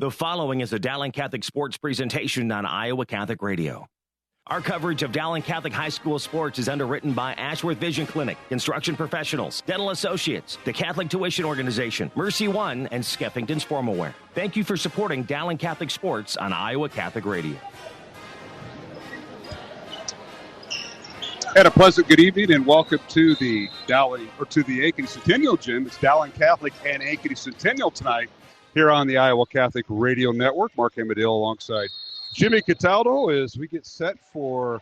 The following is a Dowling Catholic sports presentation on Iowa Catholic Radio. Our coverage of Dowling Catholic High School sports is underwritten by Ashworth Vision Clinic, Construction Professionals, Dental Associates, the Catholic Tuition Organization, Mercy One, and Skeffington's Formal Wear. Thank you for supporting Dowling Catholic sports on Iowa Catholic Radio. And a pleasant good evening, and welcome to the Ankeny Centennial Gym. It's Dowling Catholic and Ankeny Centennial tonight here on the Iowa Catholic Radio Network. Mark Amadale alongside Jimmy Cataldo as we get set for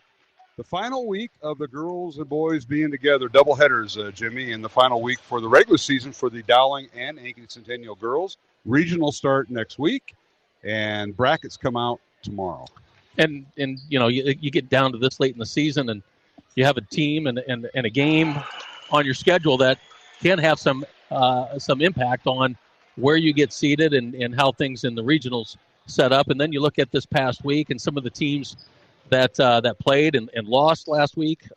the final week of the girls and boys being together. Double headers, Jimmy, in the final week for the regular season for the Dowling and Ankeny Centennial girls. Regional start next week, and brackets come out tomorrow. And you know, you get down to this late in the season, and you have a team and a game on your schedule that can have some impact on where you get seated and how things in the regionals set up. And then you look at this past week and some of the teams that played and lost last week.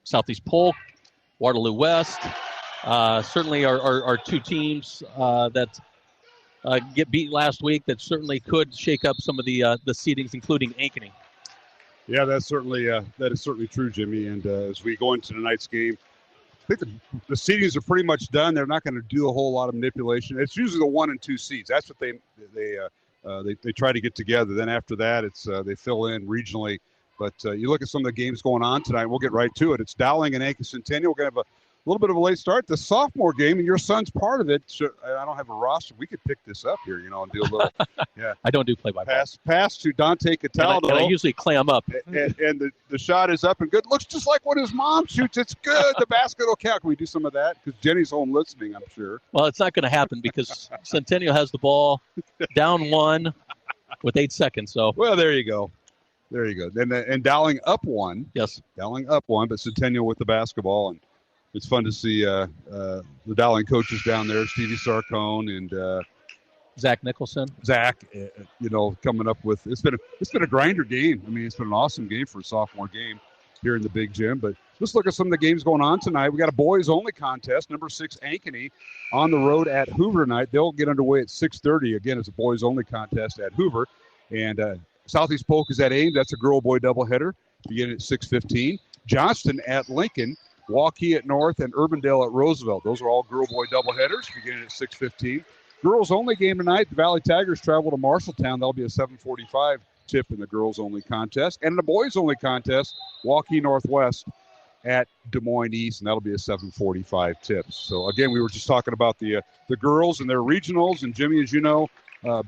Southeast Polk, Waterloo West, certainly are two teams that get beat last week that certainly could shake up some of the seedings, including Ankeny. Yeah, that is certainly true, Jimmy. And as we go into tonight's game, I think the seedings are pretty much done. They're not going to do a whole lot of manipulation. It's usually the 1 and 2 seeds. That's what they try to get together. Then after that, it's they fill in regionally. But you look at some of the games going on tonight. We'll get right to it. It's Dowling and Ankeny Centennial. We're going to have a little bit of a late start. The sophomore game, and your son's part of it. So I don't have a roster. We could pick this up here, and do a little. Yeah, I don't do play-by-play. Pass to Dante Cataldo. And I usually clam up. And the shot is up and good. Looks just like when his mom shoots. It's good. The basket will count. Can we do some of that? Because Jenny's home listening, I'm sure. Well, it's not going to happen because Centennial has the ball down 1 with 8 seconds. So. Well, there you go. And Dowling up 1. Yes. Dowling up 1, but Centennial with the basketball. And it's fun to see the Dowling coaches down there, Stevie Sarcone and Zach Nicholson. Coming up with it's been a grinder game. I mean, it's been an awesome game for a sophomore game here in the big gym. But let's look at some of the games going on tonight. We got a boys only contest. Number 6 Ankeny on the road at Hoover tonight. They'll get underway at 6:30. Again, it's a boys only contest at Hoover. And Southeast Polk is at Ames. That's a girl-boy doubleheader beginning at 6:15. Johnston at Lincoln. Waukee at North, and Urbandale at Roosevelt. Those are all girl-boy doubleheaders beginning at 6:15. Girls-only game tonight, the Valley Tigers travel to Marshalltown. That'll be a 7:45 tip in the girls-only contest. And the boys-only contest, Waukee Northwest at Des Moines East, and that'll be a 7:45 tip. So, again, we were just talking about the girls and their regionals. And, Jimmy, as you know,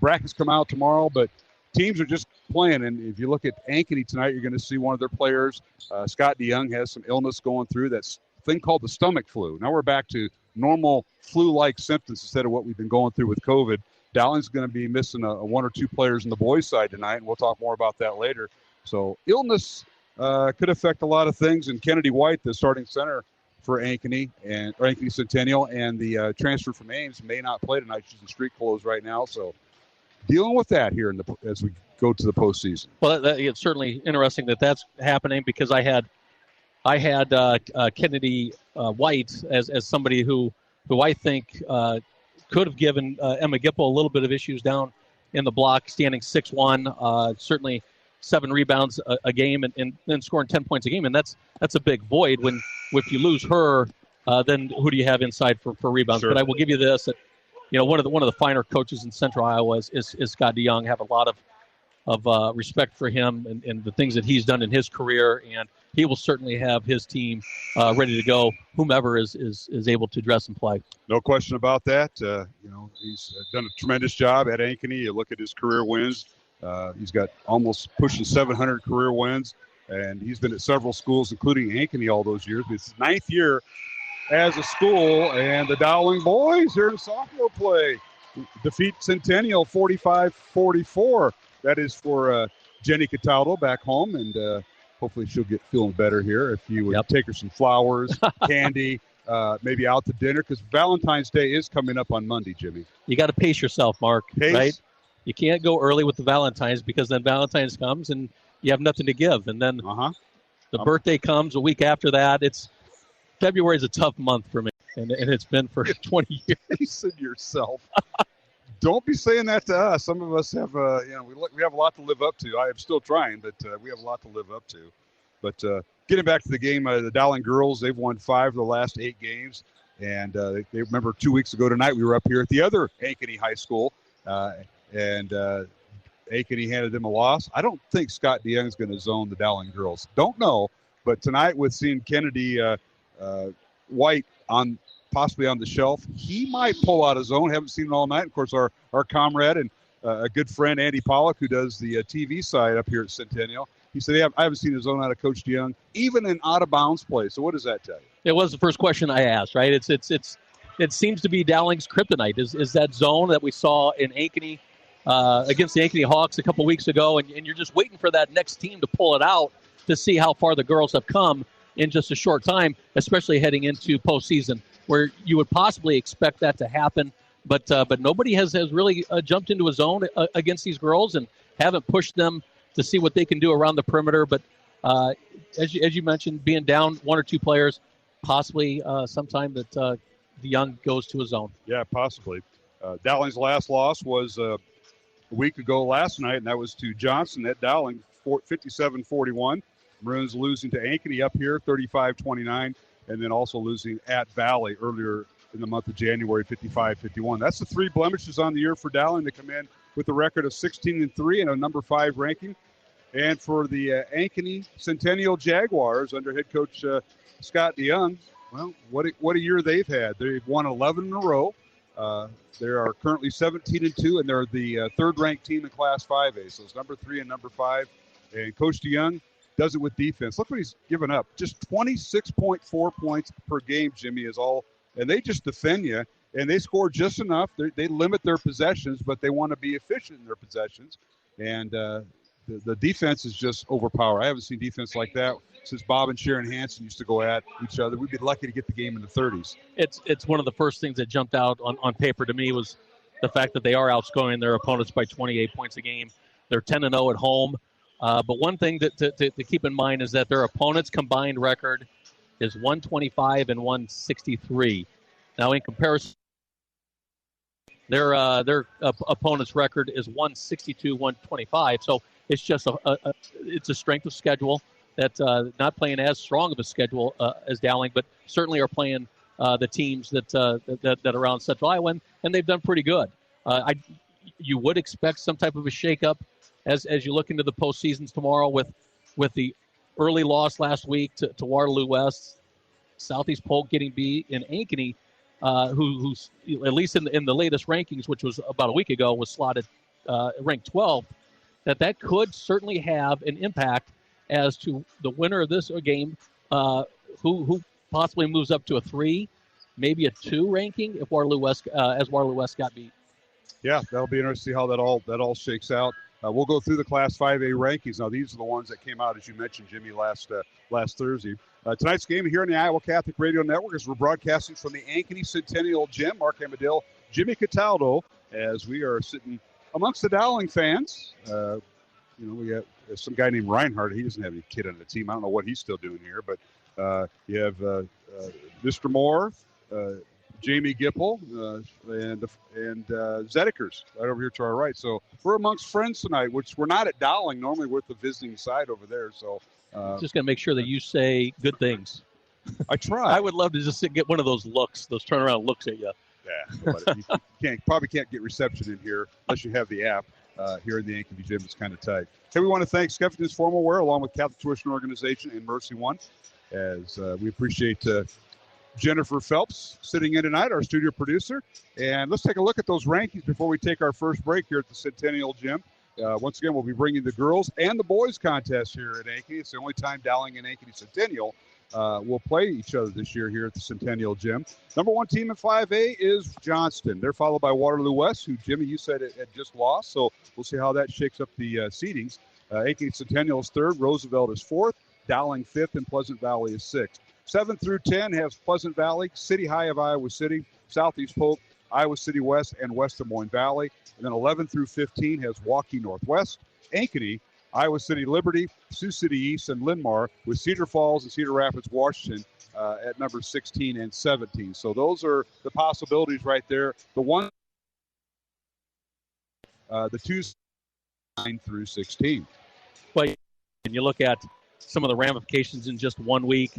brackets come out tomorrow, but teams are just playing, and if you look at Ankeny tonight, you're going to see one of their players, Scott DeYoung, has some illness going through. That thing called the stomach flu. Now we're back to normal flu-like symptoms instead of what we've been going through with COVID. Dowling's going to be missing 1 or 2 players on the boys' side tonight, and we'll talk more about that later. So illness could affect a lot of things, and Kennedy White, the starting center for Ankeny and Ankeny Centennial, and the transfer from Ames may not play tonight. She's in street clothes right now, so dealing with that here as we go to the postseason. Well, it's certainly interesting that's happening because I had Kennedy White as somebody who I think could have given Emma Gipple a little bit of issues down in the block, standing 6'1", certainly 7 rebounds a game and then scoring 10 points a game, and that's a big void when if you lose her, then who do you have inside for rebounds? Sure. But I will give you this. One of the finer coaches in Central Iowa is Scott DeYoung. Have a lot of respect for him and the things that he's done in his career, and he will certainly have his team ready to go, whomever is able to dress and play. No question about that. He's done a tremendous job at Ankeny. You look at his career wins. He's got almost pushing 700 career wins, and he's been at several schools, including Ankeny, all those years. It's his 9th year as a school, and the Dowling boys here in sophomore play defeat Centennial 45-44. That is for Jenny Cataldo back home, and hopefully she'll get feeling better here. If you would take her some flowers, candy, maybe out to dinner, because Valentine's Day is coming up on Monday, Jimmy. You got to pace yourself, Mark, right? You can't go early with the Valentine's because then Valentine's comes and you have nothing to give. And then the birthday comes a week after that. February is a tough month for me, and it's been for 20 years. You said yourself. Don't be saying that to us. Some of us have, we have a lot to live up to. I am still trying, but we have a lot to live up to. But getting back to the game, the Dowling girls, they've won 5 of the last 8 games. And they remember 2 weeks ago tonight, we were up here at the other Ankeny High School, and Ankeny handed them a loss. I don't think Scott DeYoung's going to zone the Dowling girls. Don't know. But tonight, with seeing Kennedy White possibly on the shelf, he might pull out his zone. Haven't seen it all night. Of course, our comrade and a good friend, Andy Pollock, who does the TV side up here at Centennial, he said, I haven't seen a zone out of Coach DeYoung, even in out-of-bounds play. So what does that tell you? It was the first question I asked, right? It seems to be Dowling's kryptonite. Is that zone that we saw in Ankeny against the Ankeny Hawks a couple weeks ago, and you're just waiting for that next team to pull it out to see how far the girls have come in just a short time, especially heading into postseason, where you would possibly expect that to happen. But nobody has really jumped into a zone against these girls and haven't pushed them to see what they can do around the perimeter. But as you mentioned, being down 1 or 2 players, possibly sometime that DeYoung goes to a zone. Yeah, possibly. Dowling's last loss was a week ago last night, and that was to Johnson at Dowling, 57-41. Maroons losing to Ankeny up here, 35-29, and then also losing at Valley earlier in the month of January, 55-51. That's the 3 blemishes on the year for Dowling. They come in with a record of 16-3 and a number 5 ranking. And for the Ankeny Centennial Jaguars under head coach Scott DeYoung, well, what a year they've had. They've won 11 in a row. They are currently 17-2, and they're the third-ranked team in Class 5A. So it's number 3 and number 5. And Coach DeYoung does it with defense. Look what he's given up. Just 26.4 points per game, Jimmy, is all. And they just defend you, and they score just enough. They limit their possessions, but they want to be efficient in their possessions. And the defense is just overpowered. I haven't seen defense like that since Bob and Sharon Hansen used to go at each other. We'd be lucky to get the game in the 30s. It's one of the first things that jumped out on paper to me was the fact that they are outscoring their opponents by 28 points a game. They're 10-0 at home. But one thing to keep in mind is that their opponents' combined record is 125 and 163. Now, in comparison, their opponent's record is 162, 125. So it's just it's a strength of schedule that not playing as strong of a schedule as Dowling, but certainly are playing the teams that are around Central Iowa, and they've done pretty good. You would expect some type of a shakeup as you look into the postseasons tomorrow with the early loss last week to Waterloo West, Southeast Polk getting beat in Ankeny, who's at least in the latest rankings, which was about a week ago, was slotted ranked 12th. That could certainly have an impact as to the winner of this game, who possibly moves up to a 3, maybe a 2 ranking if Waterloo West got beat. Yeah, that'll be interesting to see how that all shakes out. We'll go through the Class 5A rankings. Now, these are the ones that came out, as you mentioned, Jimmy, last Thursday. Tonight's game here on the Iowa Catholic Radio Network is we're broadcasting from the Ankeny Centennial Gym. Mark Amadale, Jimmy Cataldo, as we are sitting amongst the Dowling fans. We got some guy named Reinhardt. He doesn't have any kid on the team. I don't know what he's still doing here, but you have Mr. Moore, Jamie Gipple, and Zedekers right over here to our right. So we're amongst friends tonight, which we're not at Dowling. Normally we're at the visiting side over there. So just going to make sure that you say good things. I try. I would love to just get one of those looks, those turnaround looks at you. Yeah, but you probably can't get reception in here unless you have the app. Here in the Ankeny Gym, it's kind of tight. Hey, we want to thank Skeffington's Formal Wear along with Catholic Tuition Organization and Mercy One, as we appreciate Jennifer Phelps sitting in tonight, our studio producer. And let's take a look at those rankings before we take our first break here at the Centennial Gym. Once again, we'll be bringing the girls and the boys contest here at Ankeny. It's the only time Dowling and Ankeny Centennial will play each other this year here at the Centennial Gym. Number 1 team in 5A is Johnston. They're followed by Waterloo West, who, Jimmy, you said it had just lost. So we'll see how that shakes up the seedings. Ankeny Centennial is 3rd. Roosevelt is 4th. Dowling 5th. And Pleasant Valley is 6th. 7 through 10 has Pleasant Valley, City High of Iowa City, Southeast Polk, Iowa City West, and West Des Moines Valley. And then 11 through 15 has Waukee Northwest, Ankeny, Iowa City Liberty, Sioux City East, and Linn-Mar, with Cedar Falls and Cedar Rapids, Washington at number 16 and 17. So those are the possibilities right there. The one the Tuesday 9 through 16. Well, and you look at some of the ramifications in just 1 week.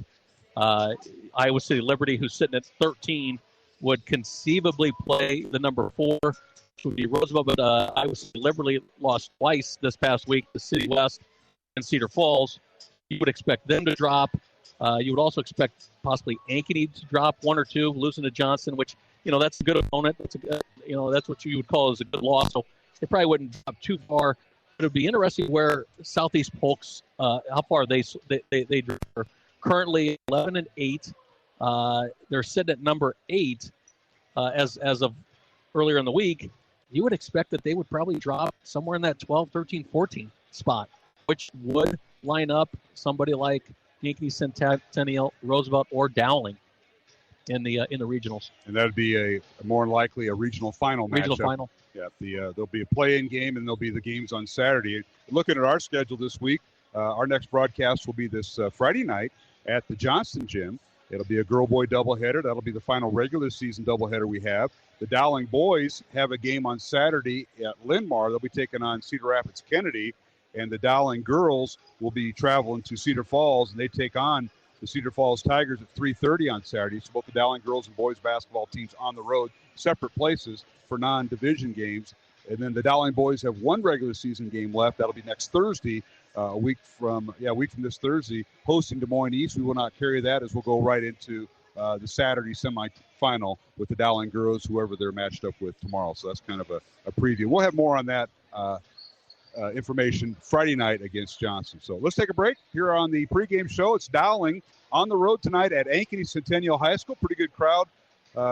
Iowa City Liberty, who's sitting at 13, would conceivably play the number 4, which would be Roosevelt. But Iowa City Liberty lost twice this past week to City West and Cedar Falls. You would expect them to drop. You would also expect possibly Ankeny to drop 1 or 2, losing to Johnson, which, that's a good opponent. That's that's what you would call as a good loss. So they probably wouldn't drop too far. But it would be interesting where Southeast Polk's, how far they drop. Currently 11-8. They're sitting at number 8 as of earlier in the week. You would expect that they would probably drop somewhere in that 12, 13, 14 spot, which would line up somebody like Ankeny, Centennial, Roosevelt, or Dowling in the regionals. And that would be a more likely a regional final matchup. Regional final. Yeah, there'll be a play-in game, and there'll be the games on Saturday. Looking at our schedule this week, our next broadcast will be this Friday night at the Johnston Gym. It'll be a girl-boy doubleheader. That'll be the final regular season doubleheader we have. The Dowling boys have a game on Saturday at Linn-Mar. They'll be taking on Cedar Rapids Kennedy, and the Dowling girls will be traveling to Cedar Falls, and they take on the Cedar Falls Tigers at 3:30 on Saturday. So both the Dowling girls and boys basketball teams on the road, separate places for non-division games. And then the Dowling boys have one regular season game left. That'll be next Thursday, a week from this Thursday, hosting Des Moines East. We will not carry that, as we'll go right into the Saturday semifinal with the Dowling girls, whoever they're matched up with tomorrow. So that's kind of a preview. We'll have more on that information Friday night against Johnson. So let's take a break here on the pregame show. It's Dowling on the road tonight at Ankeny Centennial High School. Pretty good crowd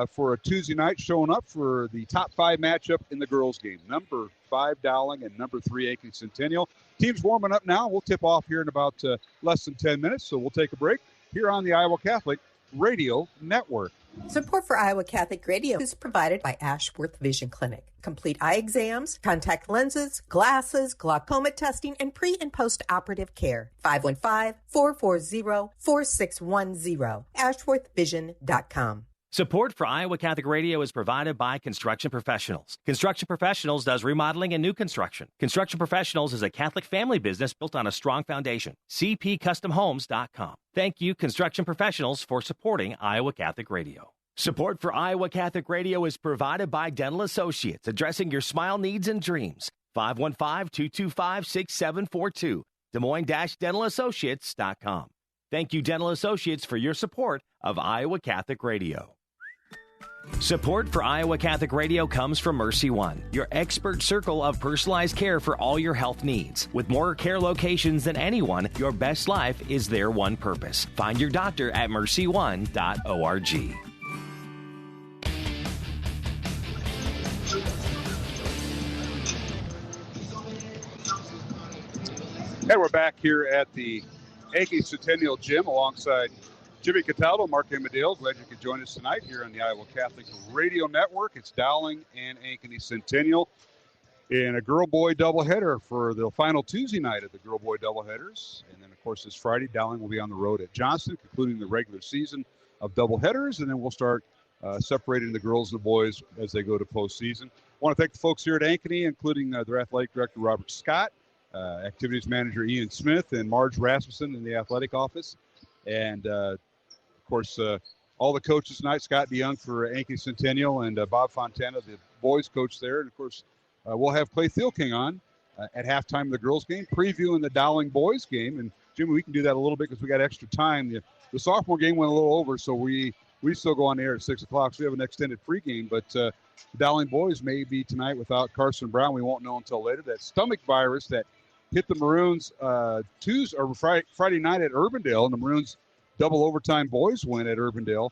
for a Tuesday night, showing up for the top 5 matchup in the girls' game. Number 5 Dowling and number 3 Ankeny Centennial. Team's warming up now. We'll tip off here in about less than 10 minutes, so we'll take a break here on the Iowa Catholic Radio Network. Support for Iowa Catholic Radio is provided by Ashworth Vision Clinic. Complete eye exams, contact lenses, glasses, glaucoma testing, and pre- and post-operative care. 515-440-4610. AshworthVision.com. Support for Iowa Catholic Radio is provided by Construction Professionals. Construction Professionals does remodeling and new construction. Construction Professionals is a Catholic family business built on a strong foundation. CPCustomHomes.com. Thank you, Construction Professionals, for supporting Iowa Catholic Radio. Support for Iowa Catholic Radio is provided by Dental Associates, addressing your smile needs and dreams. 515-225-6742. Des Moines-DentalAssociates.com. Thank you, Dental Associates, for your support of Iowa Catholic Radio. Support for Iowa Catholic Radio comes from Mercy One, your expert circle of personalized care for all your health needs. With more care locations than anyone, your best life is their one purpose. Find your doctor at mercyone.org. And we're back here at the Ankeny Centennial Gym alongside Jimmy Cataldo, Mark Amadale. Glad you could join us tonight here on the Iowa Catholic Radio Network. It's Dowling and Ankeny Centennial in a girl-boy doubleheader for the final Tuesday night of the girl-boy doubleheaders. And then, of course, this Friday, Dowling will be on the road at Johnston, concluding the regular season of doubleheaders. And then we'll start separating the girls and the boys as they go to postseason. I want to thank the folks here at Ankeny, including their athletic director, Robert Scott, activities manager, Ian Smith, and Marge Rasmussen in the athletic office. And, of course, all the coaches tonight, Scott DeYoung for Ankeny Centennial and Bob Fontana, the boys coach there. And, of course, we'll have Clay Thielking on at halftime of the girls' game, previewing the Dowling boys' game. And, Jimmy, we can do that a little bit because we got extra time. The sophomore game went a little over, so we still go on the air at 6 o'clock. So we have an extended pregame. But the Dowling boys may be tonight without Carson Brown. We won't know until later. That stomach virus that hit the Maroons Friday night at Urbandale, and the Maroons double overtime boys win at Urbandale.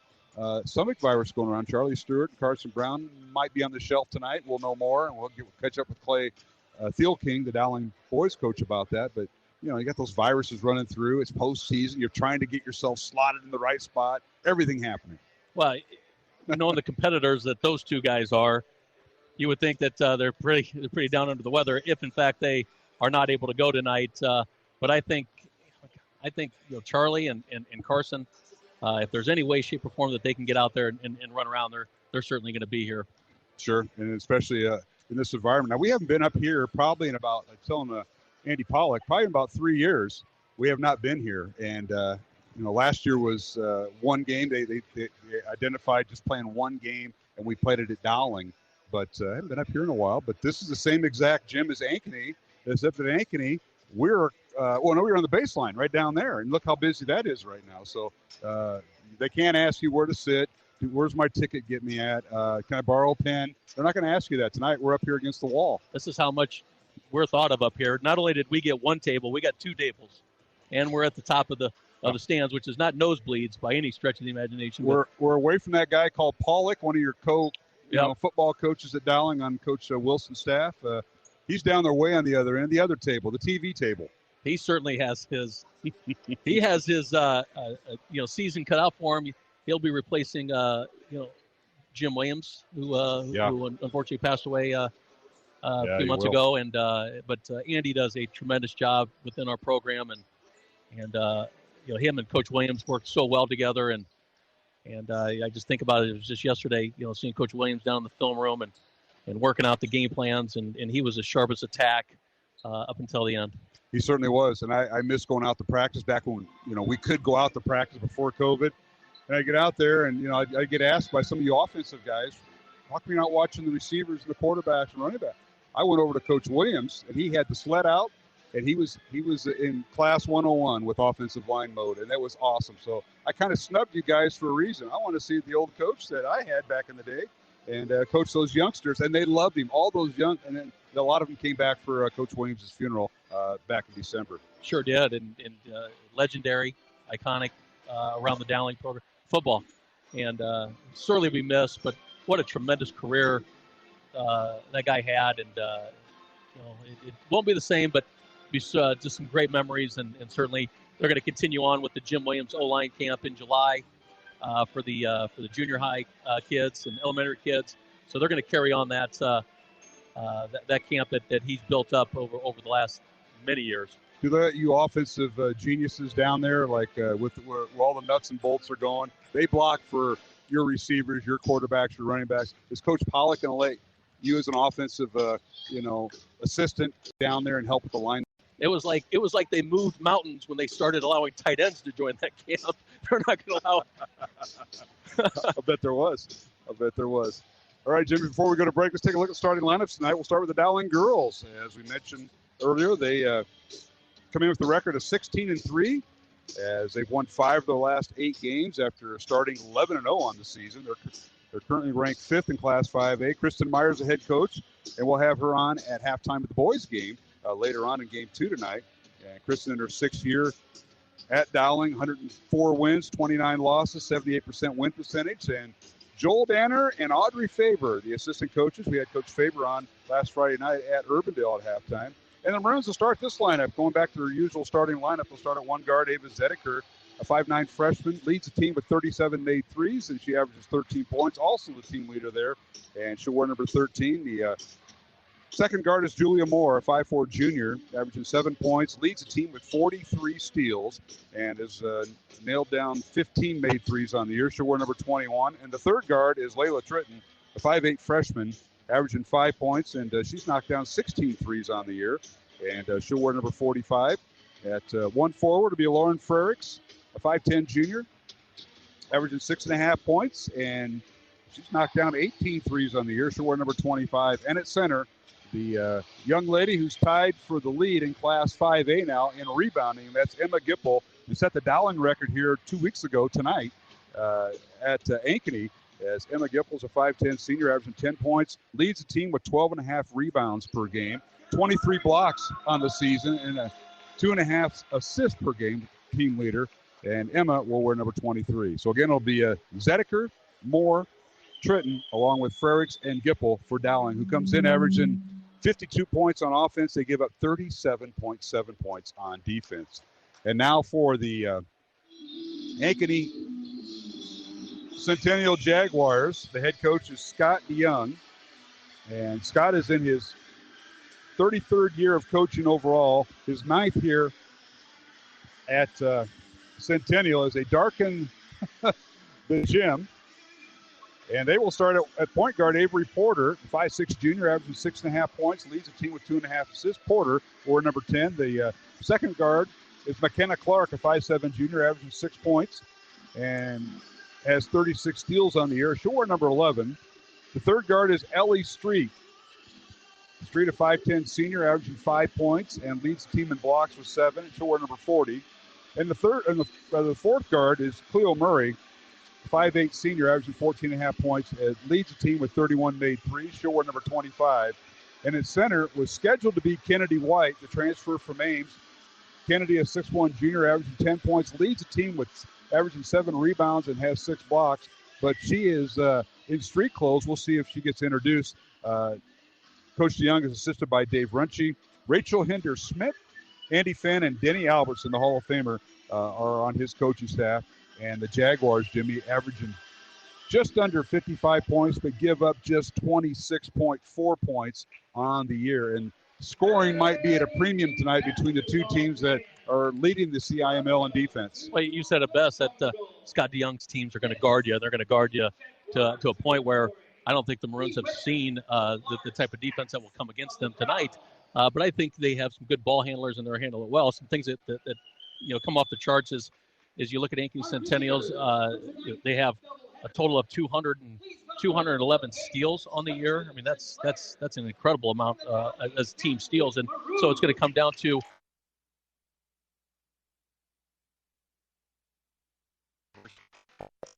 Stomach virus going around. Charlie Stewart and Carson Brown might be on the shelf tonight. We'll know more, and we'll catch up with Clay Thielking, the Dowling boys coach, about that. But, you got those viruses running through. It's postseason. You're trying to get yourself slotted in the right spot. Everything happening. Well, knowing the competitors that those two guys are, you would think that they're pretty down under the weather if, in fact, they are not able to go tonight. But I think Charlie and Carson, if there's any way, shape, or form that they can get out there and run around, they're certainly going to be here. Sure, and especially in this environment. Now, we haven't been up here probably in about, I was telling Andy Pollock, probably in about 3 years. We have not been here. And, last year was one game. They identified just playing one game, and we played it at Dowling. But I haven't been up here in a while. But this is the same exact gym as Ankeny, except at Ankeny, we're on the baseline right down there. And look how busy that is right now. So they can't ask you where to sit. Where's my ticket get me at? Can I borrow a pen? They're not going to ask you that. Tonight we're up here against the wall. This is how much we're thought of up here. Not only did we get one table, we got two tables. And we're at the top of the stands, which is not nosebleeds by any stretch of the imagination. We're away from that guy called Pollock, one of your football coaches at Dowling on Coach Wilson's staff. He's down there way on the other end, the other table, the TV table. He certainly has his. He has his season cut out for him. He'll be replacing Jim Williams, who unfortunately passed away a few months ago. And but Andy does a tremendous job within our program, and him and Coach Williams work so well together. And I just think about it. It was just yesterday, seeing Coach Williams down in the film room and working out the game plans, and he was as sharp as a tack up until the end. He certainly was, and I miss going out to practice back when we could go out to practice before COVID. And I get out there, and I get asked by some of you offensive guys, how come you're not watching the receivers and the quarterbacks and running back? I went over to Coach Williams, and he had the sled out, and he was in class 101 with offensive line mode, and that was awesome. So I kind of snubbed you guys for a reason. I want to see the old coach that I had back in the day and coach those youngsters, and they loved him. All those young, and then a lot of them came back for Coach Williams' funeral back in December. Sure did, and legendary, iconic around the Dowling program. Football, and sorely be missed, but what a tremendous career that guy had, and it won't be the same, but just some great memories, and certainly they're going to continue on with the Jim Williams O-line camp in July for the junior high kids and elementary kids, so they're going to carry on that camp that he's built up over the last many years. Do you offensive geniuses down there, like with where all the nuts and bolts are going, they block for your receivers, your quarterbacks, your running backs? Is Coach Pollock going to let you as an offensive, assistant down there and help with the line? It was like they moved mountains when they started allowing tight ends to join that camp. They're not going to allow it. I bet there was. All right, Jimmy, before we go to break, let's take a look at starting lineups tonight. We'll start with the Dowling girls. As we mentioned earlier, they come in with the record of 16-3, as they've won 5 of their last 8 games after starting 11-0 on the season. They're currently ranked 5th in Class 5A. Kristen Meyer's the head coach, and we'll have her on at halftime of the boys' game later on in Game 2 tonight. And Kristen in her 6th year at Dowling, 104 wins, 29 losses, 78% win percentage. And Joel Danner and Audrey Faber, the assistant coaches. We had Coach Faber on last Friday night at Urbandale at halftime. And the Maroons will start this lineup, going back to their usual starting lineup. They'll start at one guard, Ava Zedeker, a 5'9" freshman, leads the team with 37 made threes, and she averages 13 points, also the team leader there. And she'll wear number 13. The second guard is Julia Moore, a 5'4" junior, averaging 7 points, leads the team with 43 steals, and has nailed down 15 made threes on the year. She'll wear number 21. And the third guard is Layla Tritton, a 5'8" freshman, averaging 5 points, and she's knocked down 16 threes on the year, and she'll wear number 45. At one forward will be Lauren Frericks, a 5'10" junior, averaging 6.5 points, and she's knocked down 18 threes on the year. She'll wear number 25. And at center, the young lady who's tied for the lead in Class 5A now in rebounding, that's Emma Gipple, who set the Dowling record here 2 weeks ago tonight at Ankeny. As Emma Gipple's a 5'10" senior, averaging 10 points, leads the team with 12.5 rebounds per game, 23 blocks on the season, and 2.5 assists per game, team leader. And Emma will wear number 23. So again, it'll be Zedeker, Moore, Tritton, along with Frericks and Gipple for Dowling, who comes in averaging 52 points on offense. They give up 37.7 points on defense. And now for the Ankeny Centennial Jaguars. The head coach is Scott Young, and Scott is in his 33rd year of coaching overall, his 9th year at Centennial as they darken the gym. And they will start at point guard Avery Porter, 5'6" junior, averaging 6.5 points, leads the team with 2.5 assists. Porter, or number 10. The second guard is McKenna Clark, a 5'7" junior, averaging 6 points and has 36 steals on the year. She'll wear number 11. The third guard is Ellie Street. Street, a 5'10" senior, averaging 5 points and leads the team in blocks with 7. She'll wear number 40. And the fourth guard is Cleo Murray, 5'8" senior, averaging 14.5 points, leads the team with 31 made threes. She'll wear number 25. And at center was scheduled to be Kennedy White, the transfer from Ames. Kennedy, a 6'1" junior, averaging 10 points, leads the team with averaging 7 rebounds and has 6 blocks. But she is in street clothes. We'll see if she gets introduced. Coach DeYoung is assisted by Dave Runchie. Rachel Hinder-Smith, Andy Finn, and Denny Albertson, the Hall of Famer, are on his coaching staff. And the Jaguars, Jimmy, averaging just under 55 points, but give up just 26.4 points on the year. And scoring might be at a premium tonight between the two teams that are leading the CIML in defense. Well, you said it best, that Scott DeYoung's teams are going to guard you. They're going to guard you to a point where I don't think the Maroons have seen the type of defense that will come against them tonight. But I think they have some good ball handlers, and they're handling it well. Some things that come off the charts is you look at Ankeny Centennials, they have a total of 211 steals on the year. I mean, that's an incredible amount as team steals. And so it's going to come down to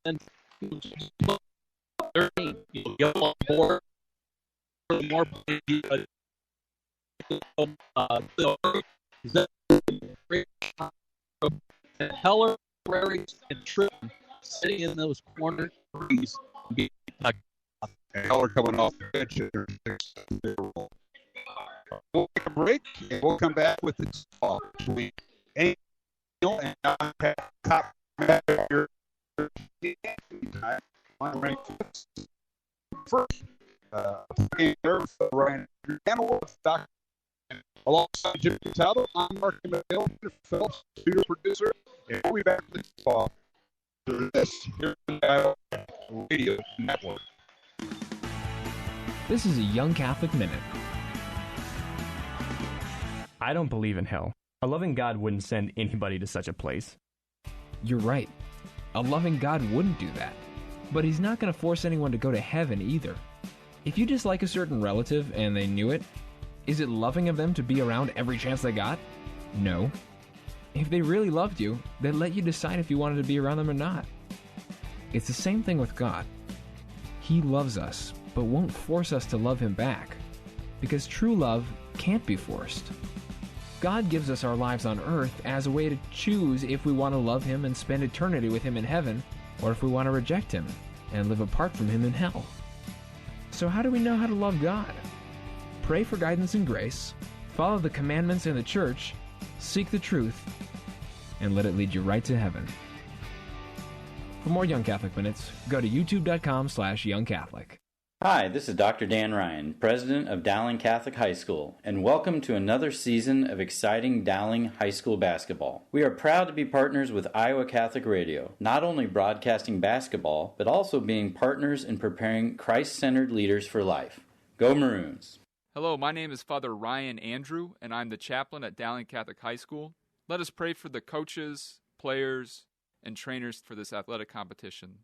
and get on board more Heller, Prairie, and Tripp sitting in those corner threes. Heller coming off the bench. We'll take a break, and we'll come back with the talk between Angel and top here. First, Ryan Dr. Alongside Jimmy Talbot, I'm Mark McHale, Phelps, studio producer, and we'll be back with the talk to this here on the Radio Network. This is a Young Catholic Minute. I don't believe in hell. A loving God wouldn't send anybody to such a place. You're right. A loving God wouldn't do that. But he's not going to force anyone to go to heaven either. If you dislike a certain relative and they knew it, is it loving of them to be around every chance they got? No. If they really loved you, they'd let you decide if you wanted to be around them or not. It's the same thing with God. He loves us, but won't force us to love him back, because true love can't be forced. God gives us our lives on earth as a way to choose if we want to love him and spend eternity with him in heaven, or if we want to reject him and live apart from him in hell. So how do we know how to love God? Pray for guidance and grace, follow the commandments in the church, seek the truth, and let it lead you right to heaven. For more Young Catholic Minutes, go to youtube.com/youngcatholic. Hi, this is Dr. Dan Ryan, president of Dowling Catholic High School, and welcome to another season of exciting Dowling High School basketball. We are proud to be partners with Iowa Catholic Radio, not only broadcasting basketball, but also being partners in preparing Christ-centered leaders for life. Go Maroons! Hello, my name is Father Ryan Andrew, and I'm the chaplain at Dowling Catholic High School. Let us pray for the coaches, players, and trainers for this athletic competition.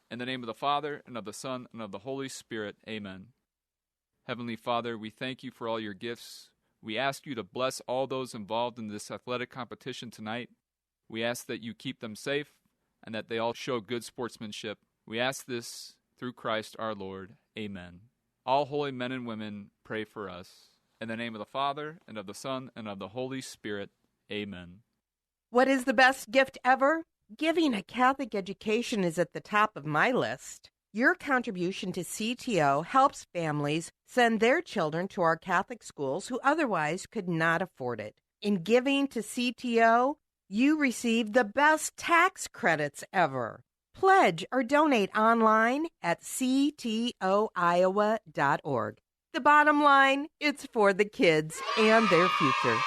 In the name of the Father, and of the Son, and of the Holy Spirit, amen. Heavenly Father, we thank you for all your gifts. We ask you to bless all those involved in this athletic competition tonight. We ask that you keep them safe, and that they all show good sportsmanship. We ask this through Christ our Lord, amen. All holy men and women, pray for us. In the name of the Father, and of the Son, and of the Holy Spirit, amen. What is the best gift ever? Giving a Catholic education is at the top of my list. Your contribution to CTO helps families send their children to our Catholic schools who otherwise could not afford it. In giving to CTO, you receive the best tax credits ever. Pledge or donate online at ctoiowa.org. The bottom line, it's for the kids and their future.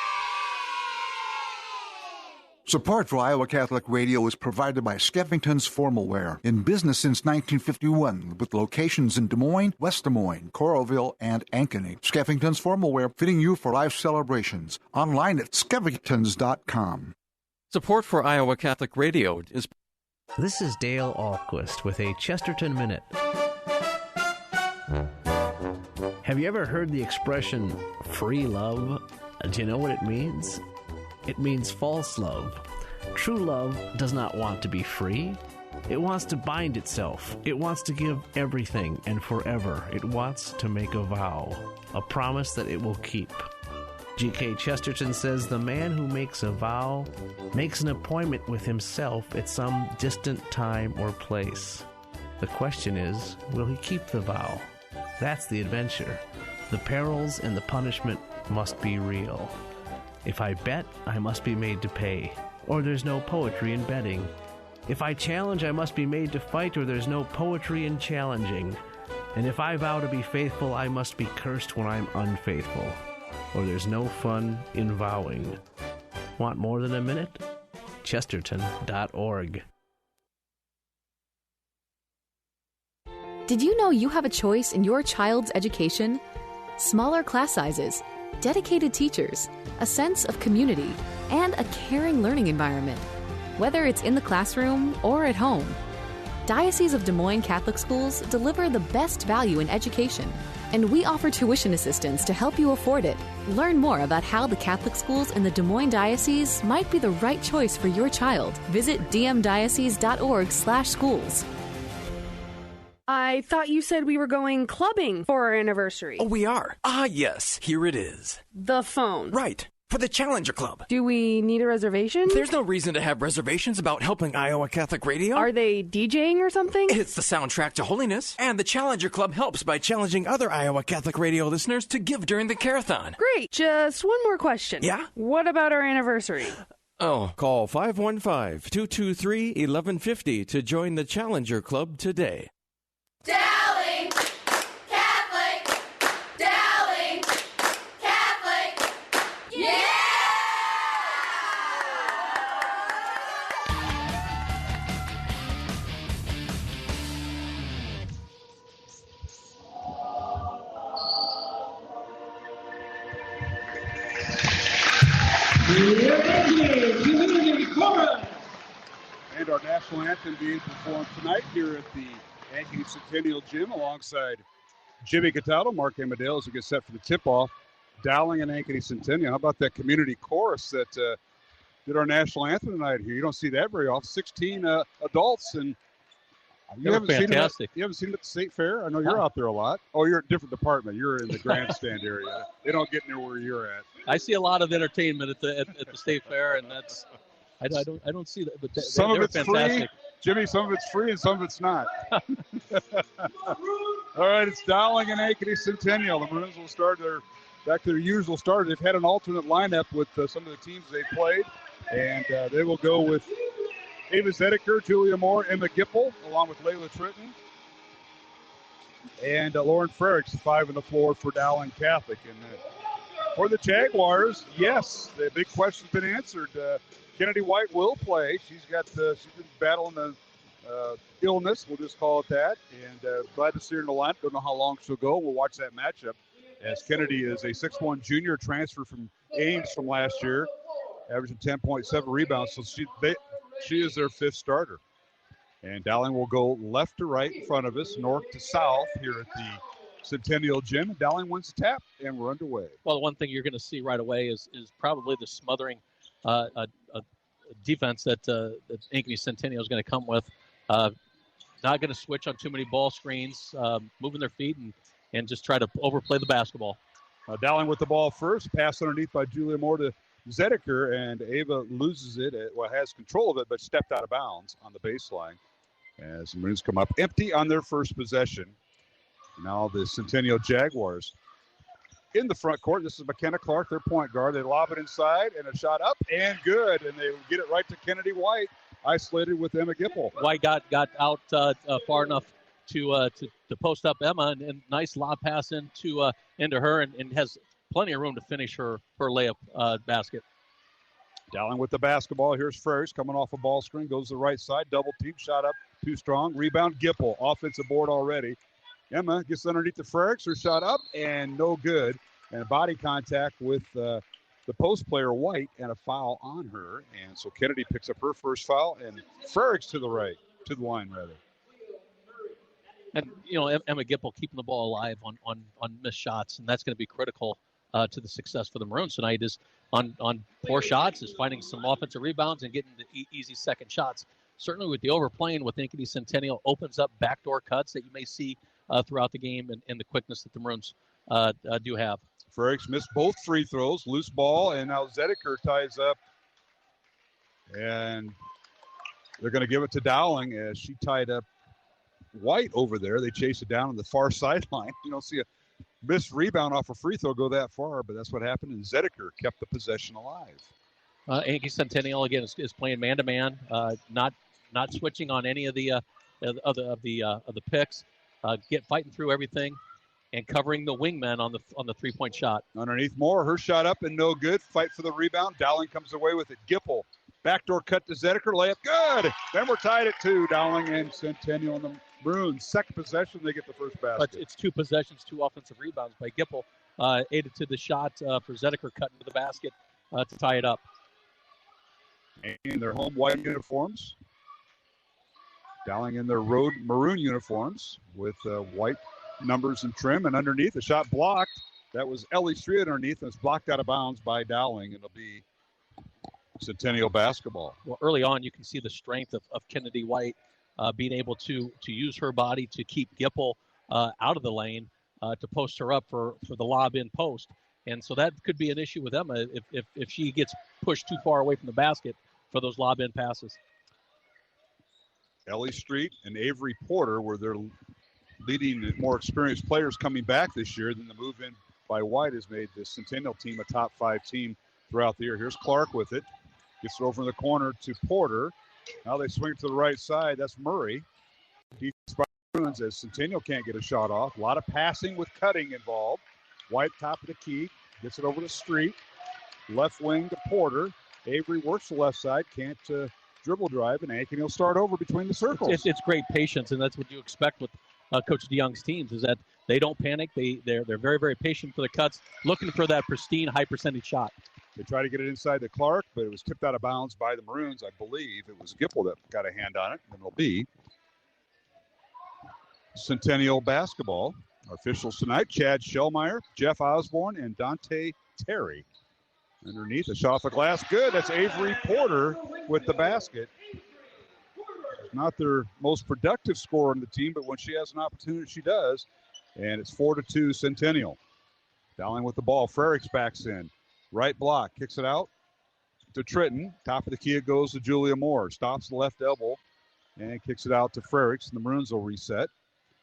Support for Iowa Catholic Radio is provided by Skeffington's Formal Wear, in business since 1951, with locations in Des Moines, West Des Moines, Coralville, and Ankeny. Skeffington's Formal Wear, fitting you for life celebrations. Online at skeffingtons.com. Support for Iowa Catholic Radio is... This is Dale Ahlquist with a Chesterton Minute. Have you ever heard the expression, free love? Do you know what it means? It means false love. True love does not want to be free. It wants to bind itself. It wants to give everything and forever. It wants to make a vow, a promise that it will keep. G.K. Chesterton says the man who makes a vow makes an appointment with himself at some distant time or place. The question is, will he keep the vow? That's the adventure. The perils and the punishment must be real. If I bet, I must be made to pay, or there's no poetry in betting. If I challenge, I must be made to fight, or there's no poetry in challenging. And if I vow to be faithful, I must be cursed when I'm unfaithful, or there's no fun in vowing. Want more than a minute? Chesterton.org. Did you know you have a choice in your child's education? Smaller class sizes, dedicated teachers, a sense of community, and a caring learning environment, whether it's in the classroom or at home. Diocese of Des Moines Catholic Schools deliver the best value in education, and we offer tuition assistance to help you afford it. Learn more about how the Catholic schools in the Des Moines Diocese might be the right choice for your child. Visit dmdiocese.org/schools. I thought you said we were going clubbing for our anniversary. Oh, we are. Ah, yes. Here it is. The phone. Right. For the Challenger Club. Do we need a reservation? There's no reason to have reservations about helping Iowa Catholic Radio. Are they DJing or something? It's the soundtrack to holiness. And the Challenger Club helps by challenging other Iowa Catholic Radio listeners to give during the Carathon. Great. Just one more question. Yeah? What about our anniversary? Oh, call 515-223-1150 to join the Challenger Club today. Dowling Catholic! Dowling Catholic! Yeah! And our national anthem being performed tonight here at the Ankeny Centennial Gym alongside Jimmy Cataldo, Mark Amadale as we get set for the tip-off. Dowling and Ankeny Centennial. How about that community chorus that did our national anthem tonight here? You don't see that very often. 16 adults, and you haven't seen them. You haven't seen them at the State Fair? I know you're out there a lot. Oh, you're a different department. You're in the grandstand area. They don't get near where you're at. I see a lot of entertainment at the State Fair, and that's I don't see that. But some of it's fantastic. Free. Jimmy, some of it's free and some of it's not. All right, it's Dowling and Ankeny Centennial. The Maroons will start back to their usual start. They've had an alternate lineup with some of the teams they played, and they will go with Ava Zedeker, Julia Moore, Emma Gipple, along with Layla Trenton, and Lauren Frericks, 5 on the floor for Dowling Catholic. And for the Jaguars, yes, the big question's been answered. Kennedy White will play. She's been battling the illness, we'll just call it that. And glad to see her in the lineup. Don't know how long she'll go. We'll watch that matchup, as Kennedy is a 6'1" junior transfer from Ames from last year, averaging 10.7 rebounds. So she is their 5th starter. And Dowling will go left to right in front of us, north to south here at the Centennial Gym. Dowling wins the tap, and we're underway. Well, the one thing you're going to see right away is probably the smothering a defense that Ankeny Centennial is going to come with. Not going to switch on too many ball screens, moving their feet and just try to overplay the basketball. Dowling with the ball first, pass underneath by Julia Moore to Zedeker, and Ava loses it. Has control of it, but stepped out of bounds on the baseline as the Maroons come up empty on their first possession. Now the Centennial Jaguars in the front court. This is McKenna Clark, their point guard. They lob it inside, and a shot up and good, and they get it right to Kennedy White, isolated with Emma Gipple. White got out far enough to post up Emma, and nice lob pass into her, and has plenty of room to finish her layup basket. Dowling with the basketball. Here's Frerichs coming off a ball screen. Goes to the right side. Double team. Shot up. Too strong. Rebound. Gipple. Offensive board already. Emma gets underneath the Frerichs. Her shot up and no good. And body contact with the post player White and a foul on her. And so Kennedy picks up her first foul. And Frerichs to the right. To the line, rather. And, Emma Gipple keeping the ball alive on missed shots. And that's going to be critical to the success for the Maroons tonight is on poor shots, is finding some offensive rebounds and getting the easy second shots. Certainly with the overplaying with Ankeny Centennial opens up backdoor cuts that you may see throughout the game and the quickness that the Maroons do have. Frerichs missed both free throws, loose ball, and now Zediker ties up. And they're going to give it to Dowling as she tied up White over there. They chase it down on the far sideline. You don't see a missed rebound off a free throw go that far, but that's what happened, and Zediker kept the possession alive. Ankeny Centennial again is playing man-to-man, not switching on any of the picks, fighting through everything, and covering the wingmen on the 3-point shot. Underneath Moore, her shot up and no good. Fight for the rebound. Dowling comes away with it. Gipple, backdoor cut to Zediker, layup good. Then we're tied at 2. Dowling and Centennial in the Maroons. Second possession, they get the first basket. But it's 2 possessions, 2 offensive rebounds by Gipple, aided to the shot for Zediker cutting to the basket to tie it up. In their home white uniforms. Dowling in their road maroon uniforms with white numbers and trim. And underneath, a shot blocked. That was Ellie Street underneath, and it's blocked out of bounds by Dowling. It'll be Centennial basketball. Well, early on, you can see the strength of Kennedy White being able to use her body to keep Gipple out of the lane to post her up for the lob in post. And so that could be an issue with Emma if she gets pushed too far away from the basket for those lob in passes. Ellie Street and Avery Porter were their leading more experienced players coming back this year. Then the move in by White has made the Centennial team a top 5 team throughout the year. Here's Clark with it. Gets it over in the corner to Porter. Now they swing it to the right side. That's Murray. Defense by Bruins as Centennial can't get a shot off. A lot of passing with cutting involved. White top of the key. Gets it over to Street. Left wing to Porter. Avery works the left side. Can't dribble drive, and Ankeny will start over between the circles. It's great patience, and that's what you expect with Coach DeYoung's teams is that they don't panic. They're very, very patient for the cuts, looking for that pristine, high-percentage shot. They try to get it inside to Clark, but it was tipped out of bounds by the Maroons. I believe it was Gipple that got a hand on it, and it'll be Centennial basketball. Our officials tonight, Chad Shellmeyer, Jeff Osborne, and Dante Terry. Underneath, a shot off the glass. Good. That's Avery Porter with the basket. Not their most productive scorer on the team, but when she has an opportunity, she does. And it's 4-2 Centennial. Dowling with the ball. Frerichs backs in. Right block. Kicks it out to Tritton. Top of the key, it goes to Julia Moore. Stops the left elbow and kicks it out to Frerichs. And the Maroons will reset.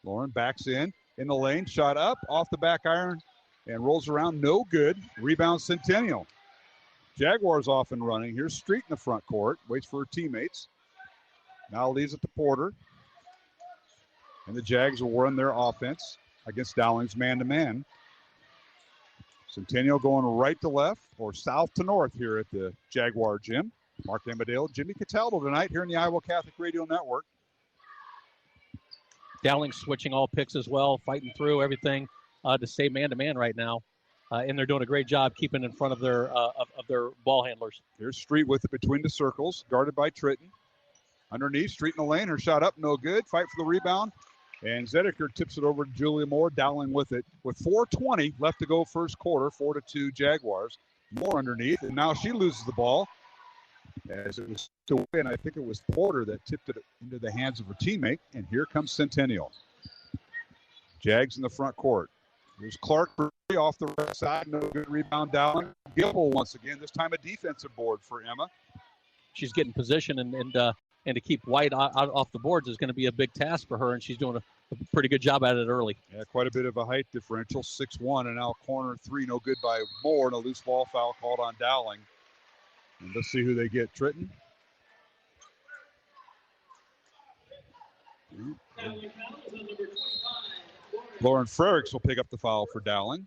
Lauren backs in the lane. Shot up off the back iron and rolls around. No good. Rebound Centennial. Jaguars off and running. Here's Street in the front court. Waits for her teammates. Now leaves it to Porter. And the Jags will run their offense against Dowling's man-to-man. Centennial going right to left or south to north here at the Jaguar Gym. Mark Amadale, Jimmy Cataldo tonight here in the Iowa Catholic Radio Network. Dowling switching all picks as well, fighting through everything to stay man-to-man right now. And they're doing a great job keeping in front of their ball handlers. Here's Street with it between the circles, guarded by Tritton. Underneath, Street in the lane. Her shot up, no good. Fight for the rebound. And Zediker tips it over to Julia Moore. Dowling with it. With 4:20 left to go first quarter, 4-2 Jaguars. Moore underneath, and now she loses the ball. As it was to away, and I think it was Porter that tipped it into the hands of her teammate. And here comes Centennial. Jags in the front court. There's Clark off the right side. No good rebound down. Gipple once again. This time a defensive board for Emma. She's getting position and to keep White out off the boards is going to be a big task for her, and she's doing a pretty good job at it early. Yeah, quite a bit of a height differential. 6'1", and now corner 3. No good by Moore, and a loose ball foul called on Dowling. And let's see who they get. Tritton. Lauren Frerichs will pick up the foul for Dowling.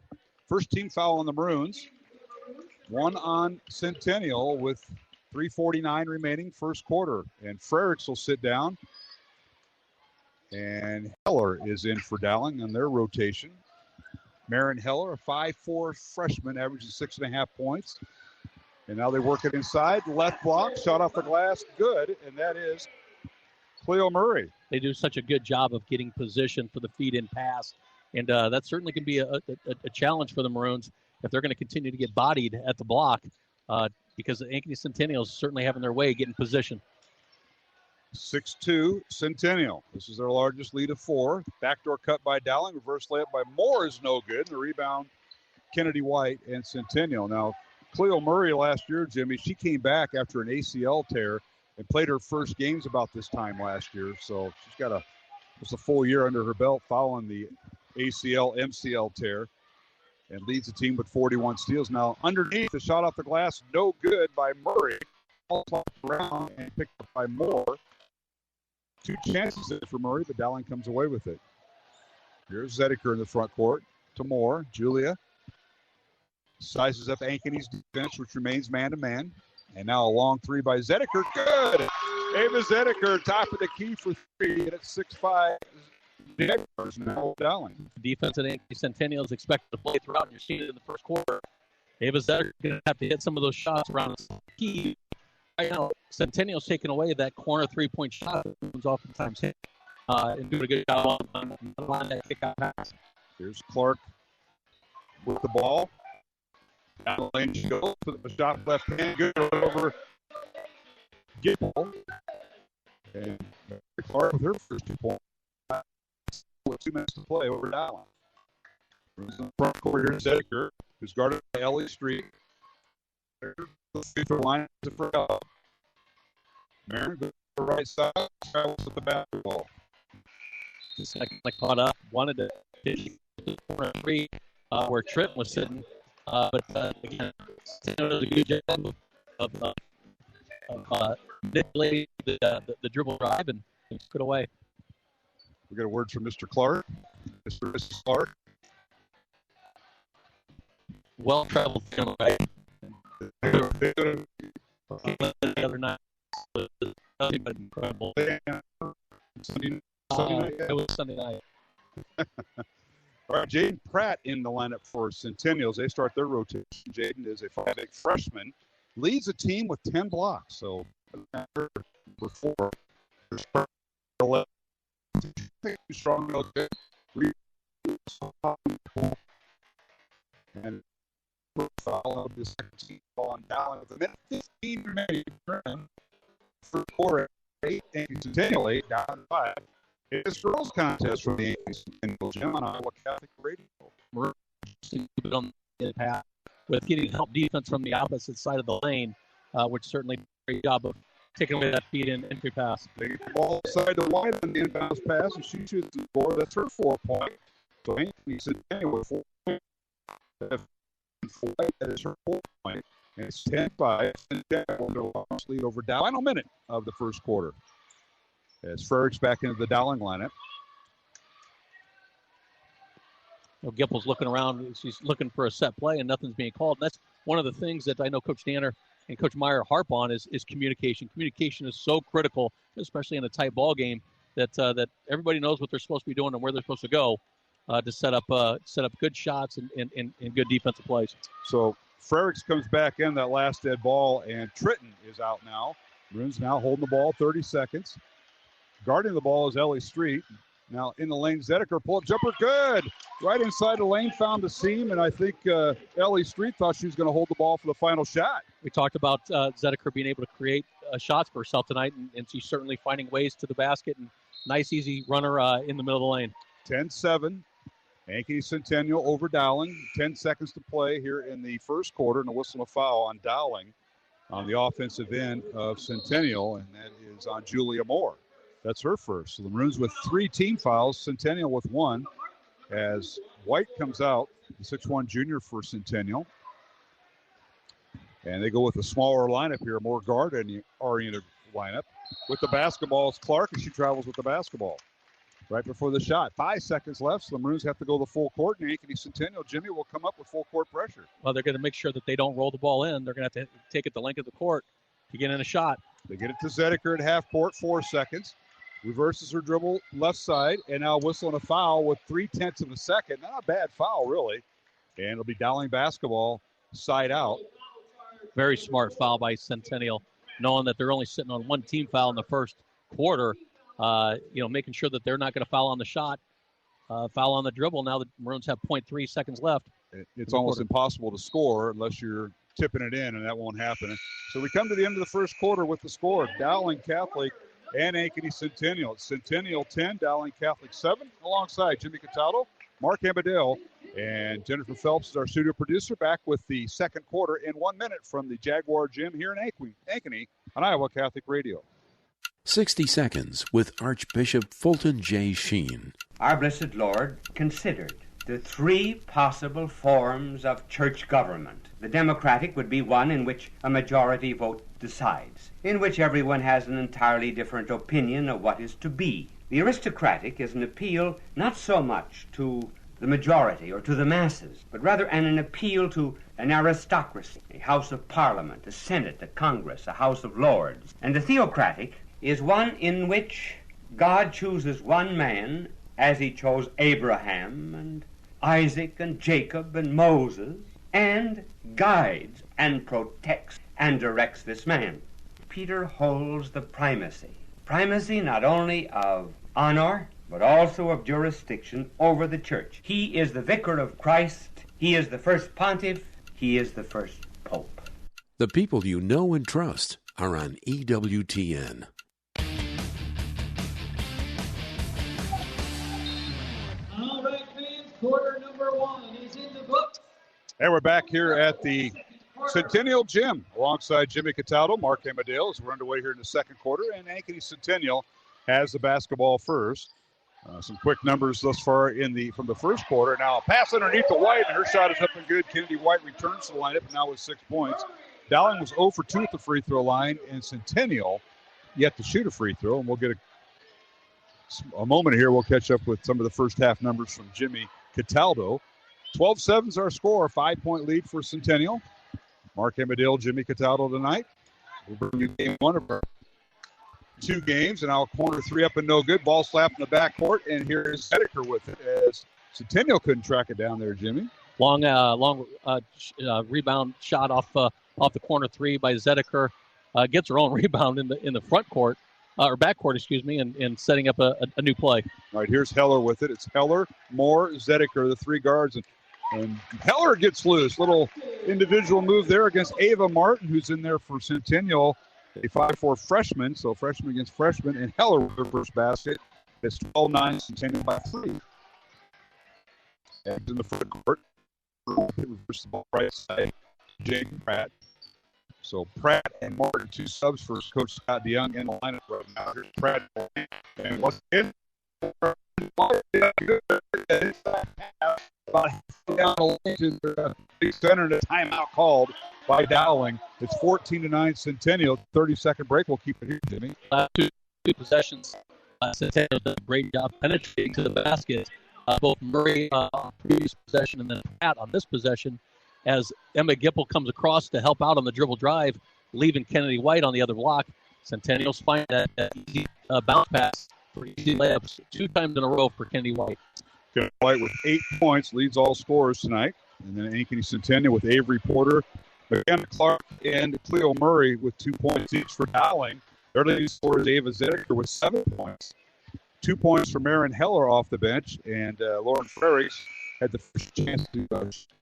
First team foul on the Maroons. One on Centennial with 3:49 remaining, first quarter. And Frericks will sit down. And Heller is in for Dowling on their rotation. Marin Heller, a 5'4" freshman, averaging 6.5 points. And now they work it inside. Left block, shot off the glass, good. And that is Cleo Murray. They do such a good job of getting position for the feed-in pass. And that certainly can be a challenge for the Maroons if they're going to continue to get bodied at the block because the Ankeny Centennials certainly having their way getting position. 6-2 Centennial. This is their largest lead of 4. Backdoor cut by Dowling. Reverse layup by Moore is no good. And the rebound, Kennedy White and Centennial. Now, Cleo Murray last year, Jimmy, she came back after an ACL tear and played her first games about this time last year. So she's got just a full year under her belt following the ACL, MCL tear, and leads the team with 41 steals. Now, underneath, the shot off the glass, no good by Murray. All tossed around and picked up by Moore. 2 chances there for Murray, but Dowling comes away with it. Here's Zedeker in the front court to Moore. Julia sizes up Ankeny's defense, which remains man-to-man. And now a long 3 by Zedeker. Good! Ava Zedeker, top of the key for 3, and it's 6-5. Now Dowling. Defense at Ankeny Centennial is expected to play throughout, and you're seeing it in the first quarter. Ava Zedeker going to have to hit some of those shots around the key. Right now, Centennial's taking away that corner 3-point shot that oftentimes hit and doing a good job on that kick-out pass. Here's Clark with the ball. Down the lane she goes with the shot left hand. Good over Gibble. And Clark with her first 2 points. With 2 minutes to play over Dowling. In the front court here, Zedeker, who's guarded by Ellie Street. The line to Frel. Marin goes to the right side, travels with the basketball. Second, I caught up, wanted to hit the corner 3 where Trent was sitting, but again, does a good job of manipulating the dribble drive and took it away. We got a word from Mr. Clark. Mr. Mrs. Clark. Well-traveled family, right? The other night was nothing but incredible. Sunday night. It was Sunday night. All right, Jaden Pratt in the lineup for Centennials. They start their rotation. Jaden is a 5'8" freshman, leads the team with 10 blocks. So, for 4, strong, and foul of the second team ball on Dowling with a minute 15 remaining. For 4-8, and Centennial 8 down 5. It's girls contest from the Centennial Gym on Iowa Catholic Radio. We're on the path with getting help defense from the opposite side of the lane, which certainly did a great job of taking away that feed-in entry pass. They get the ball side to White on the inbounds pass, and she shoots the score. That's her 4 point. So Ankeny Centennial with 4 points. That is her 4 point. And it's 10-5. Centennial lead over Dow. Final minute of the first quarter. As Frericks back into the Dowling lineup. Well, Gippel's looking around. She's looking for a set play, and nothing's being called. And that's one of the things that I know Coach Danner and Coach Meyer harp on is communication. Communication is so critical, especially in a tight ball game, that everybody knows what they're supposed to be doing and where they're supposed to go to set up good shots and good defensive plays. So Frericks comes back in that last dead ball, and Tritton is out now. Maroons now holding the ball, 30 seconds. Guarding the ball is Ellie Street. Now in the lane, Zedeker, pull-up jumper, good. Right inside the lane, found the seam, and I think Ellie Street thought she was going to hold the ball for the final shot. We talked about Zedeker being able to create shots for herself tonight, and she's certainly finding ways to the basket, and nice, easy runner in the middle of the lane. 10-7. Ankeny Centennial over Dowling. 10 seconds to play here in the first quarter, and a whistle and a foul on Dowling on the offensive end of Centennial, and that is on Julia Moore. That's her first. So the Maroons with 3 team fouls, Centennial with 1, as White comes out, the 6'1" junior for Centennial. And they go with a smaller lineup here, more guard-oriented lineup. With the basketball is Clark, and she travels with the basketball. Right before the shot. 5 seconds left, so the Maroons have to go the full court, and Ankeny Centennial, Jimmy, will come up with full court pressure. Well, they're going to make sure that they don't roll the ball in. They're going to have to take it the length of the court to get in a shot. They get it to Zediker at half court, 4 seconds. Reverses her dribble left side, and now whistling a foul with 0.3 of a second. Not a bad foul, really. And it'll be Dowling basketball side out. Very smart foul by Centennial, knowing that they're only sitting on one team foul in the first quarter. Making sure that they're not going to foul on the shot, foul on the dribble. Now the Maroons have 0.3 seconds left. It's almost impossible to score unless you're tipping it in, and that won't happen. So we come to the end of the first quarter with the score. Dowling Catholic and Ankeny Centennial. Centennial 10, Dowling Catholic 7, alongside Jimmy Cataldo, Mark Amadale, and Jennifer Phelps is our studio producer. Back with the second quarter in 1 minute from the Jaguar Gym here in Ankeny on Iowa Catholic Radio. 60 Seconds with Archbishop Fulton J. Sheen. Our Blessed Lord considered the 3 possible forms of church government. The democratic would be one in which a majority vote decides, in which everyone has an entirely different opinion of what is to be. The aristocratic is an appeal not so much to the majority or to the masses, but rather an appeal to an aristocracy, a House of Parliament, a Senate, a Congress, a House of Lords. And the theocratic is one in which God chooses one man as he chose Abraham and Isaac and Jacob and Moses, and guides and protects and directs this man. Peter holds the primacy not only of honor, but also of jurisdiction over the church. He is the vicar of Christ. He is the first pontiff. He is the first pope. The people you know and trust are on EWTN. All right, fans, quarter number 1 is in the books. And we're back here at the Centennial Gym alongside Jimmy Cataldo, Mark Amadale, as we're underway here in the second quarter, and Ankeny Centennial has the basketball first. Some quick numbers thus far from the first quarter. Now a pass underneath to White, and her shot is up and good. Kennedy White returns to the lineup, and now with 6 points. Dowling was 0 for 2 at the free throw line, and Centennial yet to shoot a free throw, and we'll get a moment here. We'll catch up with some of the first half numbers from Jimmy Cataldo. 12-7 is our score, 5-point lead for Centennial. Mark Amadale, Jimmy Cataldo tonight. We'll bring you game 1 of our 2 games, and now corner 3 up and no good. Ball slapped in the backcourt, and here is Zediker with it as Centennial couldn't track it down there, Jimmy. Long rebound shot off the corner 3 by Zediker. Gets her own rebound in the front court, or backcourt, and setting up a new play. All right, here's Heller with it. It's Heller, Moore, Zediker, the 3 guards, and Heller gets loose. Little individual move there against Ava Martin, who's in there for Centennial, a 5'4" freshman, so freshman against freshman, and Heller with her first basket. It's 12-9, Centennial by 3. And in the front court, reverse the ball right side, Jake Pratt. So Pratt and Martin, 2 subs for Coach Scott DeYoung in the lineup right now. Here's Pratt, and once again, about down the lane to the big center, and a timeout called by Dowling. It's 14-9 Centennial. 30-second break. We'll keep it here, Jimmy. Last two possessions, Centennial did a great job penetrating to the basket. Both Murray on previous possession and then Pratt on this possession, as Emma Gipple comes across to help out on the dribble drive, leaving Kennedy White on the other block. Centennial's find that easy bounce pass for easy layups 2 times in a row for Kennedy White. White with 8 points, leads all scorers tonight. And then Ankeny Centennial with Avery Porter, McKenna Clark, and Cleo Murray with 2 points each for Dowling. Their leading scorer is Ava Zediker with 7 points. 2 points from Erin Heller off the bench, and Lauren Frerichs had the first chance to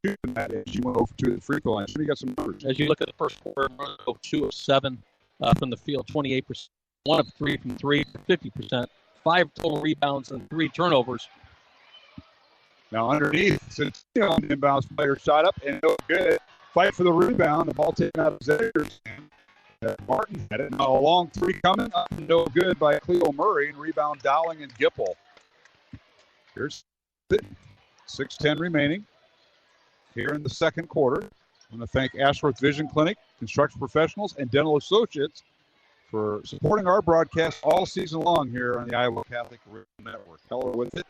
shoot that, and she went over 2 at the free throw line. So we got some numbers. As you look at the first quarter, 2 of 7 from the field, 28%, 1 of 3 from 3, 50%, 5 total rebounds and 3 turnovers. Now underneath, Centennial inbounds player shot up and no good. Fight for the rebound. The ball taken out of Zediker's hand. Martin had it. Now a long 3 coming up and no good by Cleo Murray, and rebound Dowling and Gipple. Here's 6:10 remaining here in the second quarter. I want to thank Ashworth Vision Clinic, Construction Professionals, and Dental Associates for supporting our broadcast all season long here on the Iowa Catholic Radio Network. Heller with it.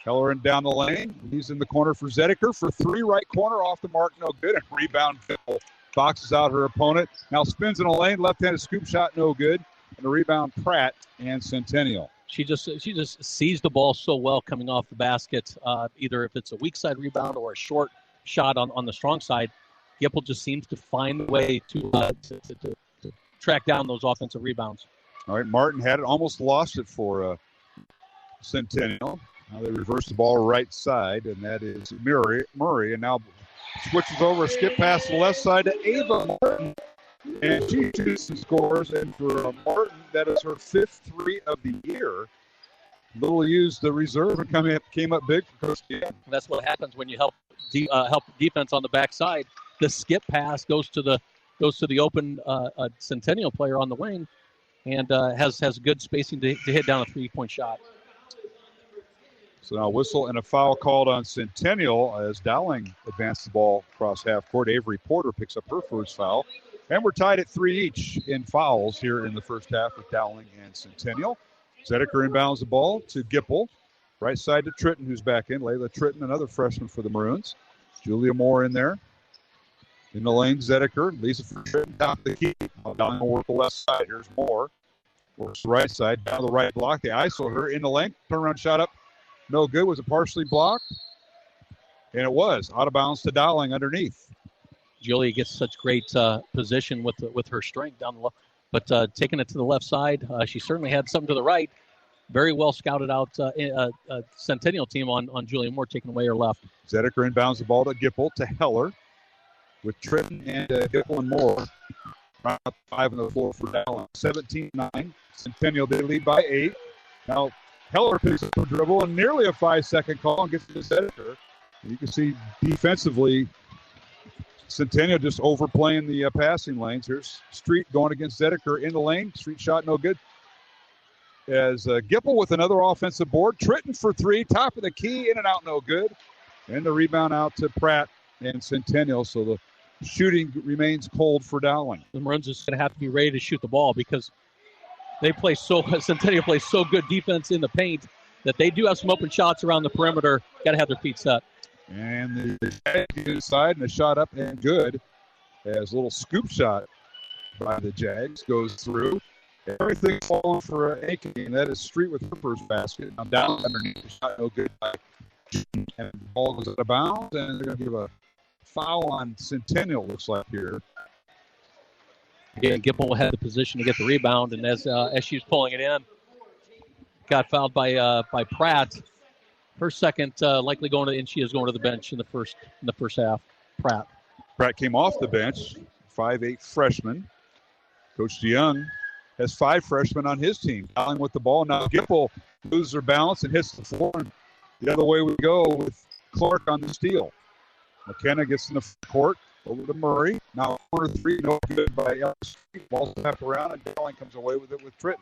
Heller in down the lane. He's in the corner for Zediker for 3, right corner off the mark, no good. And rebound Gipple boxes out her opponent. Now spins in a lane, left-handed scoop shot, no good. And a rebound, Pratt and Centennial. She just sees the ball so well coming off the basket, either if it's a weak side rebound or a short shot on the strong side. Gipple just seems to find a way to track down those offensive rebounds. All right, Martin had it, almost lost it for Centennial. Now they reverse the ball right side, and that is Murray, and now switches over, a skip pass to the left side to Ava Martin, and she shoots and scores. And for Martin, that is her fifth three of the year. Little used the reserve and came up big for Coach Dean. That's what happens when you help defense on the backside. The skip pass goes to the open Centennial player on the wing, and has good spacing to hit down a 3-point shot. So now whistle and a foul called on Centennial as Dowling advanced the ball across half court. Avery Porter picks up her first foul. And we're tied at 3 each in fouls here in the first half with Dowling and Centennial. Zedeker inbounds the ball to Gipple. Right side to Tritton, who's back in. Layla Tritton, another freshman for the Maroons. Julia Moore in there. In the lane, Zedeker. Lisa for Tritton, top of the key. Dowling will work the left side. Here's Moore. Works the right side. Down the right block. They ISO her in the lane. Turnaround shot up. No good. Was it partially blocked? And it was. Out of bounds to Dowling underneath. Julia gets such great position with her strength down the left. But taking it to the left side, she certainly had something to the right. Very well scouted out Centennial team on Julia Moore taking away her left. Zedeker inbounds the ball to Gipple to Heller with Tritton and Gipple and Moore. Round 5 on the floor for Dowling. 17-9. Centennial, they lead by 8. Now Heller picks up a dribble and nearly a 5-second call and gets to Zedeker. You can see defensively Centennial just overplaying the passing lanes. Here's Street going against Zedeker in the lane. Street shot no good. As Gipple with another offensive board. Tritton for 3, top of the key, in and out, no good. And the rebound out to Pratt and Centennial. So the shooting remains cold for Dowling. The Maroons is going to have to be ready to shoot the ball because Centennial plays so good defense in the paint that they do have some open shots around the perimeter. Got to have their feet set. And the Jags inside, and a shot up and good. As a little scoop shot by the Jags goes through. Everything's falling for Ankeny, and that is Street with her first basket. Now down underneath the shot, no good. And the ball goes out of bounds, and they're going to give a foul on Centennial, looks like here. Again, Gipple had the position to get the rebound, and as she was pulling it in, got fouled by Pratt. Her second likely going to, and she is going to the bench in the first half. Pratt came off the bench, 5'8" freshman. Coach DeYoung has 5 freshmen on his team. Dowling with the ball. Now Gipple loses her balance and hits the floor. And the other way we go with Clark on the steal. McKenna gets in the court over to Murray. Now corner 3, no good by Ellis. Ball tapped around, and Dowling comes away with it with Tritton.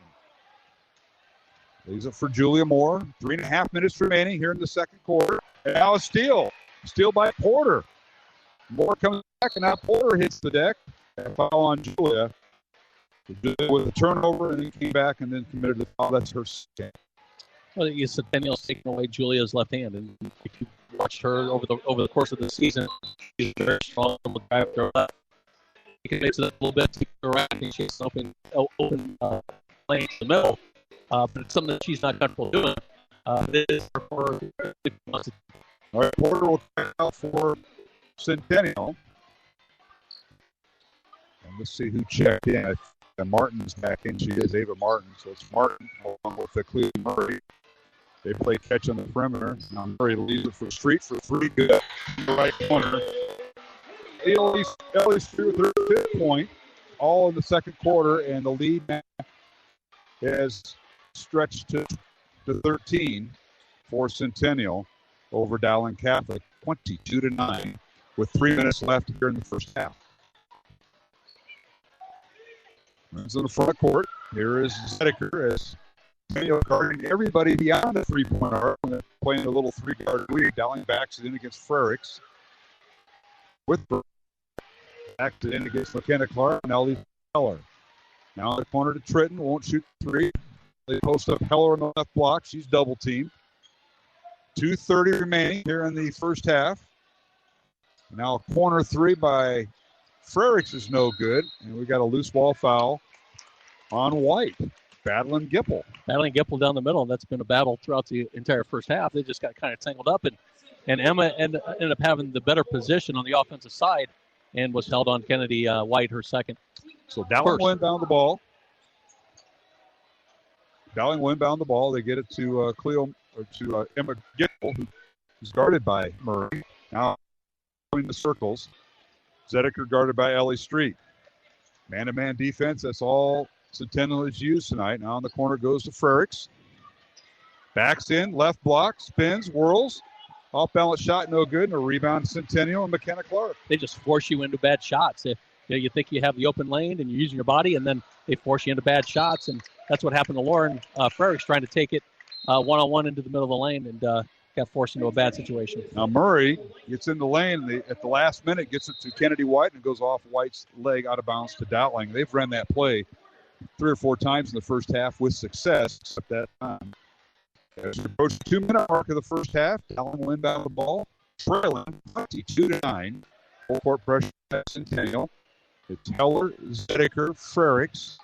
Leaves it for Julia Moore. 3.5 minutes remaining here in the second quarter. And now a steal. Steal by Porter. Moore comes back, and now Porter hits the deck. And foul on Julia. With a turnover, and then came back and then committed the foul. That's her second. Well, Centennial's taking away Julia's left hand, and if you watched her over the course of the season, she's very strong with drive to her left. You can mix it up a little bit to her right, and she has an open lane in the middle. But it's something that she's not comfortable doing. It is for all right, Porter will try out for Centennial. And let's see who checked in. Martin's back in. She is Ava Martin. So it's Martin along with the Cleveland Murray. They play catch on the perimeter. Now Murray leaves it for Street for 3. Good. Right corner. Ellie Street with her 5th point. All in the second quarter. And the lead now has stretched to 13 for Centennial over Dowling Catholic. 22-9 with 3 minutes left here in the first half. Runs in the front court. Here is Zedeker as Centennial guarding everybody beyond the 3-point arc. Playing a little 3-guard lead. Dowling backs it in against Frericks. With back it in against McKenna Clark. Now leaves Heller. Now in the corner to Tritton. Won't shoot 3. They post up Heller on the left block. She's double teamed. 2:30 remaining here in the first half. Now a corner 3 by Frericks is no good, and we got a loose ball foul on White. Battling Gipple. Battling Gipple down the middle, and that's been a battle throughout the entire first half. They just got kind of tangled up, and Emma ended up having the better position on the offensive side and was held on Kennedy White, her second. So Dowling will inbound the ball. Dowling will inbound the ball. They get it to Emma Gipple, who's guarded by Murray. Now in the circles. Zedeker guarded by Ellie Street. Man-to-man defense, that's all Centennial has used tonight. Now in the corner goes to Frericks. Backs in, left block, spins, whirls. Off-balance shot, no good. And a rebound, Centennial and McKenna Clark. They just force you into bad shots. You think you have the open lane and you're using your body, and then they force you into bad shots. And that's what happened to Lauren Frericks, trying to take it one-on-one into the middle of the lane and got forced into a bad situation. Now Murray gets in the lane and at the last minute gets it to Kennedy White and it goes off White's leg out of bounds to Dowling. They've run that play 3 or 4 times in the first half with success, except that time. As we approach the 2-minute mark of the first half, Dowling will inbound the ball, trailing 22-9. Full court pressure at Centennial. It's Heller, Zedeker, Frericks,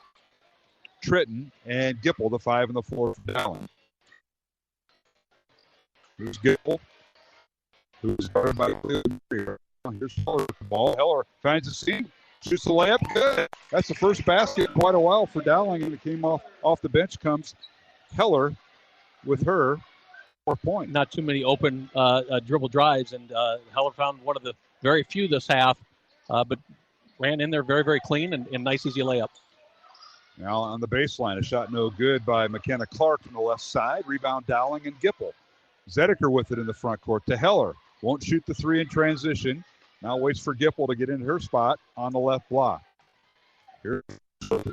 Tritton, and Gipple, the 5 and the 4 for Dowling. Here's Gipple, who's guarded by Cleo. Here's Heller with the ball. Heller finds a seam, shoots the layup. Good. That's the first basket in quite a while for Dowling, and it came off the bench. Comes Heller with her 4 points. Not too many open dribble drives, and Heller found one of the very few this half, but ran in there very, very clean and nice, easy layup. Now on the baseline, a shot no good by McKenna Clark from the left side. Rebound Dowling and Gipple. Zedeker with it in the front court to Heller. Won't shoot the 3 in transition. Now waits for Gipple to get into her spot on the left block. Here,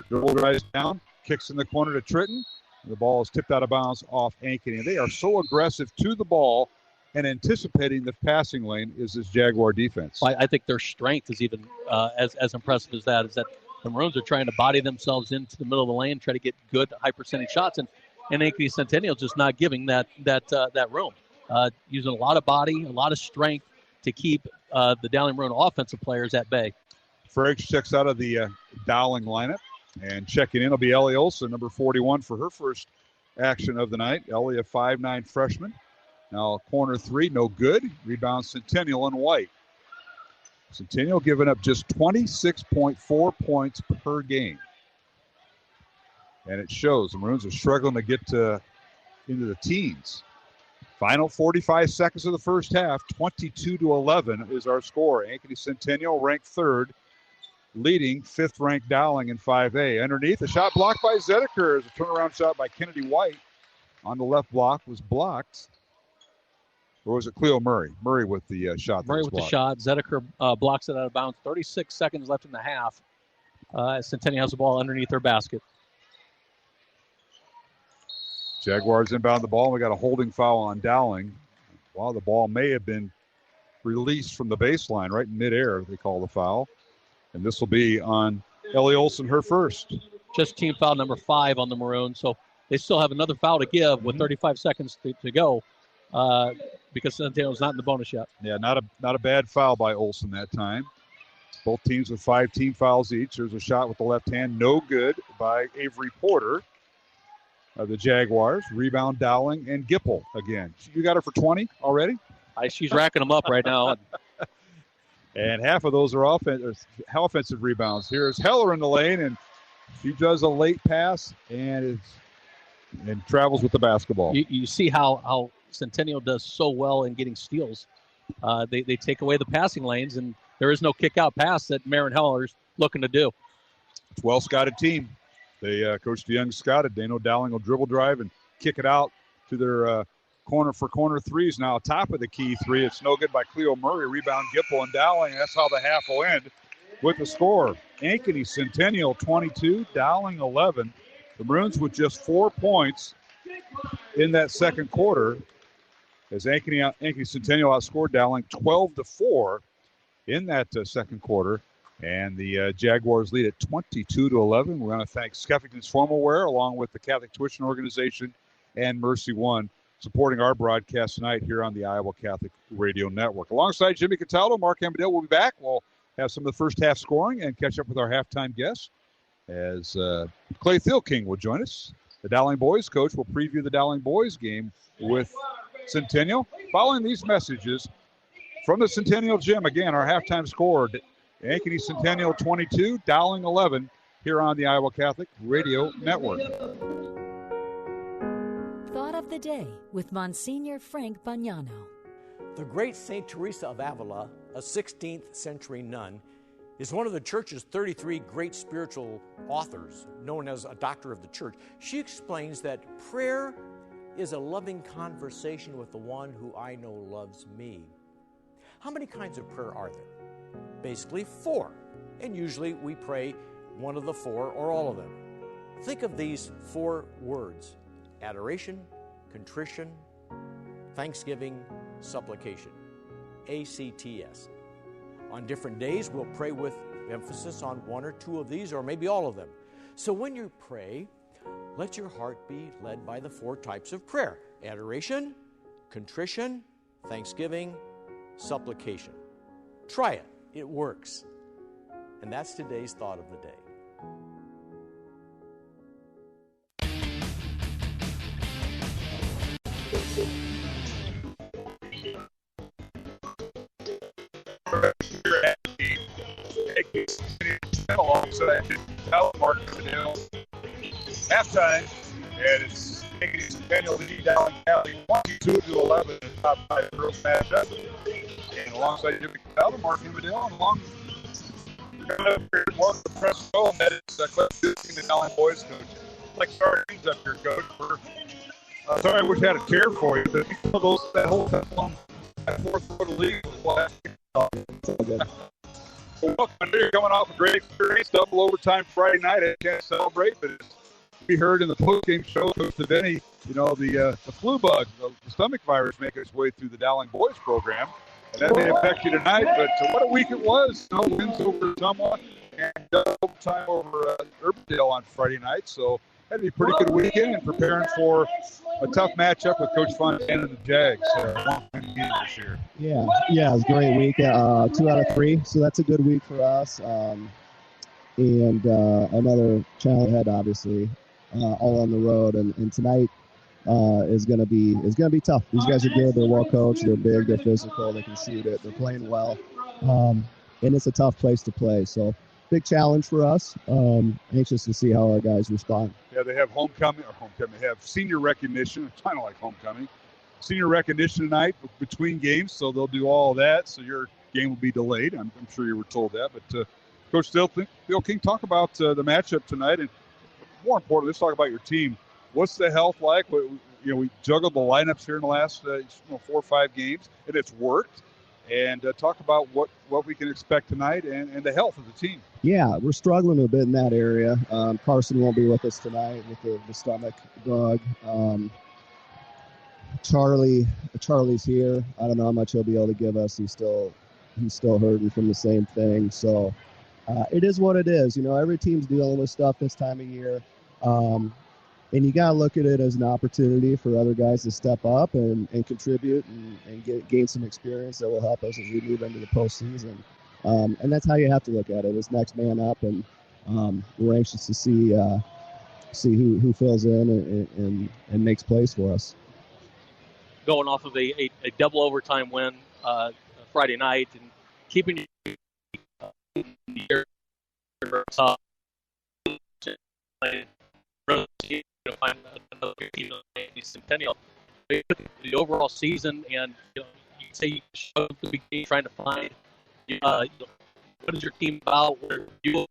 dribble drives down, kicks in the corner to Tritton. The ball is tipped out of bounds off Ankeny. They are so aggressive to the ball and anticipating the passing lane is this Jaguar defense. I think their strength is even as impressive as that, is that the Maroons are trying to body themselves into the middle of the lane, try to get good high percentage shots, and Ankeny Centennial just not giving that room. Using a lot of body, a lot of strength to keep the Dowling Maroon offensive players at bay. Frericks checks out of the Dowling lineup, and checking in will be Ellie Olsen, number 41, for her first action of the night. Ellie, a 5'9" freshman. Now corner 3, no good. Rebound Centennial and White. Centennial giving up just 26.4 points per game. And it shows. The Maroons are struggling to get into the teens. Final 45 seconds of the first half, 22-11 is our score. Ankeny Centennial ranked 3rd, leading 5th-ranked Dowling in 5A. Underneath, a shot blocked by Zedeker as a turnaround shot by Kennedy White on the left block was blocked. Or was it Cleo Murray? Murray with the shot. Murray with the shot. Zedeker blocks it out of bounds. 36 seconds left in the half. Centennial has the ball underneath their basket. Jaguars inbound the ball. We got a holding foul on Dowling. Well, the ball may have been released from the baseline right in midair. They call the foul. And this will be on Ellie Olsen, her first. Just team foul number 5 on the Maroons. So they still have another foul to give with 35 seconds to go because Centennial's not in the bonus yet. Yeah, not a bad foul by Olsen that time. Both teams with 5 team fouls each. There's a shot with the left hand. No good by Avery Porter of the Jaguars. Rebound Dowling and Gipple again. You got her for 20 already? She's racking them up right now. And half of those are offensive rebounds. Here's Heller in the lane, and she does a late pass and travels with the basketball. You see how Centennial does so well in getting steals. They take away the passing lanes, and there is no kick-out pass that Marin Heller's looking to do. It's a well-scouted team. They Coach DeYoung scouted. They know Dowling will dribble drive and kick it out to their corner threes. Now top of the key 3. It's no good by Cleo Murray. Rebound Gipple and Dowling. That's how the half will end with the score. Ankeny Centennial 22, Dowling 11. The Maroons with just 4 points in that second quarter as Ankeny Centennial outscored Dowling 12-4 in that second quarter. And the Jaguars lead at 22-11. We're going to thank Skeffington's Formal Wear along with the Catholic Tuition Organization and Mercy One supporting our broadcast tonight here on the Iowa Catholic Radio Network. Alongside Jimmy Cataldo, Mark Amadale will be back. We'll have some of the first half scoring and catch up with our halftime guests as Clay Thielking will join us. The Dowling boys coach will preview the Dowling boys game with Centennial. Following these messages from the Centennial gym, again, our halftime score, Ankeny Centennial 22, Dowling 11, here on the Iowa Catholic Radio Network. Thought of the Day with Monsignor Frank Bagnano. The great St. Theresa of Avila, a 16th century nun, is one of the church's 33 great spiritual authors, known as a doctor of the church. She explains that prayer is a loving conversation with the one who I know loves me. How many kinds of prayer are there? Basically 4, and usually we pray one of the 4 or all of them. Think of these 4 words: adoration, contrition, thanksgiving, supplication. ACTS. On different days, we'll pray with emphasis on 1 or 2 of these, or maybe all of them. So when you pray, let your heart be led by the 4 types of prayer: adoration, contrition, thanksgiving, supplication. Try it. It works. And that's today's thought of the day. Halftime, and it's Ankeny Centennial lead Dowling Catholic 22-11 in the top 5 girls matchup. And alongside Jimmy Calvin, Mark Himadale, and along more of the press row, and that is Cliff Duking, the Dowling boys coach. I'd like to start things up here, Coach. Sorry, I wish I had a chair for you, but that whole time, that 4th quarter league was last. Welcome. I know you're coming off a great experience, double overtime Friday night. I can't celebrate, but we heard in the post-game show, Coach Deveni, the flu bug, the stomach virus making its way through the Dowling boys program. And that may affect you tonight, but what a week it was. No wins over someone and double overtime over Urbandale on Friday night. So that'd be a pretty good weekend and preparing for a tough matchup with Coach Fontana and the Jags this year. Yeah, it was a great week. 2 out of 3, so that's a good week for us. And another challenge ahead, obviously, all on the road. And tonight is going to be tough. These guys are good. They're well coached. They're big. They're physical. They can shoot it. They're playing well. And it's a tough place to play. So big challenge for us. Anxious to see how our guys respond. Yeah, they have homecoming. They have senior recognition, kind of like homecoming. Senior recognition tonight between games, so they'll do all of that. So your game will be delayed. I'm sure you were told that. But Coach Thielking, talk about the matchup tonight, and more importantly, let's talk about your team. What's the health like? We juggled the lineups here in the last 4 or 5 games, and it's worked. And talk about what we can expect tonight and the health of the team. Yeah, we're struggling a bit in that area. Carson won't be with us tonight with the stomach bug. Charlie's here. I don't know how much he'll be able to give us. He's still hurting from the same thing. So it is what it is. Every team's dealing with stuff this time of year. And you got to look at it as an opportunity for other guys to step up and contribute and gain some experience that will help us as we move into the postseason. And that's how you have to look at it, as next man up. And we're anxious to see who fills in and makes plays for us. Going off of a double overtime win Friday night and keeping your find another team in Centennial. The overall season, and you say you show the beginning trying to find what is your team about, where you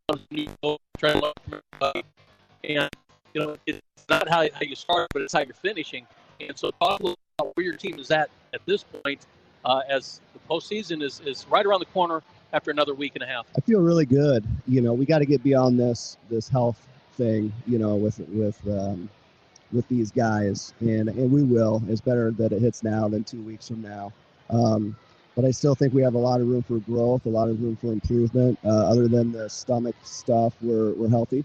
try to learn from everybody, and it's not how you start, but it's how you're finishing. And so talk a little about where your team is at this point, as the postseason is right around the corner after another week and a half. I feel really good. We got to get beyond this health thing, with these guys, and we will. It's better that it hits now than 2 weeks from now. But I still think we have a lot of room for growth, a lot of room for improvement. Other than the stomach stuff, we're healthy.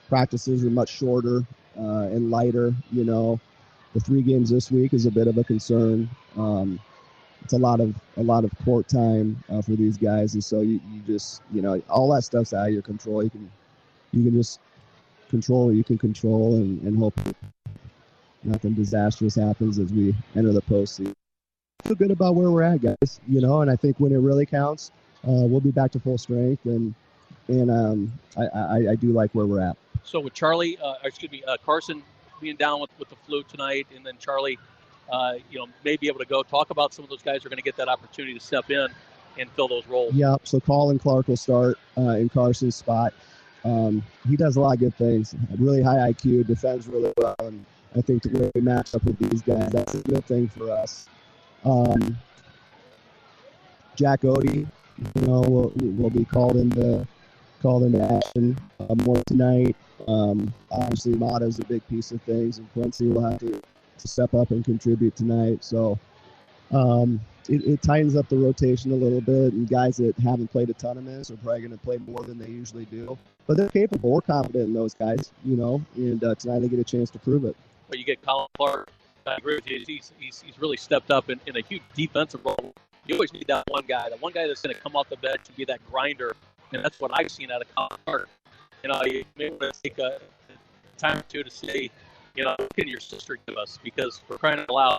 Practices are much shorter and lighter. The 3 games this week is a bit of a concern. it's a lot of court time for these guys, and so you just, all that stuff's out of your control. You can just control what you can control, and hope nothing disastrous happens as we enter the postseason. I feel good about where we're at, guys. And I think when it really counts, we'll be back to full strength, and I do like where we're at. So with Charlie, Carson being down with the flu tonight, and then Charlie, may be able to go talk about some of those guys who are going to get that opportunity to step in and fill those roles. Yep. So Colin Clark will start in Carson's spot. He does a lot of good things. Really high IQ, defends really well, and I think the way we match up with these guys, that's a good thing for us. Jack Odie, will be called into action more tonight. Obviously, Mata's a big piece of things, and Quincy will have to step up and contribute tonight. So it tightens up the rotation a little bit, and guys that haven't played a ton of minutes are probably going to play more than they usually do. But they're capable. We're confident in those guys, and tonight they get a chance to prove it. But you get Colin Clark. I agree with you. He's really stepped up in a huge defensive role. You always need that one guy that's going to come off the bench and be that grinder, and that's what I've seen out of Colin Clark. You may want to take a time or two to say, what can your sister give us? Because for crying out loud,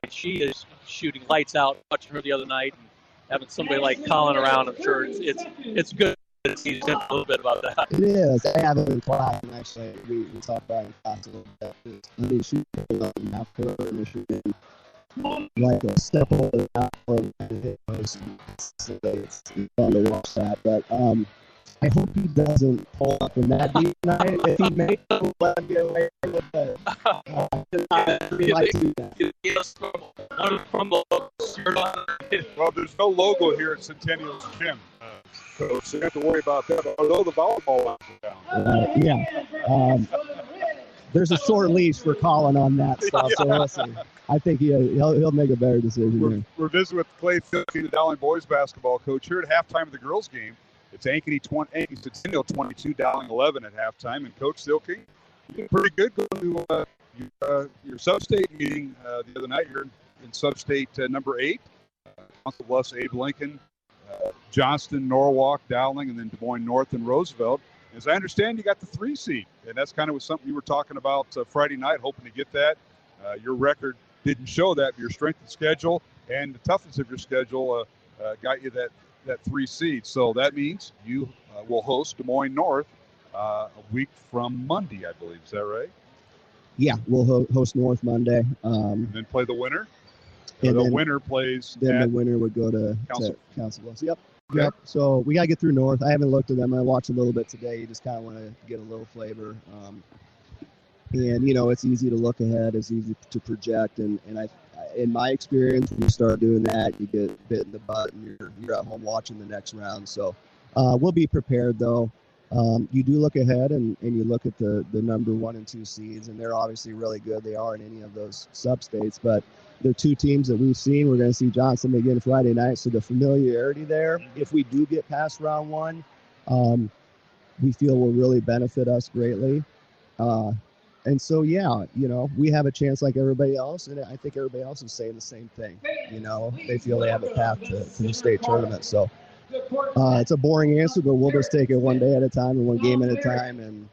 she is shooting lights out. Watching her the other night and having somebody like Colin around, I'm sure it's good to see a little bit about that. It is. I have it in class, and actually we talked about it in class a little bit. I mean, she's after Michigan, like a step over the top for it's fun to watch that. But I hope he doesn't pull up in that deep night. If he makes it, let him get away with it. Well, there's no logo here at Centennial's gym, Coach, so you have to worry about that. Although the volleyball is down. There's a short leash for Colin on that stuff, so listen. I think he'll make a better decision. We're visiting with Clay Filkey, the Dowling boys basketball coach, here at halftime of the girls' game. It's Ankeny Centennial 22, Dowling 11 at halftime. And Coach Silke, you did pretty good going to your sub-state meeting the other night. You're in sub-state number 8. Council Bluffs, Abe Lincoln, Johnston, Norwalk, Dowling, and then Des Moines North and Roosevelt. As I understand, you got the 3 seed, and that's kind of something you were talking about Friday night, hoping to get that. Your record didn't show that, but your strength of schedule and the toughness of your schedule got you that 3 seed. So that means you will host Des Moines North a week from Monday, I believe. Is that right? Yeah, we'll host North Monday. And then play the winner? And the winner plays. Then the winner would go to Council Bluffs. Yep. Okay. Yep. So we got to get through North. I haven't looked at them. I watched a little bit today. You just kind of want to get a little flavor. And, it's easy to look ahead. It's easy to project. And in my experience, when you start doing that, you get bit in the butt and you're at home watching the next round. So we'll be prepared, though. You do look ahead and you look at the number 1 and 2 seeds, and they're obviously really good. They are in any of those sub-states, but they're 2 teams that we've seen. We're going to see Johnson again Friday night, so the familiarity there, if we do get past round 1, we feel will really benefit us greatly. And so, we have a chance like everybody else, and I think everybody else is saying the same thing. They feel they have a path to the state tournament. So it's a boring answer, but we'll just take it one day at a time and one game at a time and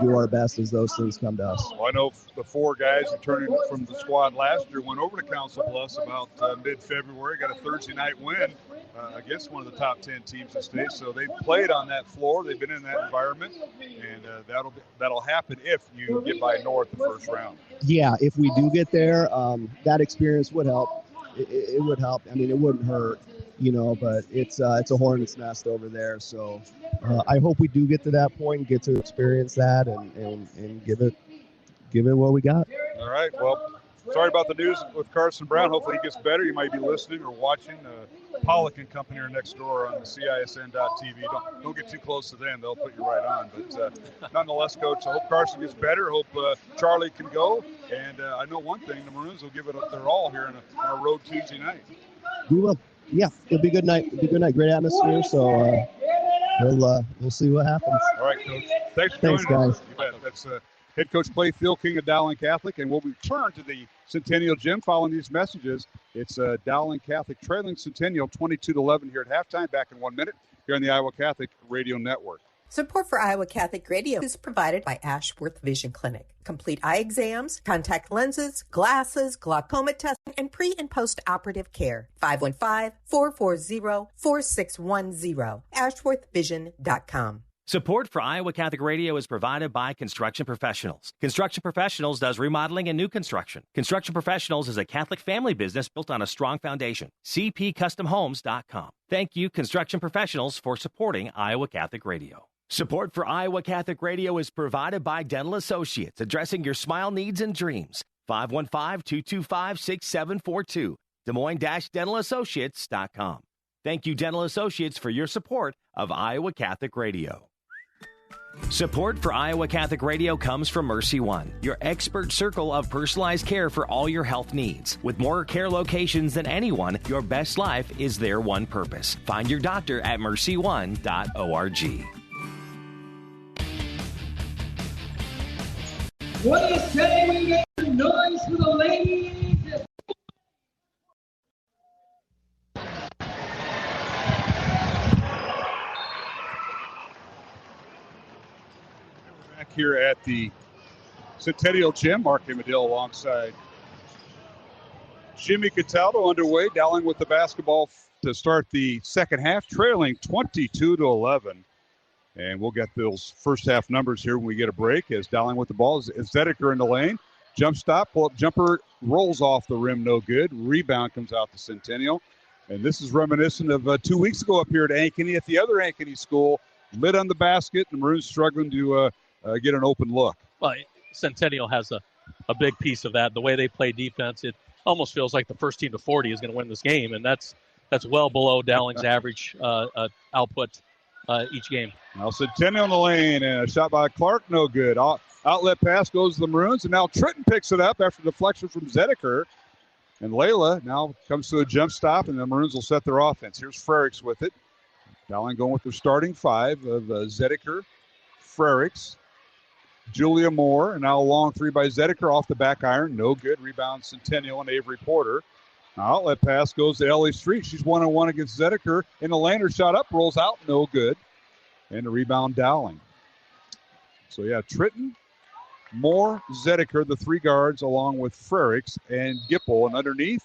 do our best as those things come to us. Well, I know the 4 guys returning from the squad last year went over to Council Bluffs about mid-February, got a Thursday night win against one of the top 10 teams in the state. So they've played on that floor. They've been in that environment, and that'll happen if you get by North the first round. Yeah, if we do get there, that experience would help. It would help. I mean, it wouldn't hurt. But it's a hornet's nest over there. So I hope we do get to that point and get to experience that and give it what we got. All right. Well, sorry about the news with Carson Brown. Hopefully he gets better. You might be listening or watching. Pollock and Company are next door on the CISN.TV. Don't get too close to them. They'll put you right on. But nonetheless, Coach, I hope Carson gets better. Hope Charlie can go. And I know one thing, the Maroons will give it their all here on a road Tuesday night. We will. Yeah, it'll be a good night. Great atmosphere. So we'll see what happens. All right, Coach. Thanks for joining guys. us. You bet. That's head coach Clay Thielking of Dowling Catholic, and we'll return to the Centennial Gym following these messages. It's Dowling Catholic trailing Centennial 22-11 here at halftime. Back in 1 minute here on the Iowa Catholic Radio Network. Support for Iowa Catholic Radio is provided by Ashworth Vision Clinic. Complete eye exams, contact lenses, glasses, glaucoma testing, and pre- and post-operative care. 515-440-4610. AshworthVision.com. Support for Iowa Catholic Radio is provided by Construction Professionals. Construction Professionals does remodeling and new construction. Construction Professionals is a Catholic family business built on a strong foundation. CPCustomHomes.com. Thank you, Construction Professionals, for supporting Iowa Catholic Radio. Support for Iowa Catholic Radio is provided by Dental Associates, addressing your smile needs and dreams. 515-225-6742. Des Moines-DentalAssociates.com. Thank you, Dental Associates, for your support of Iowa Catholic Radio. Support for Iowa Catholic Radio comes from Mercy One, your expert circle of personalized care for all your health needs. With more care locations than anyone, your best life is their one purpose. Find your doctor at mercyone.org. What do you say we get some noise for the ladies? Back here at the Centennial Gym, Mark Amadale alongside Jimmy Cataldo underway. Dowling with the basketball to start the second half, trailing 22-11. And we'll get those first half numbers here when we get a break. As Dowling with the ball is Zedeker in the lane. Jump stop, pull-up jumper, rolls off the rim, no good. Rebound comes out to Centennial. And this is reminiscent of 2 weeks ago up here at Ankeny, at the other Ankeny school. Lid on the basket, the Maroons struggling to get an open look. Well, Centennial has a big piece of that. The way they play defense, it almost feels like the first team to 40 is going to win this game, and that's well below Dowling's average output each game. Now Centennial in the lane, and a shot by Clark, no good. Outlet pass goes to the Maroons, and now Tritton picks it up after deflection from Zedeker. And Layla now comes to a jump stop, and the Maroons will set their offense. Here's Frericks with it. Dowling going with their starting five of Zedeker, Frericks, Julia Moore, and now a long three by Zedeker off the back iron. No good. Rebound Centennial and Avery Porter. Now outlet pass goes to Ellie Street. She's 1-on-1 against Zedeker. In the lane, her shot up, rolls out, no good. And a rebound Dowling. So, yeah, Tritton, Moore, Zedeker, the three guards, along with Frericks and Gipple. And underneath,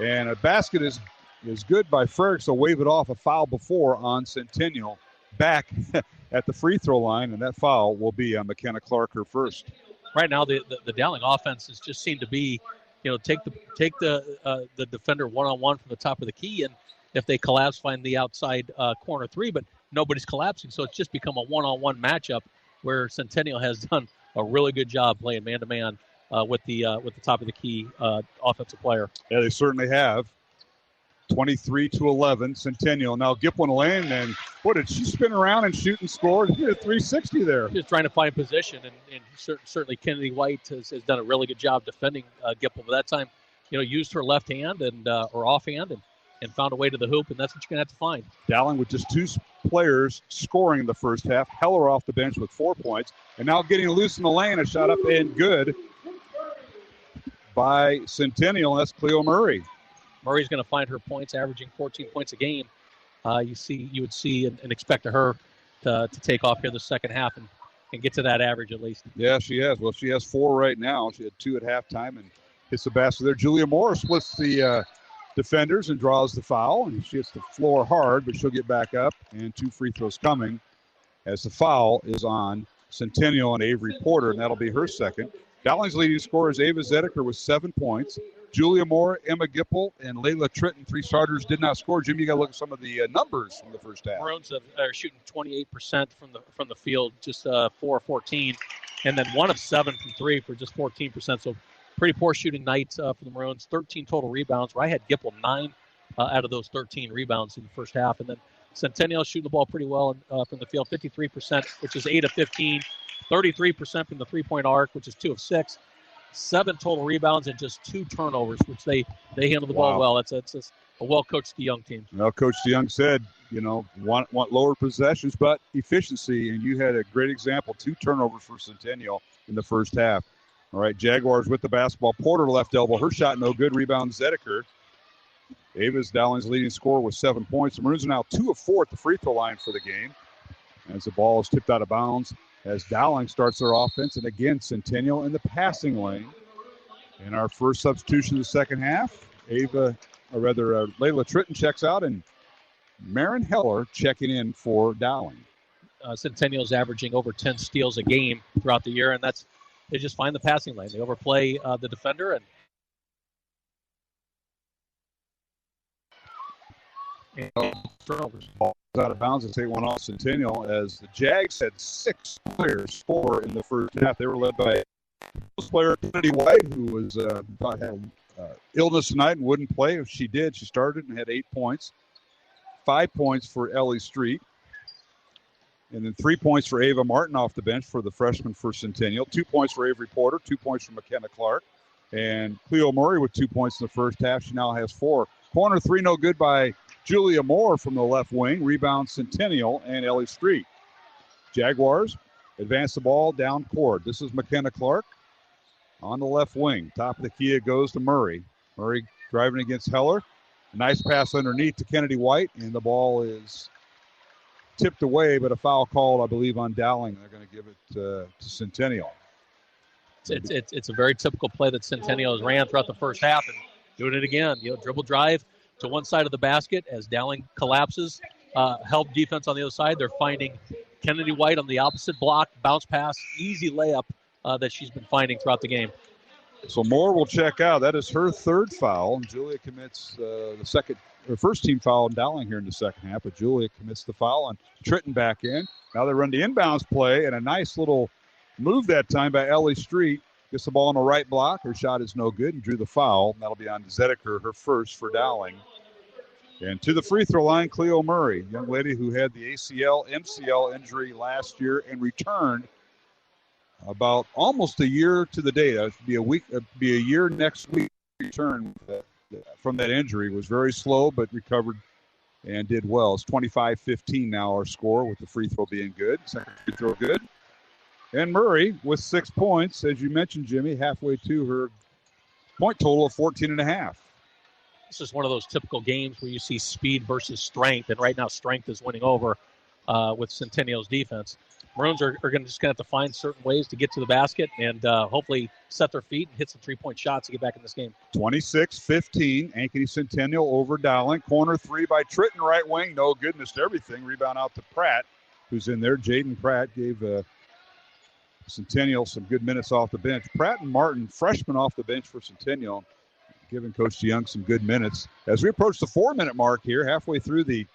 and a basket is good by Frericks. They'll wave it off. A foul before on Centennial. Back at the free throw line, and that foul will be on McKenna Clark, her first. Right now, the Dowling offenses just seem to be, take the defender one-on-one from the top of the key, and if they collapse, find the outside corner three, but nobody's collapsing, so it's just become a one-on-one matchup where Centennial has done a really good job playing man-to-man with the top of the key offensive player. Yeah, they certainly have. 23-11, Centennial. Now Gipple in the lane, and what did she spin around and shoot and score? She did a 360 there. Just trying to find position, and certainly Kennedy White has done a really good job defending Gipple. But that time, used her left hand and or offhand and found a way to the hoop, and that's what you're going to have to find. Dowling with just two players scoring in the first half. Heller off the bench with 4 points, and now getting loose in the lane, a shot up and good by Centennial. That's Cleo Murray. Murray's going to find her points, averaging 14 points a game. You would see and expect her to take off here the second half and get to that average at least. Yeah, she has. Well, she has 4 right now. She had 2 at halftime and hits the basket there. Julia Moore splits the defenders and draws the foul, and she hits the floor hard, but she'll get back up, and 2 free throws coming as the foul is on Centennial and Avery Porter, and that'll be her second. Dowling's leading scorer is Ava Zedeker with 7 points. Julia Moore, Emma Gipple, and Layla Tritton, 3 starters, did not score. Jimmy, you got to look at some of the numbers from the first half. Maroons are shooting 28% from the field, just 4-14, and then 1 of 7 from 3 for just 14%. So pretty poor shooting night for the Maroons. 13 total rebounds, where I had Gipple 9 out of those 13 rebounds in the first half. And then Centennial shooting the ball pretty well from the field, 53%, which is 8 of 15, 33% from the three-point arc, which is 2 of 6. 7 total rebounds and just 2 turnovers, which they handle the ball well. It's a well-coached DeYoung team. Well, Coach DeYoung said, want lower possessions, but efficiency, and you had a great example. 2 turnovers for Centennial in the first half. All right, Jaguars with the basketball. Porter left elbow. Her shot no good. Rebound Zedeker. Ava's Dowling's leading scorer with 7 points. The Maroons are now 2 of 4 at the free throw line for the game. As the ball is tipped out of bounds as Dowling starts their offense. And again, Centennial in the passing lane. And our first substitution in the second half, Layla Tritton checks out, and Marin Heller checking in for Dowling. Centennial's averaging over 10 steals a game throughout the year, and they just find the passing lane. They overplay the defender, and turnovers. Ball is out of bounds as they went off Centennial, as the Jags had 6 players score in the first half. They were led by player Kennedy White, who was had illness tonight and wouldn't play. If she did, she started and had 8 points. 5 points for Ellie Street. And then 3 points for Ava Martin off the bench for the freshman for Centennial. 2 points for Avery Porter, 2 points for McKenna Clark. And Cleo Murray with 2 points in the first half. She now has 4. Corner 3 no good by Julia Moore from the left wing. Rebound Centennial and Ellie Street. Jaguars advance the ball down court. This is McKenna Clark on the left wing. Top of the key, it goes to Murray. Murray driving against Heller. Nice pass underneath to Kennedy White, and the ball is tipped away, but a foul called, I believe, on Dowling. They're going to give it to Centennial. It's a very typical play that Centennial has ran throughout the first half, and doing it again. Dribble drive to one side of the basket as Dowling collapses. Help defense on the other side. They're finding Kennedy White on the opposite block, bounce pass, easy layup that she's been finding throughout the game. So Moore will check out. That is her third foul, and Julia commits her first team foul on Dowling here in the second half, but Julia commits the foul on Tritton back in. Now they run the inbounds play, and a nice little move that time by Ellie Street. Gets the ball on the right block. Her shot is no good and drew the foul. That'll be on Zedeker, her first for Dowling. And to the free throw line, Cleo Murray, young lady who had the ACL, MCL injury last year and returned about almost a year to the date. It'd be a year next week. Return from that injury, was very slow but recovered and did well. It's 25-15 now our score, with the free throw being good. Second free throw good. And Murray with 6 points, as you mentioned, Jimmy, halfway to her point total of 14.5. This is one of those typical games where you see speed versus strength, and right now strength is winning over with Centennial's defense. Maroons are going to have to find certain ways to get to the basket and hopefully set their feet and hit some three-point shots to get back in this game. 26-15, Ankeny Centennial over Dowling. Corner 3 by Tritton, right wing. No good, missed everything. Rebound out to Pratt, who's in there. Jaden Pratt gave Centennial some good minutes off the bench. Pratt and Martin, freshmen off the bench for Centennial, giving Coach DeYoung some good minutes. As we approach the 4-minute mark here, halfway through the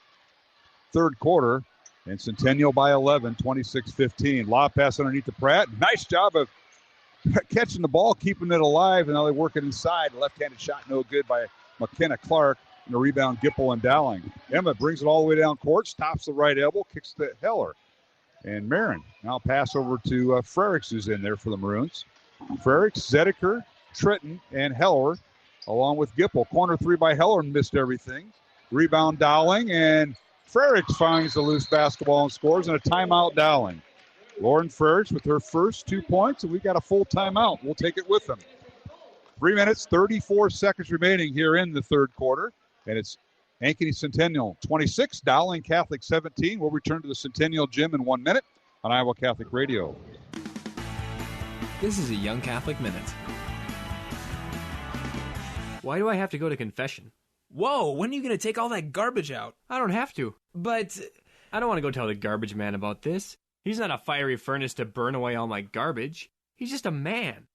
third quarter, and Centennial by 11, 26-15. Lob pass underneath to Pratt. Nice job of catching the ball, keeping it alive, and now they work it inside. Left-handed shot no good by McKenna Clark. And the rebound, Gipple and Dowling. Emma brings it all the way down court, stops the right elbow, kicks to Heller. And Marin now pass over to Frericks, who's in there for the Maroons. Frericks, Zedeker, Tritton, and Heller, along with Gipple. Corner 3 by Heller, missed everything. Rebound Dowling, and Frericks finds the loose basketball and scores, and a timeout Dowling. Lauren Frericks with her first 2 points, and we've got a full timeout. We'll take it with them. 3 minutes, 34 seconds remaining here in the third quarter, and it's Ankeny Centennial 26, Dowling Catholic 17. We'll return to the Centennial Gym in 1 minute on Iowa Catholic Radio. This is a Young Catholic Minute. Why do I have to go to confession? Whoa, when are you going to take all that garbage out? I don't have to. But I don't want to go tell the garbage man about this. He's not a fiery furnace to burn away all my garbage. He's just a man.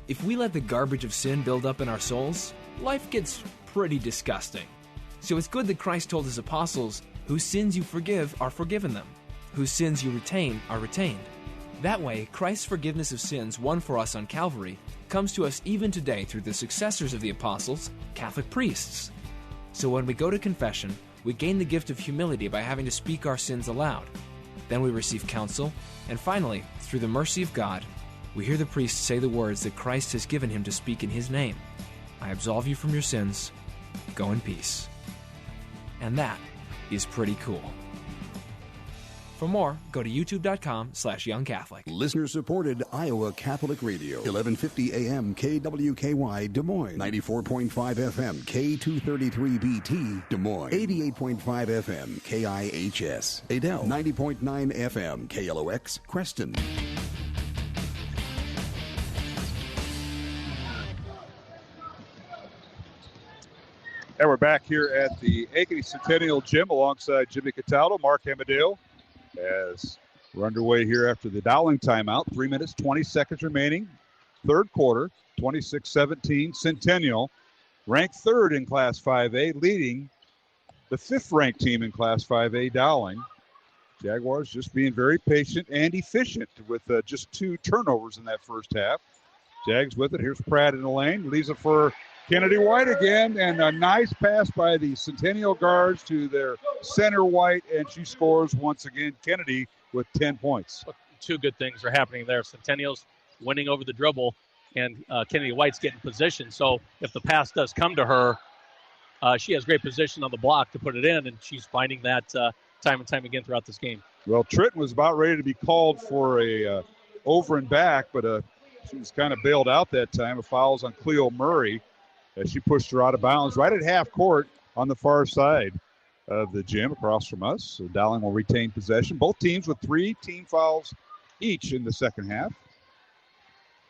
If we let the garbage of sin build up in our souls, life gets pretty disgusting. So it's good that Christ told his apostles, whose sins you forgive are forgiven them. Whose sins you retain are retained. That way, Christ's forgiveness of sins won for us on Calvary comes to us even today through the successors of the apostles, Catholic priests. So when we go to confession, we gain the gift of humility by having to speak our sins aloud. Then we receive counsel, and finally, through the mercy of God, we hear the priest say the words that Christ has given him to speak in his name. I absolve you from your sins. Go in peace. And that is pretty cool. For more, go to youtube.com/youngcatholic. Listener-supported Iowa Catholic Radio. 1150 AM KWKY Des Moines. 94.5 FM K233BT Des Moines. 88.5 FM KIHS Adel. 90.9 FM KLOX Creston. And we're back here at the Ankeny Centennial Gym alongside Jimmy Cataldo, Mark Amadeo, as we're underway here after the Dowling timeout. 3 minutes, 20 seconds remaining. Third quarter, 26-17. Centennial, ranked third in Class 5A, leading the fifth-ranked team in Class 5A, Dowling. Jaguars just being very patient and efficient with just 2 turnovers in that first half. Jags with it. Here's Pratt in the lane. Leaves it for Kennedy White again, and a nice pass by the Centennial guards to their center White, and she scores once again. Kennedy with 10 points. 2 good things are happening there. Centennial's winning over the dribble, and Kennedy White's getting position. So if the pass does come to her, she has great position on the block to put it in, and she's finding that time and time again throughout this game. Well, Tritton was about ready to be called for a over and back, but she was kind of bailed out that time. A foul's on Cleo Murray as she pushed her out of bounds right at half court on the far side of the gym across from us. So Dowling will retain possession. Both teams with 3 team fouls each in the second half.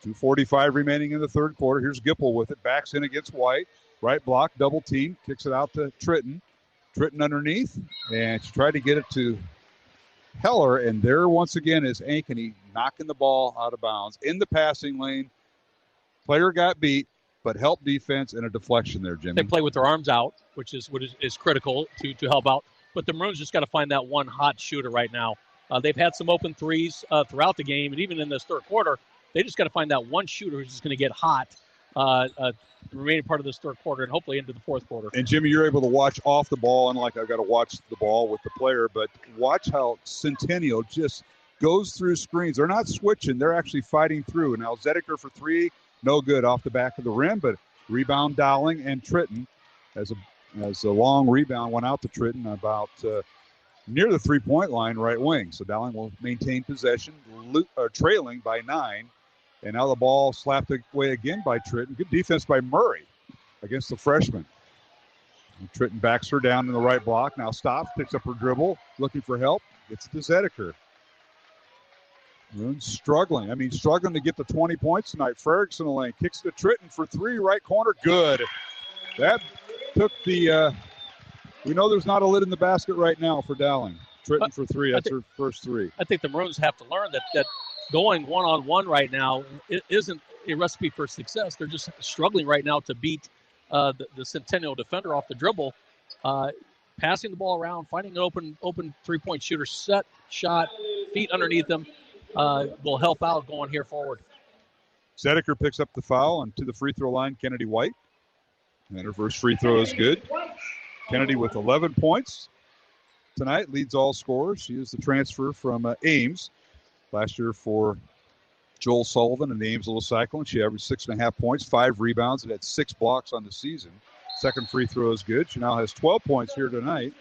2:45 remaining in the third quarter. Here's Gipple with it. Backs in against White. Right block, double team. Kicks it out to Tritton. Tritton underneath. And she tried to get it to Heller. And there once again is Ankeny knocking the ball out of bounds. In the passing lane. Player got beat, but help defense and a deflection there, Jimmy. They play with their arms out, which is critical to help out. But the Maroons just got to find that one hot shooter right now. They've had some open threes throughout the game, and even in this third quarter, they just got to find that one shooter who's just going to get hot the remaining part of this third quarter and hopefully into the fourth quarter. And, Jimmy, you're able to watch off the ball, unlike I've got to watch the ball with the player, but watch how Centennial just goes through screens. They're not switching. They're actually fighting through. Now, Zediker for 3. No good off the back of the rim, but rebound Dowling and Tritton as a long rebound went out to Tritton about near the three-point line, right wing. So Dowling will maintain possession, trailing by 9. And now the ball slapped away again by Tritton. Good defense by Murray against the freshman. And Tritton backs her down in the right block. Now stops, picks up her dribble, looking for help. Gets to Zediker. Maroons struggling to get to 20 points tonight. Ferguson in the lane, kicks to Tritton for 3, right corner, good. That took the, we know there's not a lid in the basket right now for Dowling. Tritton for 3, that's her first 3. I think the Maroons have to learn that going one-on-one right now isn't a recipe for success. They're just struggling right now to beat the Centennial defender off the dribble. Passing the ball around, finding an open three-point shooter, set, shot, feet underneath them. Will help out going here forward. Zediker picks up the foul, and to the free throw line, Kennedy White. And her first free throw is good. Kennedy with 11 points tonight, leads all scorers. She is the transfer from Ames last year for Joel Sullivan and the Ames Little Cyclone. She averaged 6.5 points, 5 rebounds, and had 6 blocks on the season. Second free throw is good. She now has 12 points here tonight.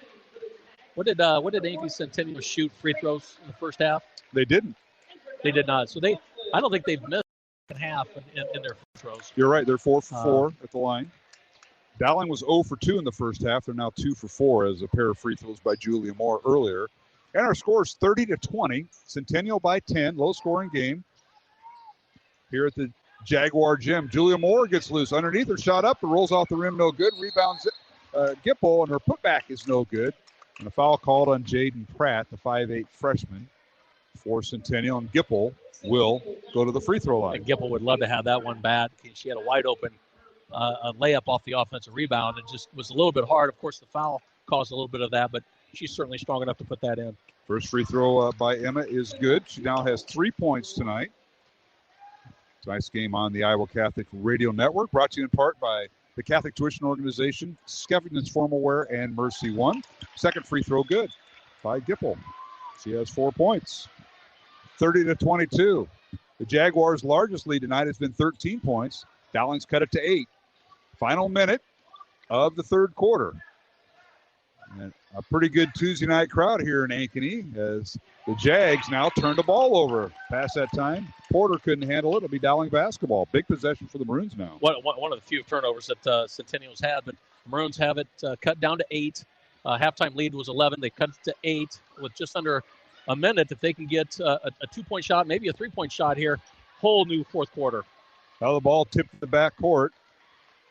What did Ankeny Centennial shoot free throws in the first half? They didn't. They did not. So I don't think they've missed the second half in their free throws. You're right. They're 4 for 4 at the line. Dowling was 0 for 2 in the first half. They're now 2 for 4 as a pair of free throws by Julia Moore earlier. And our score is 30-20. Centennial by 10. Low-scoring game here at the Jaguar Gym. Julia Moore gets loose underneath her, shot up and rolls off the rim, no good. Rebounds Gipple, and her putback is no good. And a foul called on Jaden Pratt, the 5'8 freshman for Centennial, and Gipple will go to the free throw line. And Gipple would love to have that one back. She had a wide open a layup off the offensive rebound. It just was a little bit hard. Of course, the foul caused a little bit of that, but she's certainly strong enough to put that in. First free throw by Emma is good. She now has 3 points tonight. Tonight's game on the Iowa Catholic Radio Network, brought to you in part by the Catholic Tuition Organization, Skeffington's Formal Wear, and Mercy One. Second free throw good by Gipple. She has 4 points. 30-22. The Jaguars' largest lead tonight has been 13 points. Dowling's cut it to 8. Final minute of the third quarter. And a pretty good Tuesday night crowd here in Ankeny as the Jags now turn the ball over. Pass that time. Porter couldn't handle it. It'll be Dowling basketball. Big possession for the Maroons now. One of the few turnovers that Centennial's had, but Maroons have it cut down to 8. Halftime lead was 11. They cut it to 8 with just under a minute. If they can get a 2-point shot, maybe a 3-point shot here, whole new fourth quarter. Now the ball tipped to the back court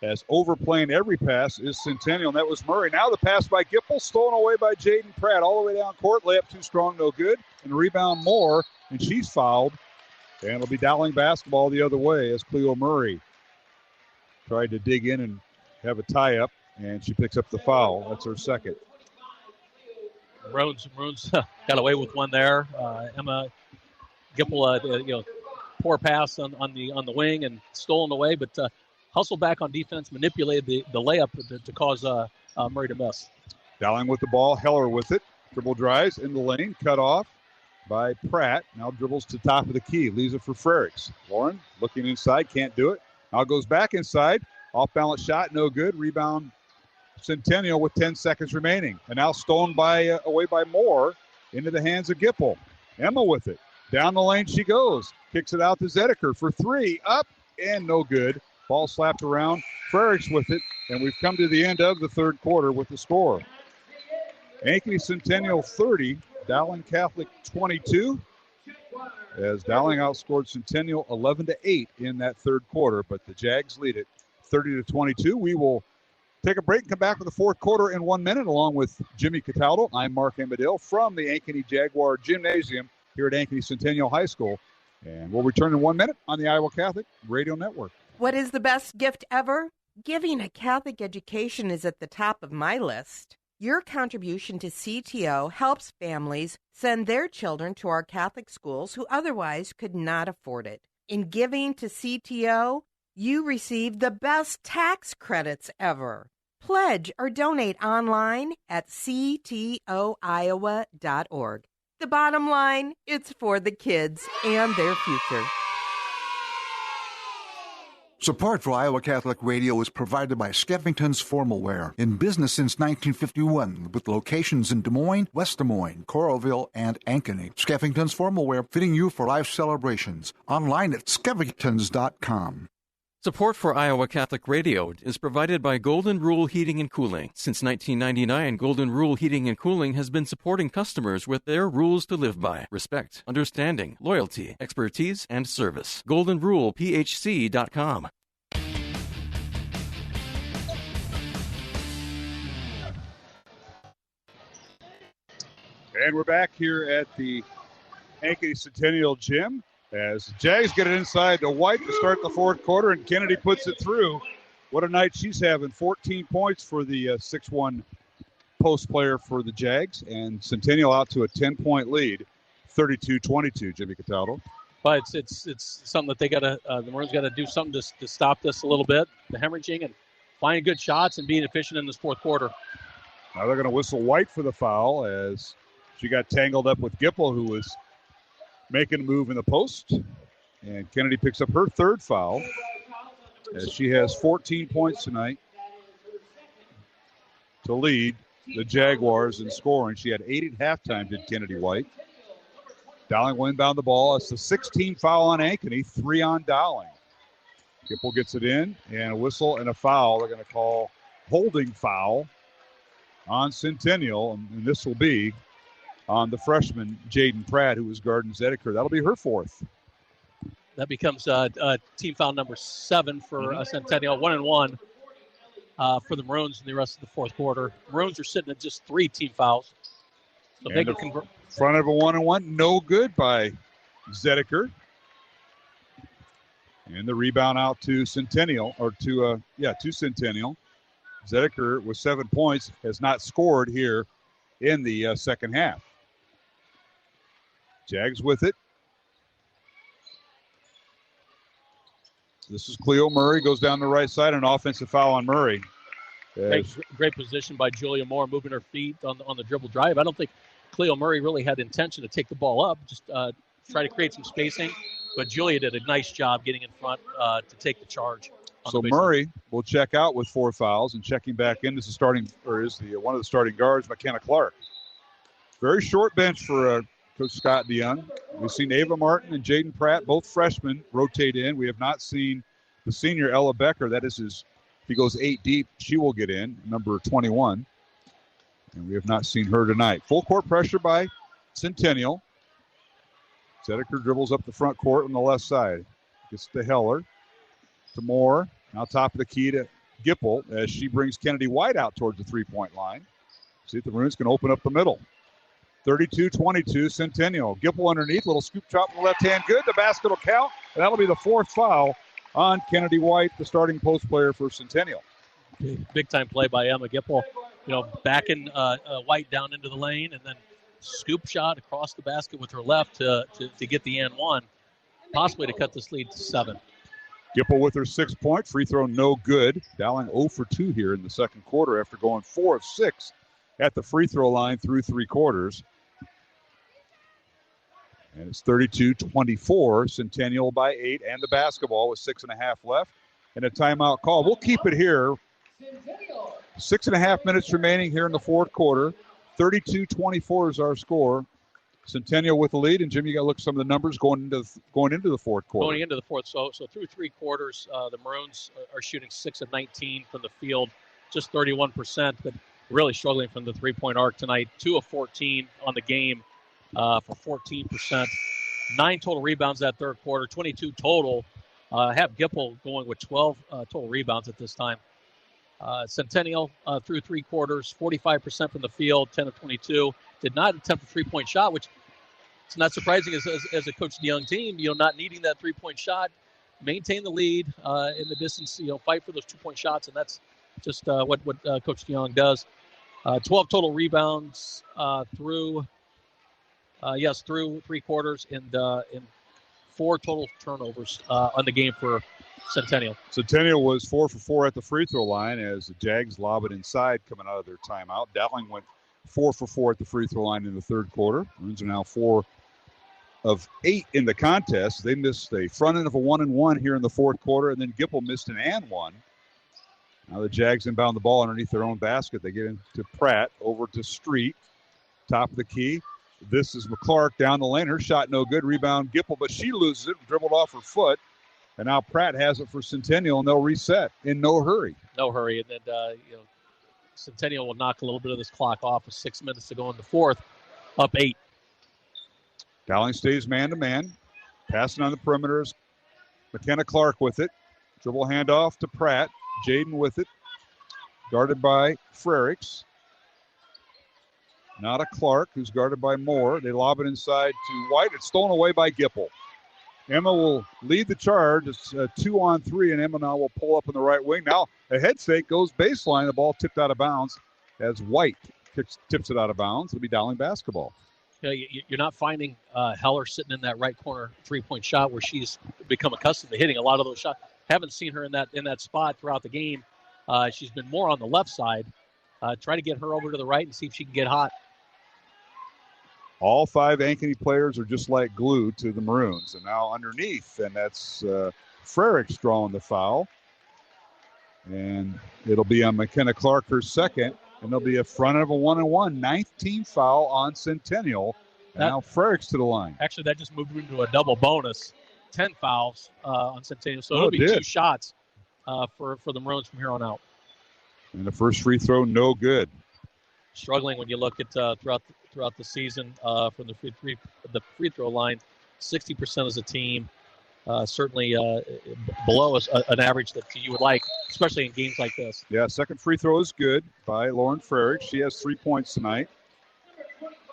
as overplaying every pass is Centennial, and that was Murray. Now the pass by Gipple, stolen away by Jaden Pratt all the way down court. Layup too strong, no good. And rebound Moore, and she's fouled. And it'll be Dowling basketball the other way as Cleo Murray tried to dig in and have a tie-up, and she picks up the foul. That's her second. Maroons got away with one there. Emma Gipple, poor pass on the wing and stolen away, but hustled back on defense, manipulated the layup to cause Murray to miss. Dowling with the ball, Heller with it. Dribble drives in the lane, cut off by Pratt. Now dribbles to top of the key, leaves it for Frericks. Lauren looking inside, can't do it. Now goes back inside. Off-balance shot, no good. Rebound Centennial with 10 seconds remaining. And now stolen away by Moore into the hands of Gipple. Emma with it. Down the lane she goes. Kicks it out to Zedeker for 3. Up and no good. Ball slapped around. Frericks with it. And we've come to the end of the third quarter with the score. Ankeny Centennial 30. Dowling Catholic 22. As Dowling outscored Centennial 11-8 in that third quarter. But the Jags lead it 30-22. We will take a break and come back with the fourth quarter in 1 minute, along with Jimmy Cataldo. I'm Mark Amadale from the Ankeny Jaguar Gymnasium here at Ankeny Centennial High School. And we'll return in 1 minute on the Iowa Catholic Radio Network. What is the best gift ever? Giving a Catholic education is at the top of my list. Your contribution to CTO helps families send their children to our Catholic schools who otherwise could not afford it. In giving to CTO, you receive the best tax credits ever. Pledge or donate online at ctoiowa.org. The bottom line, it's for the kids and their future. Support for Iowa Catholic Radio is provided by Skeffington's Formalware, in business since 1951, with locations in Des Moines, West Des Moines, Coralville, and Ankeny. Skeffington's Formalware, fitting you for life celebrations. Online at skeffingtons.com. Support for Iowa Catholic Radio is provided by Golden Rule Heating and Cooling. Since 1999, Golden Rule Heating and Cooling has been supporting customers with their rules to live by: respect, understanding, loyalty, expertise, and service. GoldenRulePHC.com. And we're back here at the Ankeny Centennial Gym as Jags get it inside to White to start the fourth quarter, and Kennedy puts it through. What a night she's having. 14 points for the 6'1 post player for the Jags, and Centennial out to a 10-point lead, 32-22, Jimmy Cataldo. But it's something that they the Maroons got to do something to stop this a little bit, the hemorrhaging, and finding good shots and being efficient in this fourth quarter. Now they're going to whistle White for the foul as she got tangled up with Gipple, who was making a move in the post. And Kennedy picks up her third foul as she has 14 points tonight to lead the Jaguars in scoring. She had 8 at halftime, did Kennedy White. Dowling will inbound the ball. It's the 16th foul on Ankeny, 3 on Dowling. Gipple gets it in, and a whistle and a foul. They're going to call holding foul on Centennial, and this will be on the freshman, Jaden Pratt, who was guarding Zedeker. That'll be her fourth. That becomes team foul number 7 for Centennial, 1-1 for the Maroons in the rest of the fourth quarter. Maroons are sitting at just 3 team fouls. So and they can convert. Front of a 1-1, no good by Zedeker. And the rebound out to Centennial, or to Centennial. Zedeker with 7 points has not scored here in the second half. Jags with it. This is Cleo Murray, goes down the right side, an offensive foul on Murray. Great position by Julia Moore, moving her feet on the dribble drive. I don't think Cleo Murray really had intention to take the ball up, just try to create some spacing. But Julia did a nice job getting in front to take the charge. So Murray will check out with 4 fouls, and checking back in is one of the starting guards, McKenna Clark. Very short bench for Coach Scott DeYoung. We've seen Ava Martin and Jaden Pratt, both freshmen, rotate in. We have not seen the senior Ella Becker. That is if he goes 8 deep, she will get in, number 21. And we have not seen her tonight. Full court pressure by Centennial. Zedeker dribbles up the front court on the left side. Gets to Heller. To Moore. Now top of the key to Gipple as she brings Kennedy White out towards the three-point line. See if the Maroons can open up the middle. 32-22 Centennial. Gipple underneath. Little scoop chop in the left hand. Good. The basket will count. And that'll be the 4th foul on Kennedy White, the starting post player for Centennial. Big time play by Emma Gipple. Backing White down into the lane and then scoop shot across the basket with her left to get the and one, possibly to cut this lead to 7. Gipple with her 6-point. Free throw no good. Dowling 0 for 2 here in the second quarter after going 4 of 6 at the free throw line through 3 quarters. And it's 32-24. Centennial by 8 and the basketball with 6.5 left. And a timeout call. We'll keep it here. 6.5 minutes remaining here in the fourth quarter. 32-24 is our score. Centennial with the lead, and Jim, you got to look at some of the numbers going into the fourth quarter. Going into the fourth, so through 3 quarters, the Maroons are shooting 6 of 19 from the field, just 31%, but really struggling from the 3-point arc tonight. 2 of 14 on the game for 14%. 9 total rebounds that third quarter, 22 total. Have Gipple going with 12 total rebounds at this time. Centennial through 3 quarters, 45% from the field, 10 of 22. Did not attempt a 3-point shot, which it's not surprising as a Coach DeYoung team, not needing that 3-point shot, maintain the lead in the distance, fight for those 2-point shots, and that's just what Coach DeYoung does. 12 total rebounds through 3 quarters and 4 total turnovers on the game for Centennial. Centennial was 4 for 4 at the free throw line as the Jags lob it inside coming out of their timeout. Dowling went 4 for 4 at the free throw line in the third quarter. Maroons are now 4 of 8 in the contest. They missed a front end of a 1-and-1 here in the fourth quarter, and then Gipple missed an and-one. Now the Jags inbound the ball underneath their own basket. They get into Pratt, over to Street. Top of the key. This is McClark down the lane. Her shot no good. Rebound Gipple, but she loses it, dribbled off her foot. And now Pratt has it for Centennial, and they'll reset in no hurry. No hurry. And then, Centennial will knock a little bit of this clock off with 6 minutes to go in the fourth, up 8. Dowling stays man-to-man. Passing on the perimeters. McKenna Clark with it. Dribble handoff to Pratt. Jaden with it. Guarded by Frericks. Not a Clark, who's guarded by Moore. They lob it inside to White. It's stolen away by Gipple. Emma will lead the charge. It's 2-on-3, and Emma now will pull up in the right wing. Now a head fake goes baseline. The ball tipped out of bounds as White tips it out of bounds. It'll be Dowling basketball. You're not finding Heller sitting in that right corner 3-point shot where she's become accustomed to hitting a lot of those shots. Haven't seen her in that spot throughout the game. She's been more on the left side. Try to get her over to the right and see if she can get hot. All 5 Ankeny players are just like glue to the Maroons. And now underneath, and that's Frericks drawing the foul. And it'll be on McKenna Clark, her second. And there'll be a front of a 1-and-1, 9th team foul on Centennial. And now Frericks to the line. Actually, that just moved into a double bonus. 10 fouls on Centennial. So it'll be 2 shots for the Maroons from here on out. And the first free throw, no good. Struggling when you look at throughout the season from the free throw line, 60% as a team, certainly below an average that you would like, especially in games like this. Yeah, second free throw is good by Lauren Frericks. She has 3 points tonight.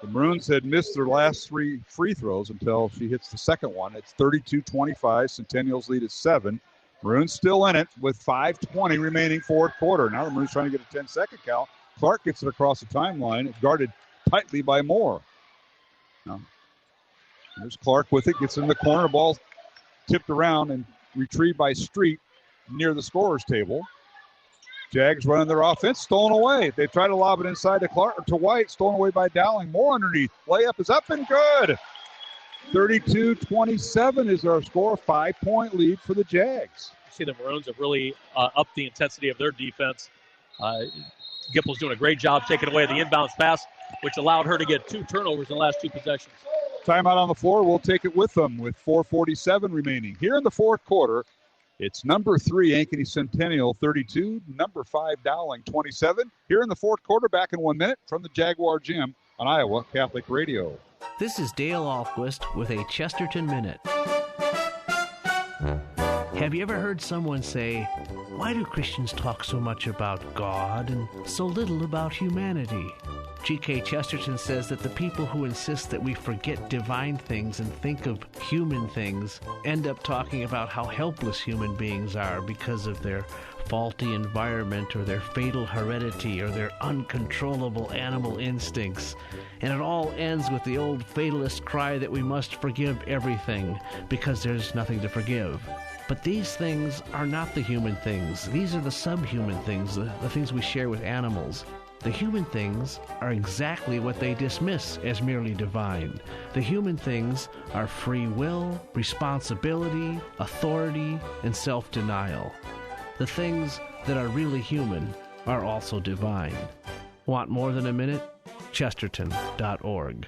The Maroons had missed their last 3 free throws until she hits the second one. It's 32-25. Centennial's lead is 7. Maroons still in it with 5:20 remaining fourth quarter. Now the Maroons trying to get a 10-second count. Clark gets it across the timeline. It's guarded tightly by Moore. Now, there's Clark with it. Gets in the corner. Ball tipped around and retrieved by Street near the scorer's table. Jags running their offense. Stolen away. They try to lob it inside to White. Stolen away by Dowling. Moore underneath. Layup is up and good. 32-27 is our score. 5-point lead for the Jags. see the Maroons have really upped the intensity of their defense. Gippel's doing a great job taking away the inbounds pass, which allowed her to get 2 turnovers in the last 2 possessions. Timeout on the floor. We'll take it with them with 4:47 remaining. Here in the fourth quarter, it's number 3, Ankeny Centennial 32, number 5, Dowling 27. Here in the fourth quarter, back in 1 minute from the Jaguar Gym on Iowa Catholic Radio. This is Dale Alquist with a Chesterton Minute. Have you ever heard someone say, "Why do Christians talk so much about God and so little about humanity?" G.K. Chesterton says that the people who insist that we forget divine things and think of human things end up talking about how helpless human beings are because of their faulty environment or their fatal heredity or their uncontrollable animal instincts. And it all ends with the old fatalist cry that we must forgive everything because there's nothing to forgive. But these things are not the human things. These are the subhuman things, the things we share with animals. The human things are exactly what they dismiss as merely divine. The human things are free will, responsibility, authority, and self-denial. The things that are really human are also divine. Want more than a minute? Chesterton.org.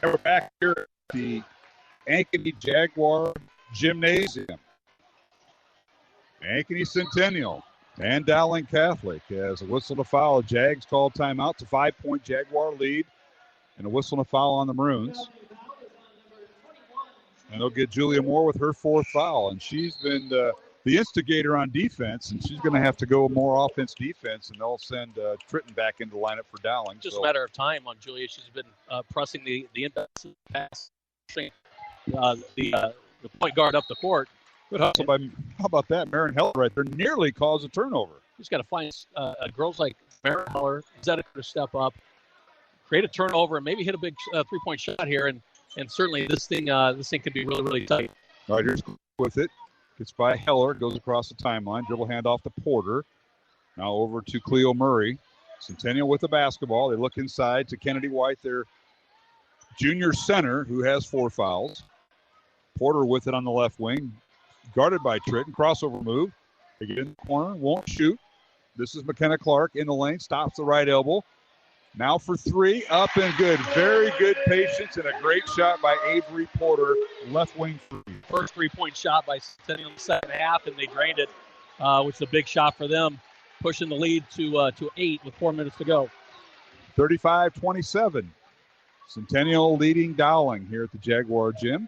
And we're back here at the Ankeny Jaguar Gymnasium. Ankeny Centennial and Dowling Catholic as a whistle to foul. Jags called timeout. It's a 5-point Jaguar lead and a whistle to foul on the Maroons. And they'll get Julia Moore with her 4th foul. And she's been the instigator on defense, and she's going to have to go more offense-defense, and they'll send Tritton back into the lineup for Dowling. Just a matter of time on Julia. She's been pressing the inbound pass, the point guard up the court. Good hustle by, how about that? Marin Heller right there nearly caused a turnover. Just got to find girls like Marin Heller, Zedek to step up, create a turnover, and maybe hit a big 3-point shot here. And certainly this thing could be really, really tight. All right, here's with it. Gets by Heller, goes across the timeline, dribble handoff to Porter. Now over to Cleo Murray. Centennial with the basketball. They look inside to Kennedy White, their junior center, who has 4 fouls. Porter with it on the left wing, guarded by Tritton. Crossover move. They get in the corner, won't shoot. This is McKenna Clark in the lane, stops the right elbow. Now for 3, up and good. Very good patience and a great shot by Avery Porter, left wing 3. First 3-point shot by Centennial in the second half, and they drained it, which is a big shot for them, pushing the lead to 8 with 4 minutes to go. 35-27. Centennial leading Dowling here at the Jaguar Gym.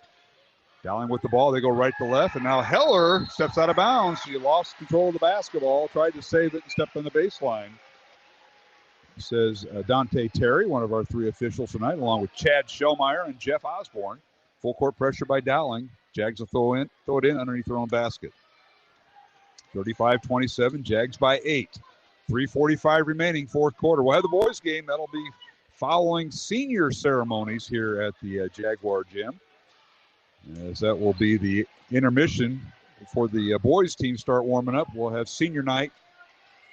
Dowling with the ball. They go right to left, and now Heller steps out of bounds. She lost control of the basketball, tried to save it, and stepped on the baseline. Says Dante Terry, one of our 3 officials tonight, along with Chad Shellmeyer and Jeff Osborne. Full court pressure by Dowling. Jags will throw it in underneath their own basket. 35-27, Jags by 8. 3:45 remaining, fourth quarter. We'll have the boys' game. That'll be following senior ceremonies here at the Jaguar Gym, as that will be the intermission before the boys' team start warming up. We'll have senior night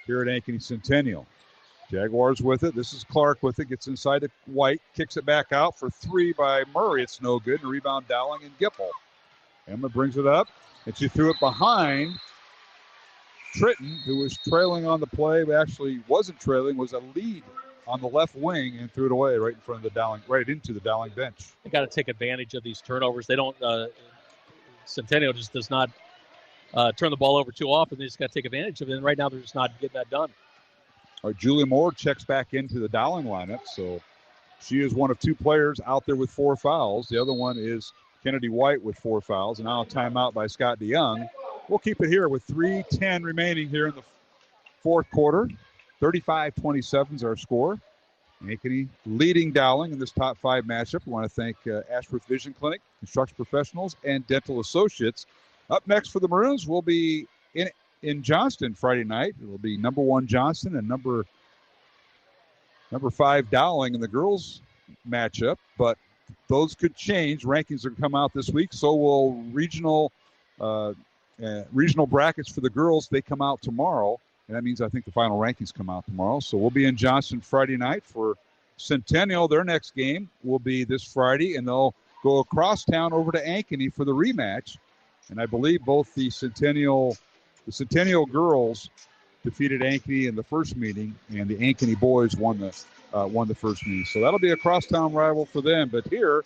here at Ankeny Centennial. Jaguars with it. This is Clark with it. Gets inside to White. Kicks it back out for 3 by Murray. It's no good. And rebound Dowling and Gippel. Emma brings it up. And she threw it behind Tritton, who was trailing on the play, but actually wasn't trailing, was a lead on the left wing and threw it away right in front of the Dowling, right into the Dowling bench. They got to take advantage of these turnovers. They don't, Centennial just does not turn the ball over too often. They just got to take advantage of it. And right now they're just not getting that done. All right, Julia Moore checks back into the Dowling lineup, so she is one of 2 players out there with 4 fouls. The other one is Kennedy White with 4 fouls, and now a timeout by Scott DeYoung. We'll keep it here with 3:10 remaining here in the fourth quarter. 35-27 is our score. Ankeny leading Dowling in this top 5 matchup. We want to thank Ashworth Vision Clinic, Construction Professionals, and Dental Associates. Up next for the Maroons, we'll be in Johnston Friday night. It will be number 1 Johnston and number 5 Dowling in the girls matchup, but those could change. Rankings are going to come out this week, so will regional brackets for the girls. They come out tomorrow, and that means I think the final rankings come out tomorrow. So we'll be in Johnston Friday night for Centennial, their next game will be this Friday, and they'll go across town over to Ankeny for the rematch. And I believe both the Centennial girls defeated Ankeny in the first meeting, and the Ankeny boys won the first meeting. So that'll be a crosstown rival for them. But here,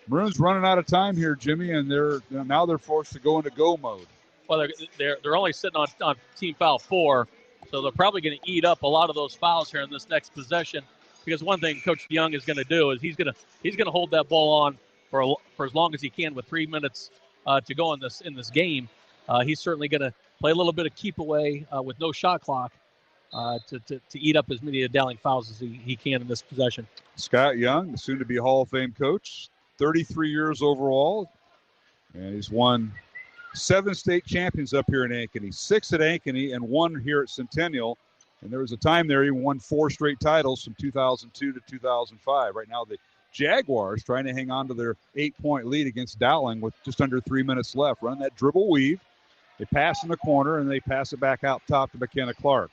Maroons running out of time here, Jimmy, and they're forced to go into go mode. Well, they're only sitting on team foul 4, so they're probably going to eat up a lot of those fouls here in this next possession. Because one thing Coach Young is going to do is he's going to hold that ball on for as long as he can with 3 minutes to go in this game. He's certainly going to play a little bit of keep away with no shot clock to eat up as many Dowling fouls as he can in this possession. Scott Young, the soon-to-be Hall of Fame coach, 33 years overall, and he's won 7 state champions up here in Ankeny, 6 at Ankeny and 1 here at Centennial. And there was a time there he won 4 straight titles from 2002 to 2005. Right now the Jaguars trying to hang on to their 8-point lead against Dowling with just under 3 minutes left. Run that dribble weave. They pass in the corner, and they pass it back out top to McKenna Clark.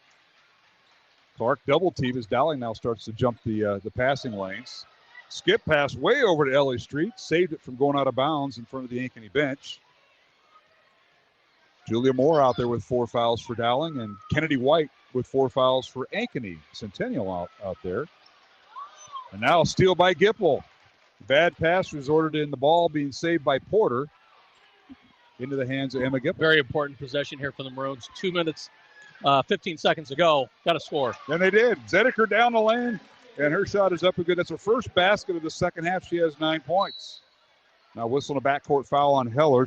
Clark double team as Dowling now starts to jump the passing lanes. Skip pass way over to Ellie Street. Saved it from going out of bounds in front of the Ankeny bench. Julia Moore out there with 4 fouls for Dowling, and Kennedy White with 4 fouls for Ankeny. Centennial out there. And now a steal by Gipple. Bad pass resorted in, the ball being saved by Porter into the hands of Emma Gipple. Very important possession here for the Maroons. 2 minutes, 15 seconds ago. Got to score. And they did. Zedeker down the lane, and her shot is up and good. That's her first basket of the second half. She has 9 points. Now whistling a backcourt foul on Heller.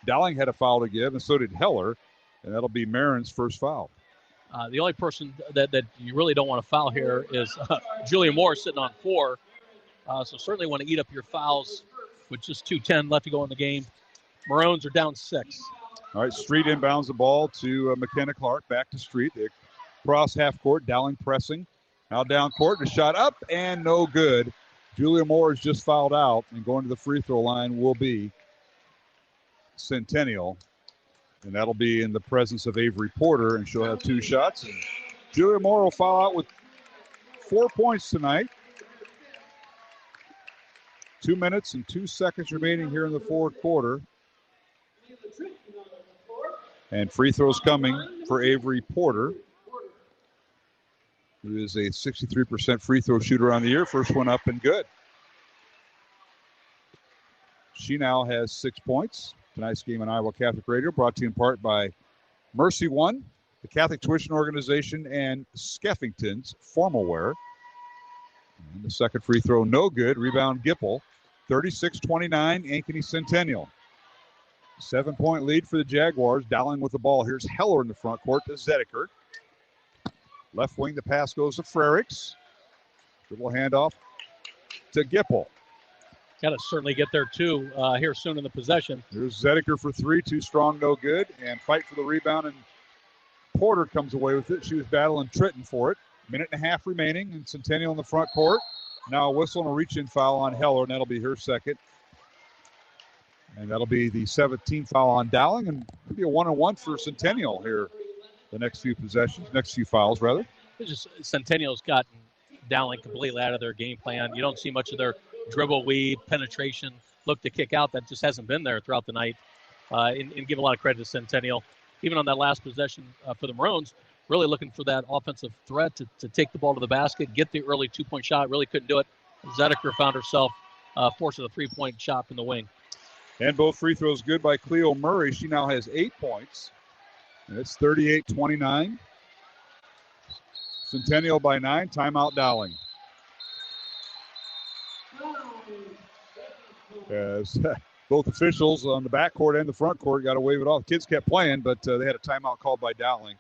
Dowling had a foul to give, and so did Heller, and that'll be Marin's first foul. The only person that you really don't want to foul here is Julia Moore sitting on 4. So certainly want to eat up your fouls with just 2:10 left to go in the game. Maroons are down 6. All right, Street inbounds the ball to McKenna Clark. Back to Street. They cross half court. Dowling pressing. Now down court. The shot up and no good. Julia Moore is just fouled out, and going to the free throw line will be Centennial. And that'll be in the presence of Avery Porter, and she'll have 2 shots. And Julia Moore will foul out with 4 points tonight. 2 minutes and 2 seconds remaining here in the fourth quarter. And free throws coming for Avery Porter, who is a 63% free throw shooter on the year. First one up and good. She now has 6 points. Tonight's game on Iowa Catholic Radio brought to you in part by Mercy One, the Catholic Tuition Organization, and Skeffington's Formal Wear. And the second free throw, no good. Rebound, Gipple. 36-29, Ankeny Centennial. 7-point lead for the Jaguars. Dowling with the ball. Here's Heller in the front court to Zedeker. Left wing, the pass goes to Frericks. Dribble handoff to Gipple. Got to certainly get there, too, here soon in the possession. Here's Zedeker for 3. Too strong, no good. And fight for the rebound, and Porter comes away with it. She was battling Tritton for it. 1.5 minutes remaining, and Centennial in the front court. Now a whistle and a reach-in foul on Heller, and that'll be her second. And that'll be the 17th foul on Dowling, and it'll be a 1-on-1 for Centennial here the next few fouls, rather. It's just Centennial's gotten Dowling completely out of their game plan. You don't see much of their dribble, weave, penetration, look to kick out. That just hasn't been there throughout the night. And give a lot of credit to Centennial. Even on that last possession for the Maroons, really looking for that offensive threat to take the ball to the basket, get the early 2-point shot. Really couldn't do it. Zedeker found herself forcing a 3-point shot from the wing. And both free throws good by Cleo Murray. She now has 8 points. And it's 38-29. Centennial by 9. Timeout Dowling. As both officials on the backcourt and the front court got to wave it off. Kids kept playing, but they had a timeout called by Dowling.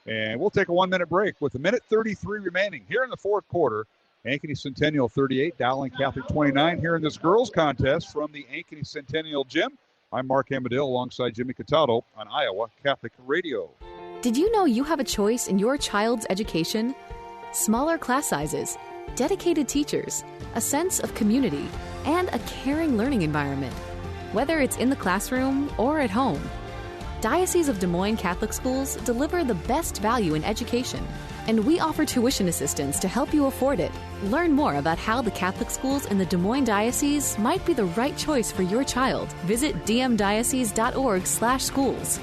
And we'll take a 1-minute break with 1:33 remaining here in the fourth quarter. Ankeny Centennial 38, Dowling Catholic 29 here in this girls contest from the Ankeny Centennial Gym. I'm Mark Amadale alongside Jimmy Cataldo on Iowa Catholic Radio. Did you know you have a choice in your child's education? Smaller class sizes, dedicated teachers, a sense of community, and a caring learning environment. Whether it's in the classroom or at home, Diocese of Des Moines Catholic Schools deliver the best value in education, and we offer tuition assistance to help you afford it. Learn more about how the Catholic schools in the Des Moines Diocese might be the right choice for your child. Visit dmdiocese.org/schools.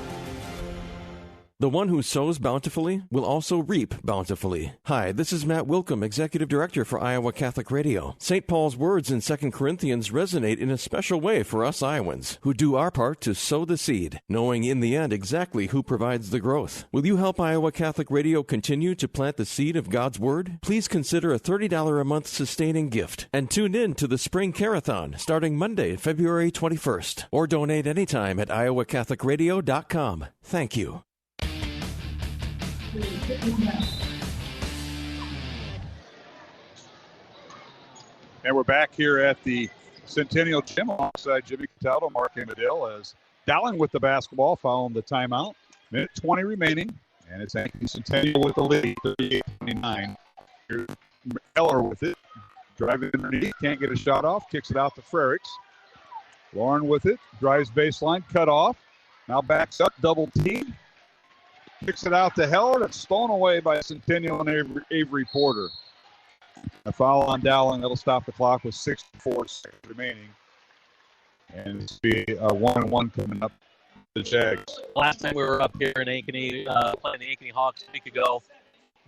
The one who sows bountifully will also reap bountifully. Hi, this is Matt Wilkham, Executive Director for Iowa Catholic Radio. St. Paul's words in 2 Corinthians resonate in a special way for us Iowans, who do our part to sow the seed, knowing in the end exactly who provides the growth. Will you help Iowa Catholic Radio continue to plant the seed of God's Word? Please consider a $30 a month sustaining gift, and tune in to the Spring Carathon starting Monday, February 21st, or donate anytime at iowacatholicradio.com. Thank you. And we're back here at the Centennial Gym alongside Jimmy Cataldo, Mark Amadale, as Dowling with the basketball following the timeout. Minute 20 remaining, and it's Ankeny Centennial with the lead, 38-29. Here's Eller with it, driving underneath, can't get a shot off, kicks it out to Frericks. Lauren with it, drives baseline, cut off, now backs up, double team. Kicks it out to Heller. It's stolen away by Centennial and Avery Porter. A foul on Dowling. That'll stop the clock with 6:04 seconds remaining. And it's be a 1-1 coming up the Jags. Last time we were up here in Ankeny, playing the Ankeny Hawks a week ago,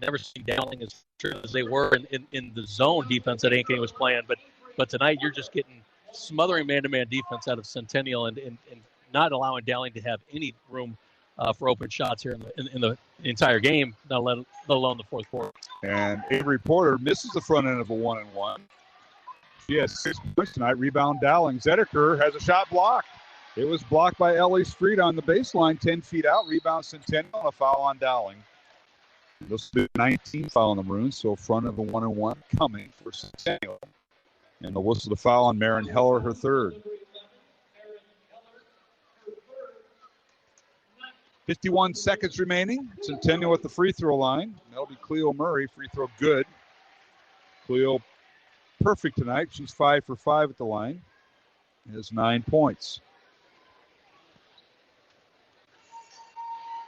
never seen Dowling as sure as they were in the zone defense that Ankeny was playing. But tonight you're just getting smothering man-to-man defense out of Centennial and not allowing Dowling to have any room for open shots here in the entire game, let alone the fourth quarter. And Avery Porter misses the front end of a 1-and-1. She has 6 points tonight. Rebound Dowling. Zedeker has a shot blocked. It was blocked by Ellie Street on the baseline, 10 feet out. Rebound Centennial and a foul on Dowling. This will be 19 foul on the Maroons, so front of a 1-and-1 coming for Centennial. And the whistle to foul on Marin Heller, her third. 51 seconds remaining. Centennial at the free throw line. That'll be Cleo Murray. Free throw good. Cleo perfect tonight. She's 5 for 5 at the line. Has 9 points.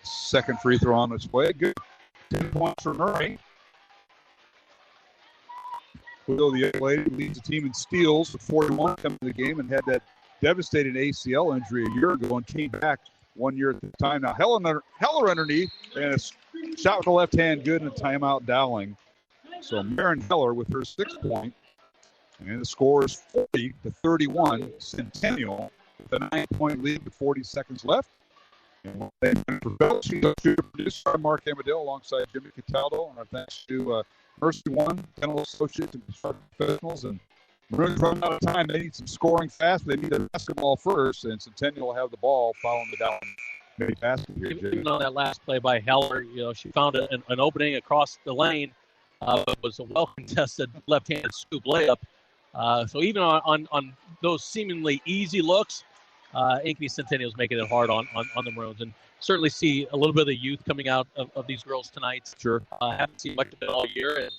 Second free throw on its way. Good. 10 points for Murray. Cleo, the young lady, leads the team in steals with 41 coming to the game and had that devastating ACL injury a year ago and came back 1 year at the time. Now Heller underneath, and a shot with the left hand good, and a timeout Dowling. So Marin Heller with her 6 point, and the score is 40-31. Centennial with a 9-point lead with 40 seconds left. And she's producer Mark Amadale alongside Jimmy Cataldo, and our thanks to Mercy One, Dental Associates, and Professionals, and Maroons running out of time. They need some scoring fast. They need the basketball first, and Centennial will have the ball following the down made basket here. Even on that last play by Heller, she found an opening across the lane. It was a well-contested left-handed scoop layup. So even on those seemingly easy looks, Ankeny Centennial's making it hard on the Maroons. And certainly see a little bit of the youth coming out of these girls tonight. Sure. Haven't seen much of it all year, and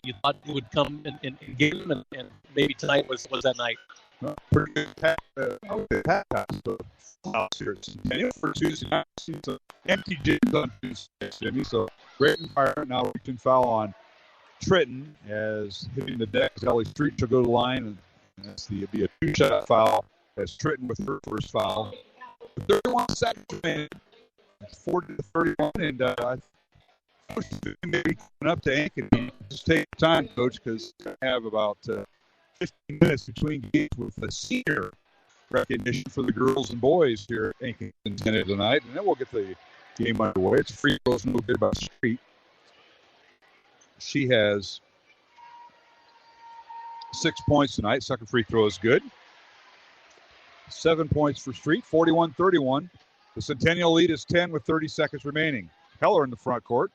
you thought you would come and get them, and maybe tonight was that night. Pretty good pass here at Centennial for Tuesday night. So empty gyms on Tuesday, Jimmy. So great environment. Now reaching foul on Tritton as hitting the deck. Ellie Street will go to the line, and that's be a 2-shot foul as Tritton with her first foul. 31 seconds remaining. 40-31, and maybe coming up to Ankeny. Just take time, Coach, because we have about 15 minutes between games with the senior recognition for the girls and boys here at Ankeny Centennial tonight, and then we'll get the game underway. It's free throws, no good about Street. She has 6 points tonight. Second free throw is good. 7 points for Street, 41-31. The Centennial lead is 10 with 30 seconds remaining. Heller in the front court.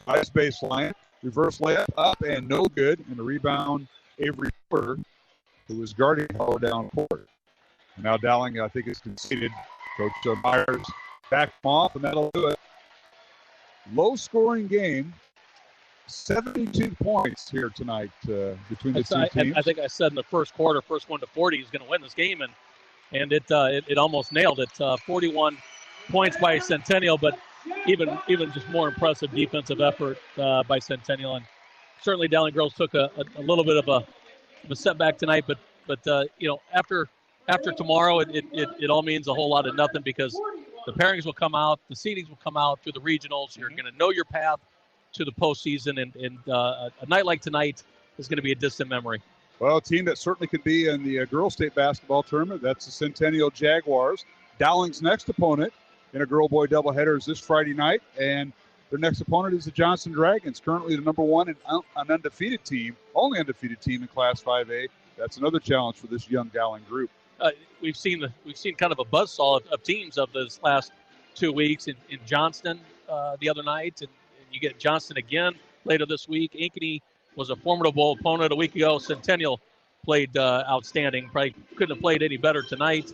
Ice baseline. Reverse layup up and no good. And the rebound, Avery Porter, who was guarding Heller down court. And now Dowling, I think, is conceded. Coach Myers backed him off, and that'll do it. Low-scoring game. 72 points here tonight between the two teams. I think I said in the first quarter, first one to 40 is going to win this game, and it almost nailed it. 41-31 points by Centennial, but even just more impressive defensive effort by Centennial. And certainly Dowling Girls took a little bit of a setback tonight, but after tomorrow, it all means a whole lot of nothing, because the pairings will come out, the seedings will come out through the regionals. You're going to know your path to the postseason, and a night like tonight is going to be a distant memory. Well, a team that certainly could be in the girls' state basketball tournament, that's the Centennial Jaguars. Dowling's next opponent in a girl-boy doubleheader is this Friday night, and their next opponent is the Johnson Dragons, currently the number one and an undefeated team, only undefeated team in Class 5A. That's another challenge for this young Dowling group. We've seen kind of a buzzsaw of teams of this last 2 weeks in Johnston the other night, and you get Johnston again later this week. Ankeny was a formidable opponent a week ago. Centennial played outstanding. Probably couldn't have played any better tonight.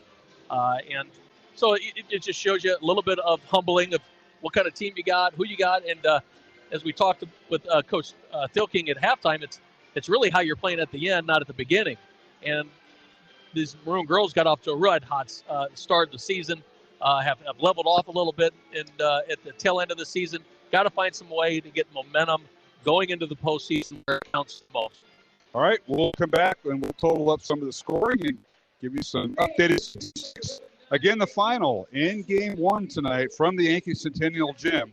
And so it just shows you a little bit of humbling of what kind of team you got, who you got. And as we talked with Coach Thilking at halftime, it's really how you're playing at the end, not at the beginning. And these Maroon girls got off to a red hot start of the season, have leveled off a little bit at the tail end of the season. Got to find some way to get momentum going into the postseason where it counts the most. All right, we'll come back and we'll total up some of the scoring and give you some updated statistics. Again, the final in Game 1 tonight from the Ankeny Centennial Gym.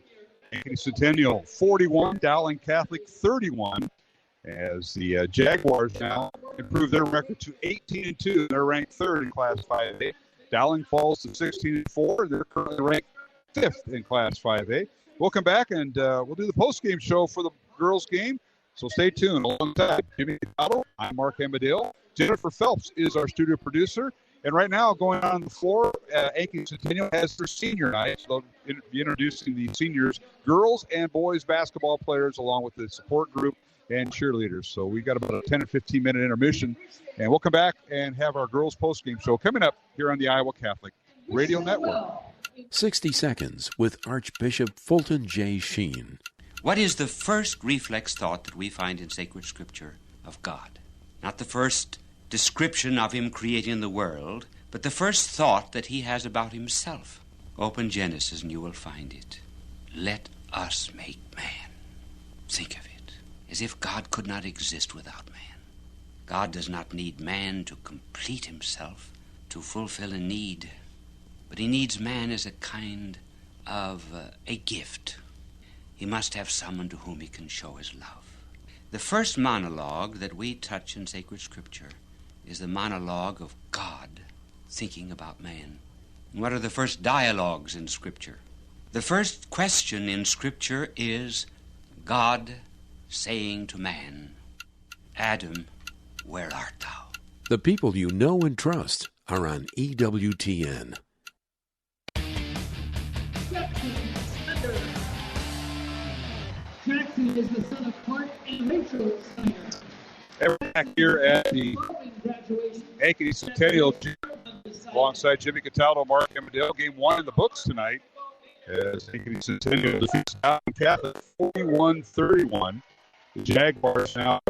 Ankeny Centennial 41, Dowling Catholic 31, as the Jaguars now improve their record to 18-2. They're ranked third in Class 5A. Dowling falls to 16-4. They're currently ranked fifth in Class 5A. We'll come back and we'll do the post-game show for the girls' game. So stay tuned. Alongside Jimmy Waddle, I'm Mark Amadale. Jennifer Phelps is our studio producer. And right now, going on the floor, Ankeny Centennial has their senior night. So they'll be introducing the seniors, girls and boys basketball players, along with the support group and cheerleaders. So we've got about a 10 or 15-minute intermission. And we'll come back and have our girls' post-game show coming up here on the Iowa Catholic Radio Network. 60 Seconds with Archbishop Fulton J. Sheen. What is the first reflex thought that we find in sacred scripture of God? Not the first description of him creating the world, but the first thought that he has about himself. Open Genesis and you will find it. Let us make man. Think of it, as if God could not exist without man. God does not need man to complete himself, to fulfill a need, but he needs man as a kind of a gift. He must have someone to whom he can show his love. The first monologue that we touch in sacred scripture is the monologue of God thinking about man. And what are the first dialogues in scripture? The first question in scripture is God saying to man, Adam, where art thou? The people you know and trust are on EWTN. Jackson is the son of Clark and Rachel Steiner. We're back here at the Ankeny Centennial Gym alongside Jimmy Cataldo, Mark Amadale. Game 1 in the books tonight as Ankeny Centennial defeats Dowling Catholic 41-31. The Jaguars now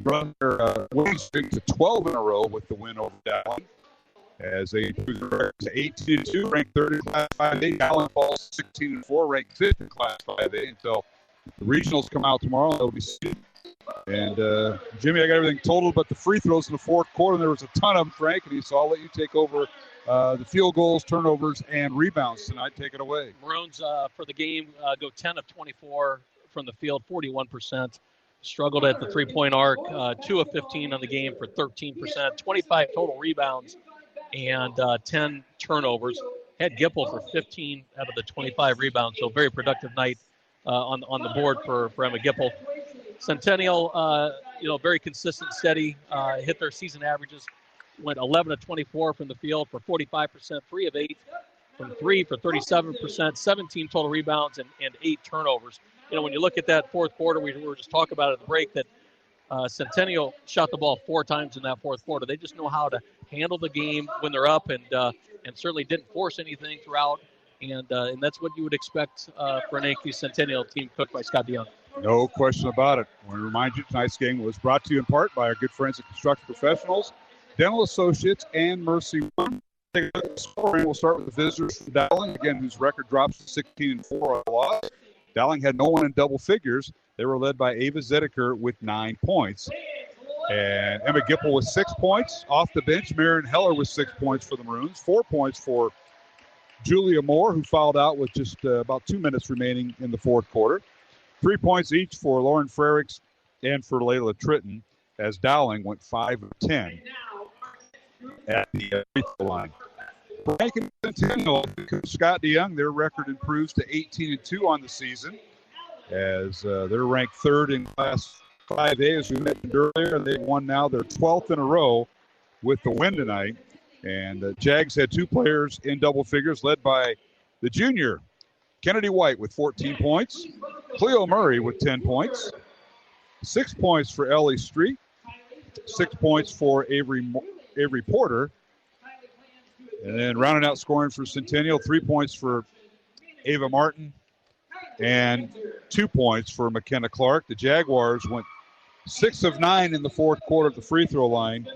run their winning streak to 12 in a row with the win over Dowling, as they improve their record to 18-2, ranked third in Class 5A. Dowling falls 16-4, ranked fifth in Class 5A until the regionals come out tomorrow. They'll be seen. And Jimmy, I got everything totaled but the free throws in the fourth quarter. There was a ton of them, Frank, and so I'll let you take over the field goals, turnovers, and rebounds tonight. Take it away. Maroons for the game go 10 of 24 from the field, 41%. Struggled at the three-point arc, 2 of 15 on the game for 13%, 25 total rebounds, and 10 turnovers. Had Gipple for 15 out of the 25 rebounds, so very productive night on the board for Emma Gipple. Centennial, very consistent, steady, hit their season averages, went 11 of 24 from the field for 45%, 3 of 8 from 3 for 37%, 17 total rebounds, and 8 turnovers. When you look at that fourth quarter, we were just talking about at the break that Centennial shot the ball 4 times in that fourth quarter. They just know how to handle the game when they're up, and certainly didn't force anything throughout. And that's what you would expect for an Ankeny Centennial team cooked by Scott DeYoung. No question about it. I want to remind you, tonight's game was brought to you in part by our good friends at Construction Professionals, Dental Associates, and Mercy One. Take a look at the scoring. We'll start with the visitors from Dowling, again, whose record drops to 16-4 on loss. Dowling had no one in double figures. They were led by Ava Zedeker with 9 points. And Emma Gipple with 6 points. Off the bench, Marion Heller with 6 points for the Maroons. 4 points for Julia Moore, who fouled out with just about 2 minutes remaining in the fourth quarter. 3 points each for Lauren Frericks and for Layla Tritton, as Dowling went 5 of 10 at the free throw line. For Ankeny Centennial, Scott DeYoung, their record improves to 18-2 on the season, as they're ranked third in Class 5A, as we mentioned earlier. They've won now their 12th in a row with the win tonight. And Jags had 2 players in double figures, led by the junior Kennedy White with 14 points, Cleo Murray with 10 points, 6 points for Ellie Street, 6 points for Avery Porter. And then rounding out scoring for Centennial, 3 points for Ava Martin and 2 points for McKenna Clark. The Jaguars went 6 of 9 in the fourth quarter at the free throw line,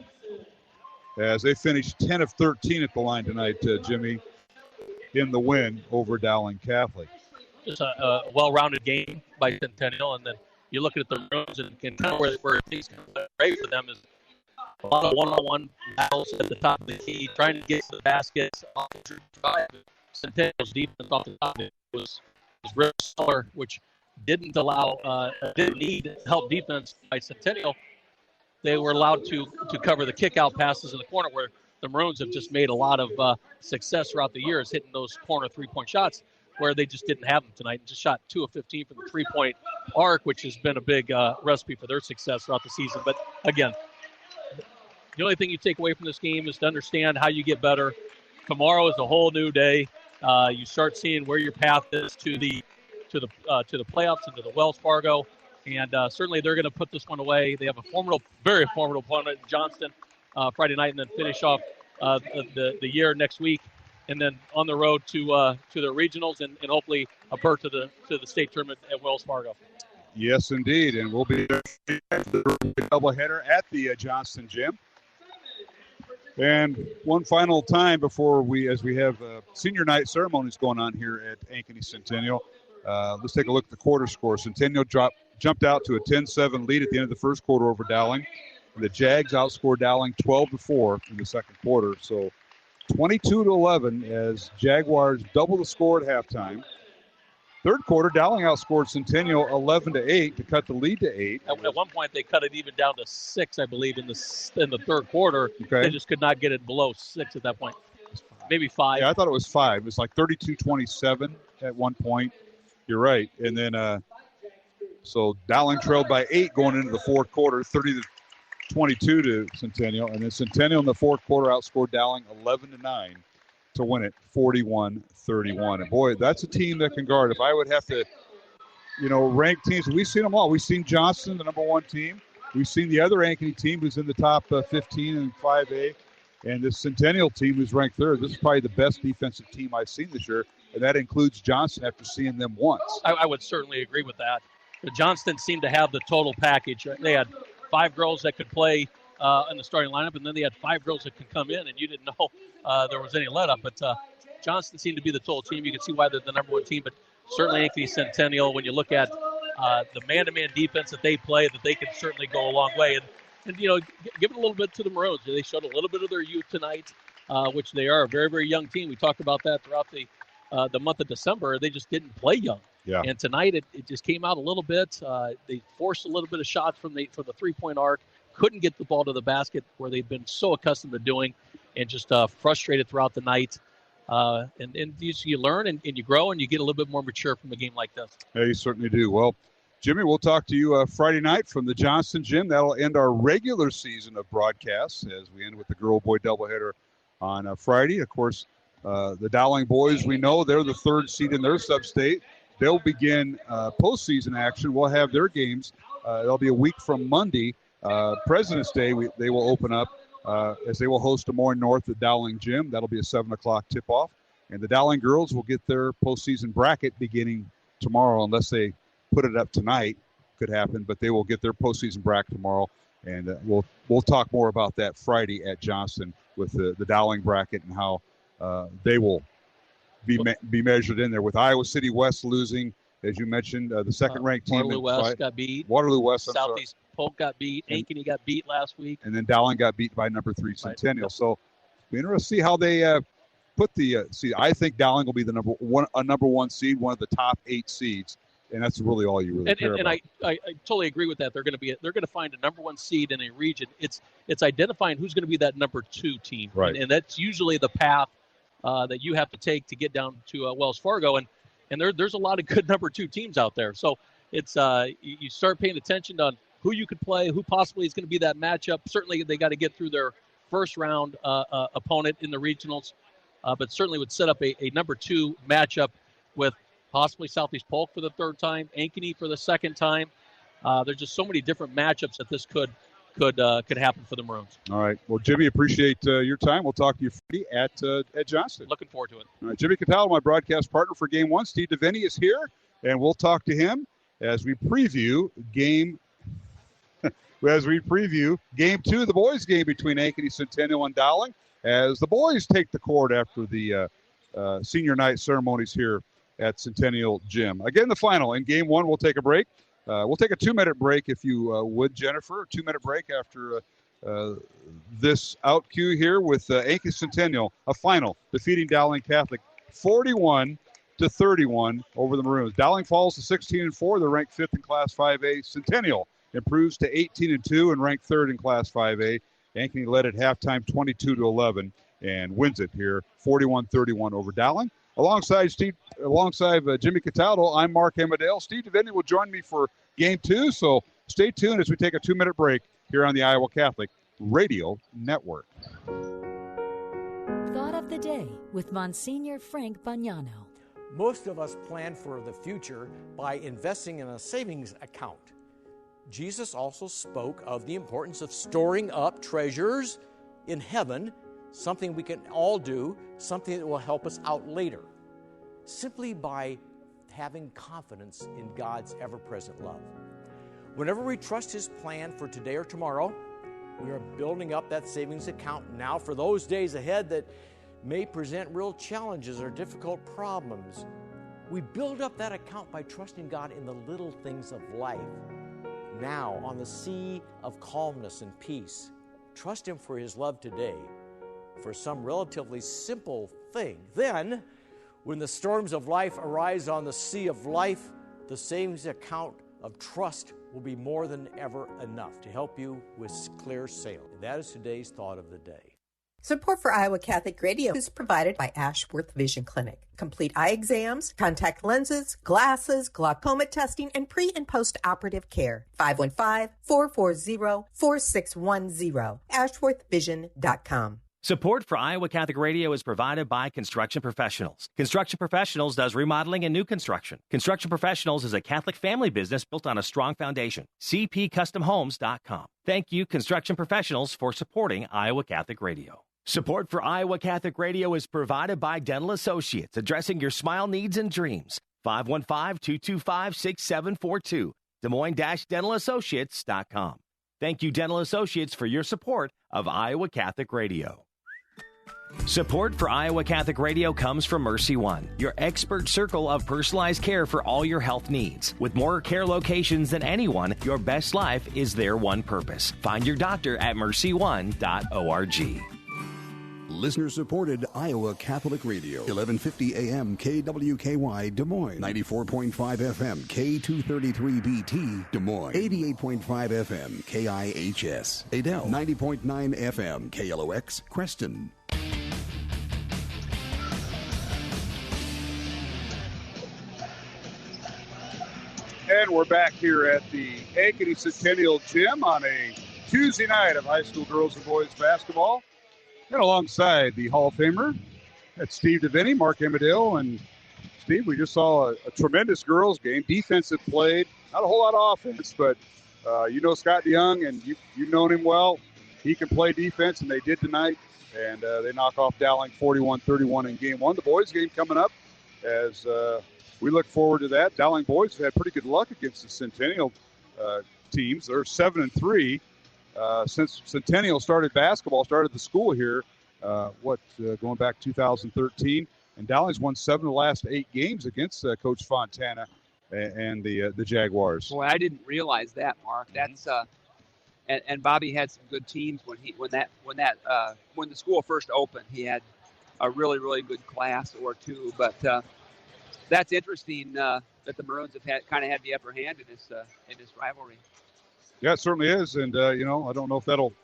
as they finished 10 of 13 at the line tonight, Jimmy, in the win over Dowling Catholic. Just a well-rounded game by Centennial, and then you look at the rooms and kind of where things kind of great for them is a lot of one-on-one battles at the top of the key, trying to get to the baskets. Centennial's defense off the top was real stellar, which didn't need help defense by Centennial. They were allowed to cover the kick-out passes in the corner, where the Maroons have just made a lot of success throughout the years, hitting those corner three-point shots, where they just didn't have them tonight. Just shot 2 of 15 from the three-point arc, which has been a big recipe for their success throughout the season. But again, the only thing you take away from this game is to understand how you get better. Tomorrow is a whole new day. You start seeing where your path is to the playoffs and to the Wells Fargo, and certainly they're going to put this one away. They have a very formidable opponent in Johnston Friday night, and then finish off the year next week, and then on the road to the regionals and hopefully a berth to the state tournament at Wells Fargo. Yes, indeed, and we'll be there for the doubleheader at the Johnston Gym. And one final time before we have senior night ceremonies going on here at Ankeny Centennial, let's take a look at the quarter score. Centennial jumped out to a 10-7 lead at the end of the first quarter over Dowling. And the Jags outscored Dowling 12-4 in the second quarter. So 22-11 as Jaguars double the score at halftime. Third quarter, Dowling outscored Centennial 11-8 to cut the lead to 8. At one point, they cut it even down to 6, I believe, in the third quarter. Okay. They just could not get it below 6 at that point. Maybe 5. Yeah, I thought it was 5. It was like 32-27 at one point. You're right. And then, so Dowling trailed by 8 going into the fourth quarter, 30-22 to Centennial. And then Centennial in the fourth quarter outscored Dowling 11-9 to win it 41-31. And boy, that's a team that can guard. If I would have to, rank teams, we've seen them all. We've seen Johnston, the number 1 team. We've seen the other Ankeny team who's in the top 15 in 5A. And this Centennial team who's ranked third. This is probably the best defensive team I've seen this year. And that includes Johnston after seeing them once. I would certainly agree with that. The Johnston seemed to have the total package. They had 5 girls that could play in the starting lineup, and then they had 5 girls that could come in, and you didn't know there was any let up. But Johnston seemed to be the total team. You can see why they're the number 1 team, but certainly Ankeny Centennial, when you look at the man-to-man defense that they play, that they can certainly go a long way. And give it a little bit to the Maroons. They showed a little bit of their youth tonight, which they are a very, very young team. We talked about that throughout the month of December. They just didn't play young. Yeah. And tonight it just came out a little bit. They forced a little bit of shots from the three-point arc, couldn't get the ball to the basket where they've been so accustomed to doing, and just frustrated throughout the night. And you learn and you grow and you get a little bit more mature from a game like this. Yeah, you certainly do. Well, Jimmy, we'll talk to you Friday night from the Johnston Gym. That'll end our regular season of broadcasts as we end with the girl-boy doubleheader on Friday. Of course, the Dowling boys, we know they're the 3rd seed in their sub-state. They'll begin postseason action. We'll have their games. It'll be a week from Monday, President's Day. They will open up as they will host Des Moines North at Dowling Gym. That'll be a 7 o'clock tip-off. And the Dowling girls will get their postseason bracket beginning tomorrow, unless they put it up tonight. Could happen, but they will get their postseason bracket tomorrow. And we'll talk more about that Friday at Johnston with the Dowling bracket and how they will be measured in there, with Iowa City West losing, as you mentioned, the second-ranked team. Waterloo West got beat. Waterloo West. Southeast Polk got beat. Ankeny got beat last week. And then Dowling got beat by number 3 Centennial. So be interested to see how they put the I think Dowling will be the number one seed, one of the top 8 seeds, and that's really all you really care about. And I totally agree with that. They're going to find a number 1 seed in a region. It's identifying who's going to be that number 2 team, right? And that's usually the path that you have to take to get down to Wells Fargo, and there's a lot of good number 2 teams out there. So it's you start paying attention on who you could play, who possibly is going to be that matchup. Certainly they got to get through their first round opponent in the regionals, but certainly would set up a number 2 matchup with possibly Southeast Polk for the 3rd time, Ankeny for the 2nd time. There's just so many different matchups that this could happen for the Maroons. All right. Well, Jimmy, appreciate your time. We'll talk to you Friday at Johnston. Looking forward to it. All right, Jimmy Cataldo, my broadcast partner for Game 1. Steve DeVinny is here, and we'll talk to him as we preview Game 2, the boys' game between Ankeny, Centennial, and Dowling, as the boys take the court after the senior night ceremonies here at Centennial Gym. Again, the final. In Game 1, we'll take a break. We'll take a 2-minute break, if you would, Jennifer. A 2-minute break after this out cue here with Ankeny Centennial, a final, defeating Dowling Catholic 41-31 over the Maroons. Dowling falls to 16-4. They're ranked 5th in Class 5A. Centennial improves to 18-2 and ranked 3rd in Class 5A. Ankeny led at halftime 22-11 and wins it here 41-31 over Dowling. Alongside Jimmy Cataldo, I'm Mark Amadale. Steve DeVinny will join me for Game 2, so stay tuned as we take a 2-minute break here on the Iowa Catholic Radio Network. Thought of the Day with Monsignor Frank Bagnano. Most of us plan for the future by investing in a savings account. Jesus also spoke of the importance of storing up treasures in heaven, something we can all do, something that will help us out later, simply by having confidence in God's ever-present love. Whenever we trust His plan for today or tomorrow, we are building up that savings account now for those days ahead that may present real challenges or difficult problems. We build up that account by trusting God in the little things of life. Now, on the sea of calmness and peace, trust Him for His love today, for some relatively simple thing. Then, when the storms of life arise on the sea of life, the savings account of trust will be more than ever enough to help you with clear sail. And that is today's Thought of the Day. Support for Iowa Catholic Radio is provided by Ashworth Vision Clinic. Complete eye exams, contact lenses, glasses, glaucoma testing, and pre- and post-operative care. 515-440-4610. AshworthVision.com. Support for Iowa Catholic Radio is provided by Construction Professionals. Construction Professionals does remodeling and new construction. Construction Professionals is a Catholic family business built on a strong foundation. CPCustomHomes.com. Thank you, Construction Professionals, for supporting Iowa Catholic Radio. Support for Iowa Catholic Radio is provided by Dental Associates, addressing your smile needs and dreams. 515-225-6742. Des Moines-DentalAssociates.com. Thank you, Dental Associates, for your support of Iowa Catholic Radio. Support for Iowa Catholic Radio comes from Mercy One, your expert circle of personalized care for all your health needs. With more care locations than anyone, your best life is their one purpose. Find your doctor at mercyone.org. Listener-supported Iowa Catholic Radio, 1150 AM KWKY Des Moines, 94.5 FM K233BT Des Moines, 88.5 FM KIHS Adel, 90.9 FM KLOX Creston. And we're back here at the Ankeny Centennial Gym on a Tuesday night of high school girls and boys basketball. And alongside the Hall of Famer, that's Steve DeVinny, Mark Amadale. And Steve, we just saw a tremendous girls game. Defensive played, not a whole lot of offense, but you know Scott Young, and you've known him well. He can play defense, and they did tonight. And they knock off Dowling 41-31 in game one. The boys game coming up as we look forward to that. Dowling boys have had pretty good luck against the Centennial teams. They're 7-3. since Centennial started the school here, going back 2013. And Dowling's won 7 of the last 8 games against Coach Fontana and the Jaguars. Boy, I didn't realize that, Mark. That's and Bobby had some good teams when the school first opened. He had a really, really good class or two. But that's interesting that the Maroons have had the upper hand in this rivalry. Yeah, it certainly is. And I don't know if that'll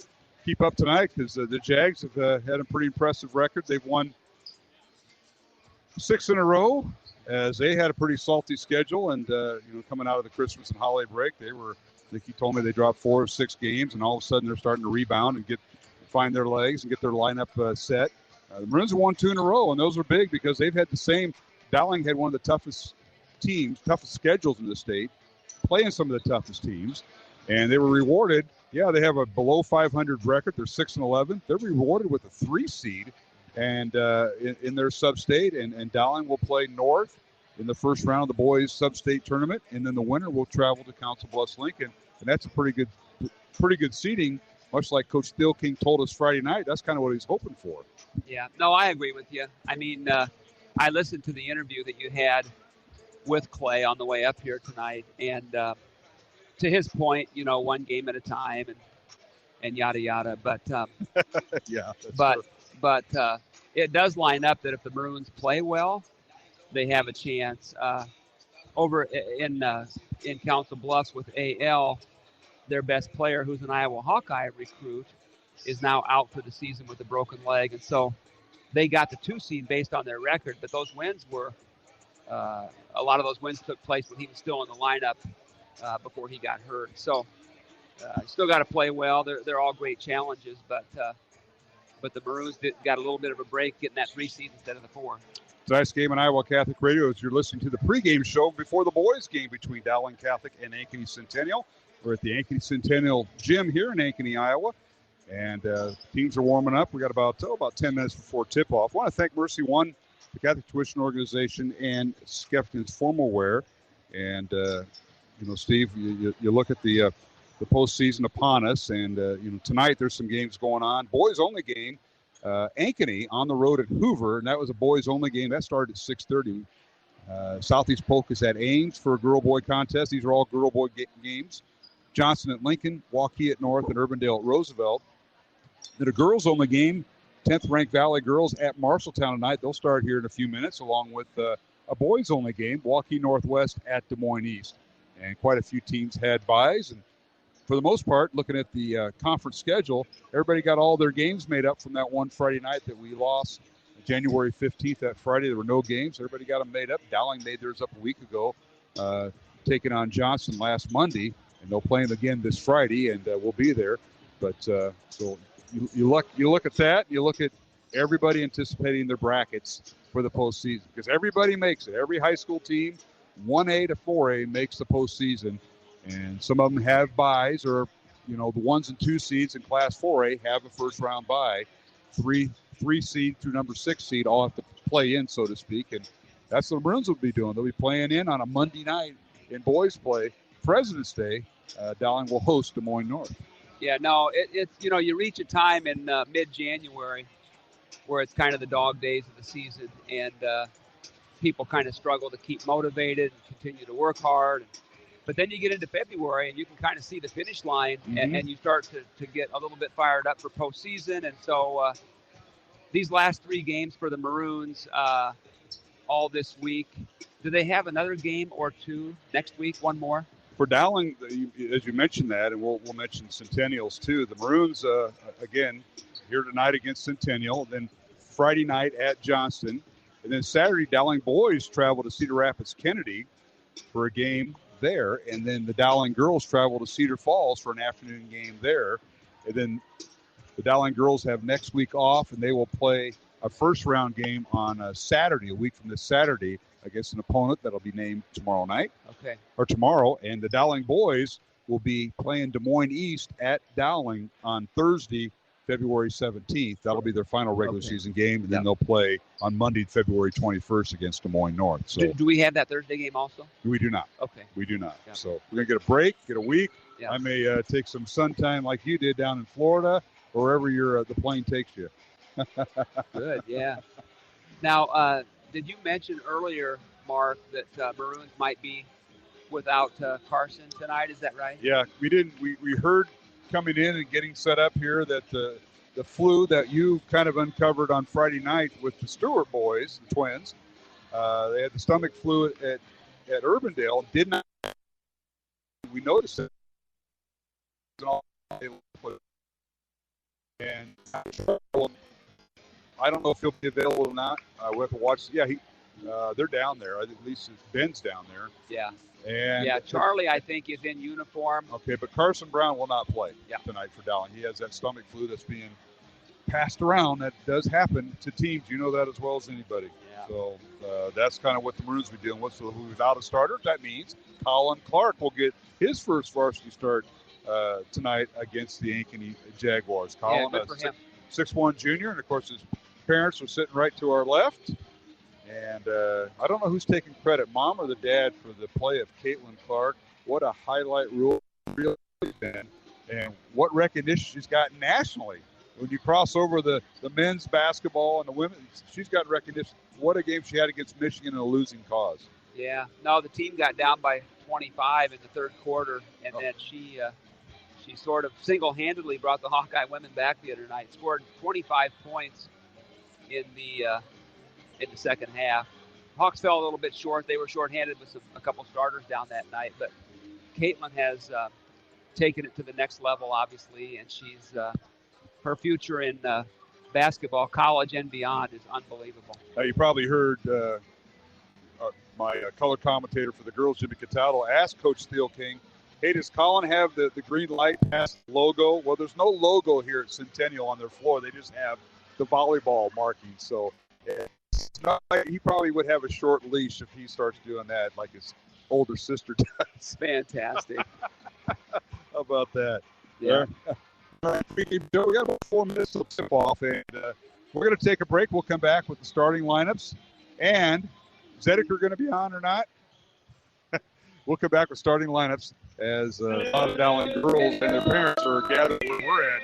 keep up tonight because the Jags have had a pretty impressive record. They've won 6 in a row, as they had a pretty salty schedule. And coming out of the Christmas and holiday break, Nikki told me they dropped 4 of 6 games, and all of a sudden they're starting to rebound and find their legs and get their lineup set. The Maroons have won 2 in a row, and those are big because they've had the same. Dowling had one of the toughest schedules in the state, playing some of the toughest teams, and they were rewarded. Yeah, they have a below 500 record. They're 6-11. They're rewarded with a 3 seed, and in their sub-state, and Dowling will play North in the first round of the boys sub-state tournament, and then the winner will travel to Council Bluffs Lincoln, and that's a pretty good seeding. Much like Coach Thiel King told us Friday night, that's kind of what he's hoping for. Yeah, no, I agree with you. I mean, I listened to the interview that you had with Clay on the way up here tonight, and to his point, one game at a time and yada yada. But yeah, but it does line up that if the Maroons play well, they have a chance. Over in Council Bluffs with AL, their best player, who's an Iowa Hawkeye recruit, is now out for the season with a broken leg. And so they got the 2 seed based on their record, but those wins were a lot of those wins took place when he was still in the lineup before he got hurt. So still got to play well. They're all great challenges, but the Maroons got a little bit of a break getting that 3 seed instead of the 4. Tonight's game on Iowa Catholic Radio as you're listening to the pregame show before the boys' game between Dowling Catholic and Ankeny Centennial. We're at the Ankeny Centennial gym here in Ankeny, Iowa, and teams are warming up. We got about 10 minutes before tip-off. I want to thank Mercy One, the Catholic Tuition Organization, and Skeffington's Formal Wear. And Steve, you look at the postseason upon us, and tonight there's some games going on. Boys only game. Ankeny on the road at Hoover, and that was a boys-only game. That started at 6:30. Southeast Polk is at Ames for a girl-boy contest. These are all girl-boy games. Johnson at Lincoln, Waukee at North, and Urbandale at Roosevelt. Then a girls-only game, 10th-ranked Valley Girls at Marshalltown tonight. They'll start here in a few minutes, along with a boys-only game, Waukee Northwest at Des Moines East. And quite a few teams had byes, and for the most part, looking at the conference schedule, everybody got all their games made up from that one Friday night that we lost, January 15th. That Friday, there were no games. Everybody got them made up. Dowling made theirs up a week ago, taking on Johnson last Monday, and they'll play them again this Friday, and we'll be there. But so you look at that. You look at everybody anticipating their brackets for the postseason because everybody makes it. Every high school team, 1A to 4A, makes the postseason. And some of them have byes, or, the 1s and 2 seeds in Class 4A have a first-round bye. 3 seed through number 6 seed all have to play in, so to speak. And that's what the Maroons will be doing. They'll be playing in on a Monday night in boys play. President's Day, Dowling will host Des Moines North. Yeah, no, it's you reach a time in mid-January where it's kind of the dog days of the season, and people kind of struggle to keep motivated and continue to work hard. But then you get into February, and you can kind of see the finish line, and you start to get a little bit fired up for postseason. And so these last 3 games for the Maroons all this week, do they have another game or 2 next week, one more? For Dowling, as you mentioned that, and we'll mention Centennials too, the Maroons, again, here tonight against Centennial, then Friday night at Johnston, and then Saturday, Dowling boys travel to Cedar Rapids Kennedy for a game there, and then the Dowling girls travel to Cedar Falls for an afternoon game there, and then the Dowling girls have next week off, and they will play a first-round game on a Saturday, a week from this Saturday, against an opponent that'll be named tomorrow night. Okay. Or tomorrow, and the Dowling boys will be playing Des Moines East at Dowling on Thursday, February 17th. That'll be their final regular season game, and then they'll play on Monday, February 21st against Des Moines North. So do we have that Thursday game also? We do not. Okay. We do not. Yeah. So we're going to get a break, get a week, Yeah. I may take some sun time like you did down in Florida, or wherever the plane takes you. Good, yeah. Now, did you mention earlier, Mark, that Maroons might be without Carson tonight? Is that right? Yeah, we didn't. We heard coming in and getting set up here that the flu that you kind of uncovered on Friday night with the Stewart boys, the twins, they had the stomach flu at Urbandale. Did not. We noticed it. And I don't know if he'll be available or not. We'll have to watch. Yeah, they're down there. At least Ben's down there. Yeah. And Charlie, I think, is in uniform. Okay, but Carson Brown will not play tonight for Dowling. He has that stomach flu that's being passed around. That does happen to teams. You know that as well as anybody. Yeah. So that's kind of what the Maroons will be dealing with. So without a starter, that means Colin Clark will get his first varsity start tonight against the Ankeny Jaguars. Colin, good for him. 6'1" junior, and of course his parents are sitting right to our left. And I don't know who's taking credit, mom or the dad, for the play of Caitlin Clark. What a highlight reel really been, and what recognition she's got nationally. When you cross over the men's basketball and the women's, she's got recognition. What a game she had against Michigan in a losing cause. Yeah. No, the team got down by 25 in the third quarter, and then she sort of single-handedly brought the Hawkeye women back the other night. Scored 25 points in the second half. Hawks fell a little bit short. They were shorthanded with a couple starters down that night, but Caitlin has taken it to the next level, obviously, and she's her future in basketball, college and beyond, is unbelievable. You probably heard my color commentator for the girls, Jimmy Cataldo, ask Coach Steel King, hey, does Colin have the green light past the logo? Well, there's no logo here at Centennial on their floor. They just have the volleyball marking. So it's not like he probably would have a short leash if he starts doing that like his older sister does. Fantastic. How about that? Yeah. All right, we got about 4 minutes to tip off, and we're going to take a break. We'll come back with the starting lineups. And is Zediker going to be on or not? We'll come back with starting lineups as Dowling girls and their parents are gathered where we're at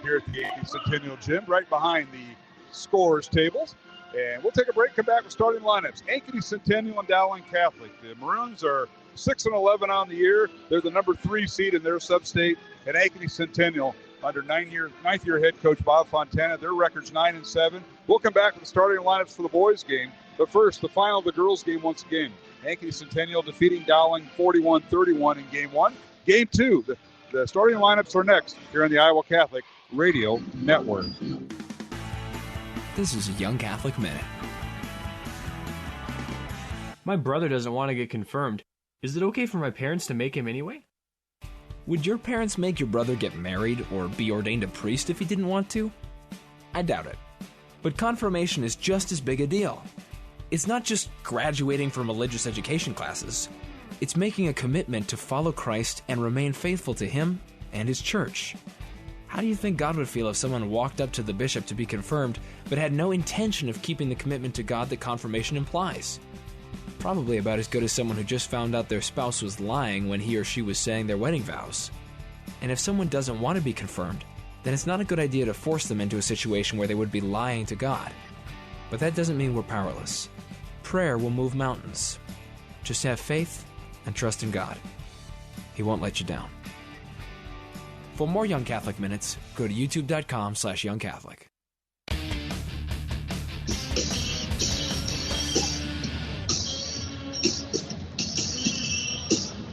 here at the Ankeny Centennial Gym, right behind the scores tables. And we'll take a break, come back with starting lineups. Ankeny Centennial and Dowling Catholic. The Maroons are 6-11 on the year. They're the number 3 seed in their sub-state. And Ankeny Centennial, under ninth-year head coach Bob Fontana, their record's 9-7. We'll come back with the starting lineups for the boys' game. But first, the final of the girls' game once again. Ankeny Centennial defeating Dowling 41-31 in Game 1. Game 2, the starting lineups are next here on the Iowa Catholic Radio Network. This is a Young Catholic Minute. My brother doesn't want to get confirmed. Is it okay for my parents to make him anyway? Would your parents make your brother get married or be ordained a priest if he didn't want to? I doubt it. But confirmation is just as big a deal. It's not just graduating from religious education classes. It's making a commitment to follow Christ and remain faithful to Him and His church. How do you think God would feel if someone walked up to the bishop to be confirmed but had no intention of keeping the commitment to God that confirmation implies? Probably about as good as someone who just found out their spouse was lying when he or she was saying their wedding vows. And if someone doesn't want to be confirmed, then it's not a good idea to force them into a situation where they would be lying to God. But that doesn't mean we're powerless. Prayer will move mountains. Just have faith and trust in God. He won't let you down. For more Young Catholic Minutes, go to youtube.com/youngcatholic.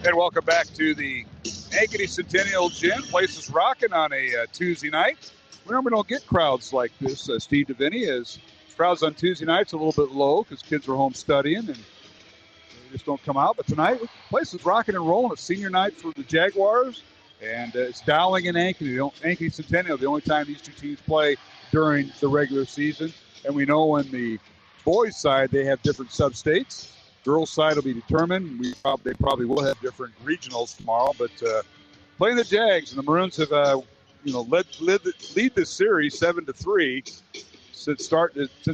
And welcome back to the Ankeny Centennial Gym. Place is rocking on a Tuesday night. We normally don't get crowds like this, Steve DeVinny, as crowds on Tuesday nights a little bit low because kids are home studying and they just don't come out. But tonight, the place is rocking and rolling. It's senior night for the Jaguars, and it's Dowling and Ankeny. Ankeny Centennial, the only time these two teams play during the regular season. And we know on the boys' side, they have different sub-states. Girls' side will be determined. They probably will have different regionals tomorrow. But playing the Jags, and the Maroons have lead this series 7-3 since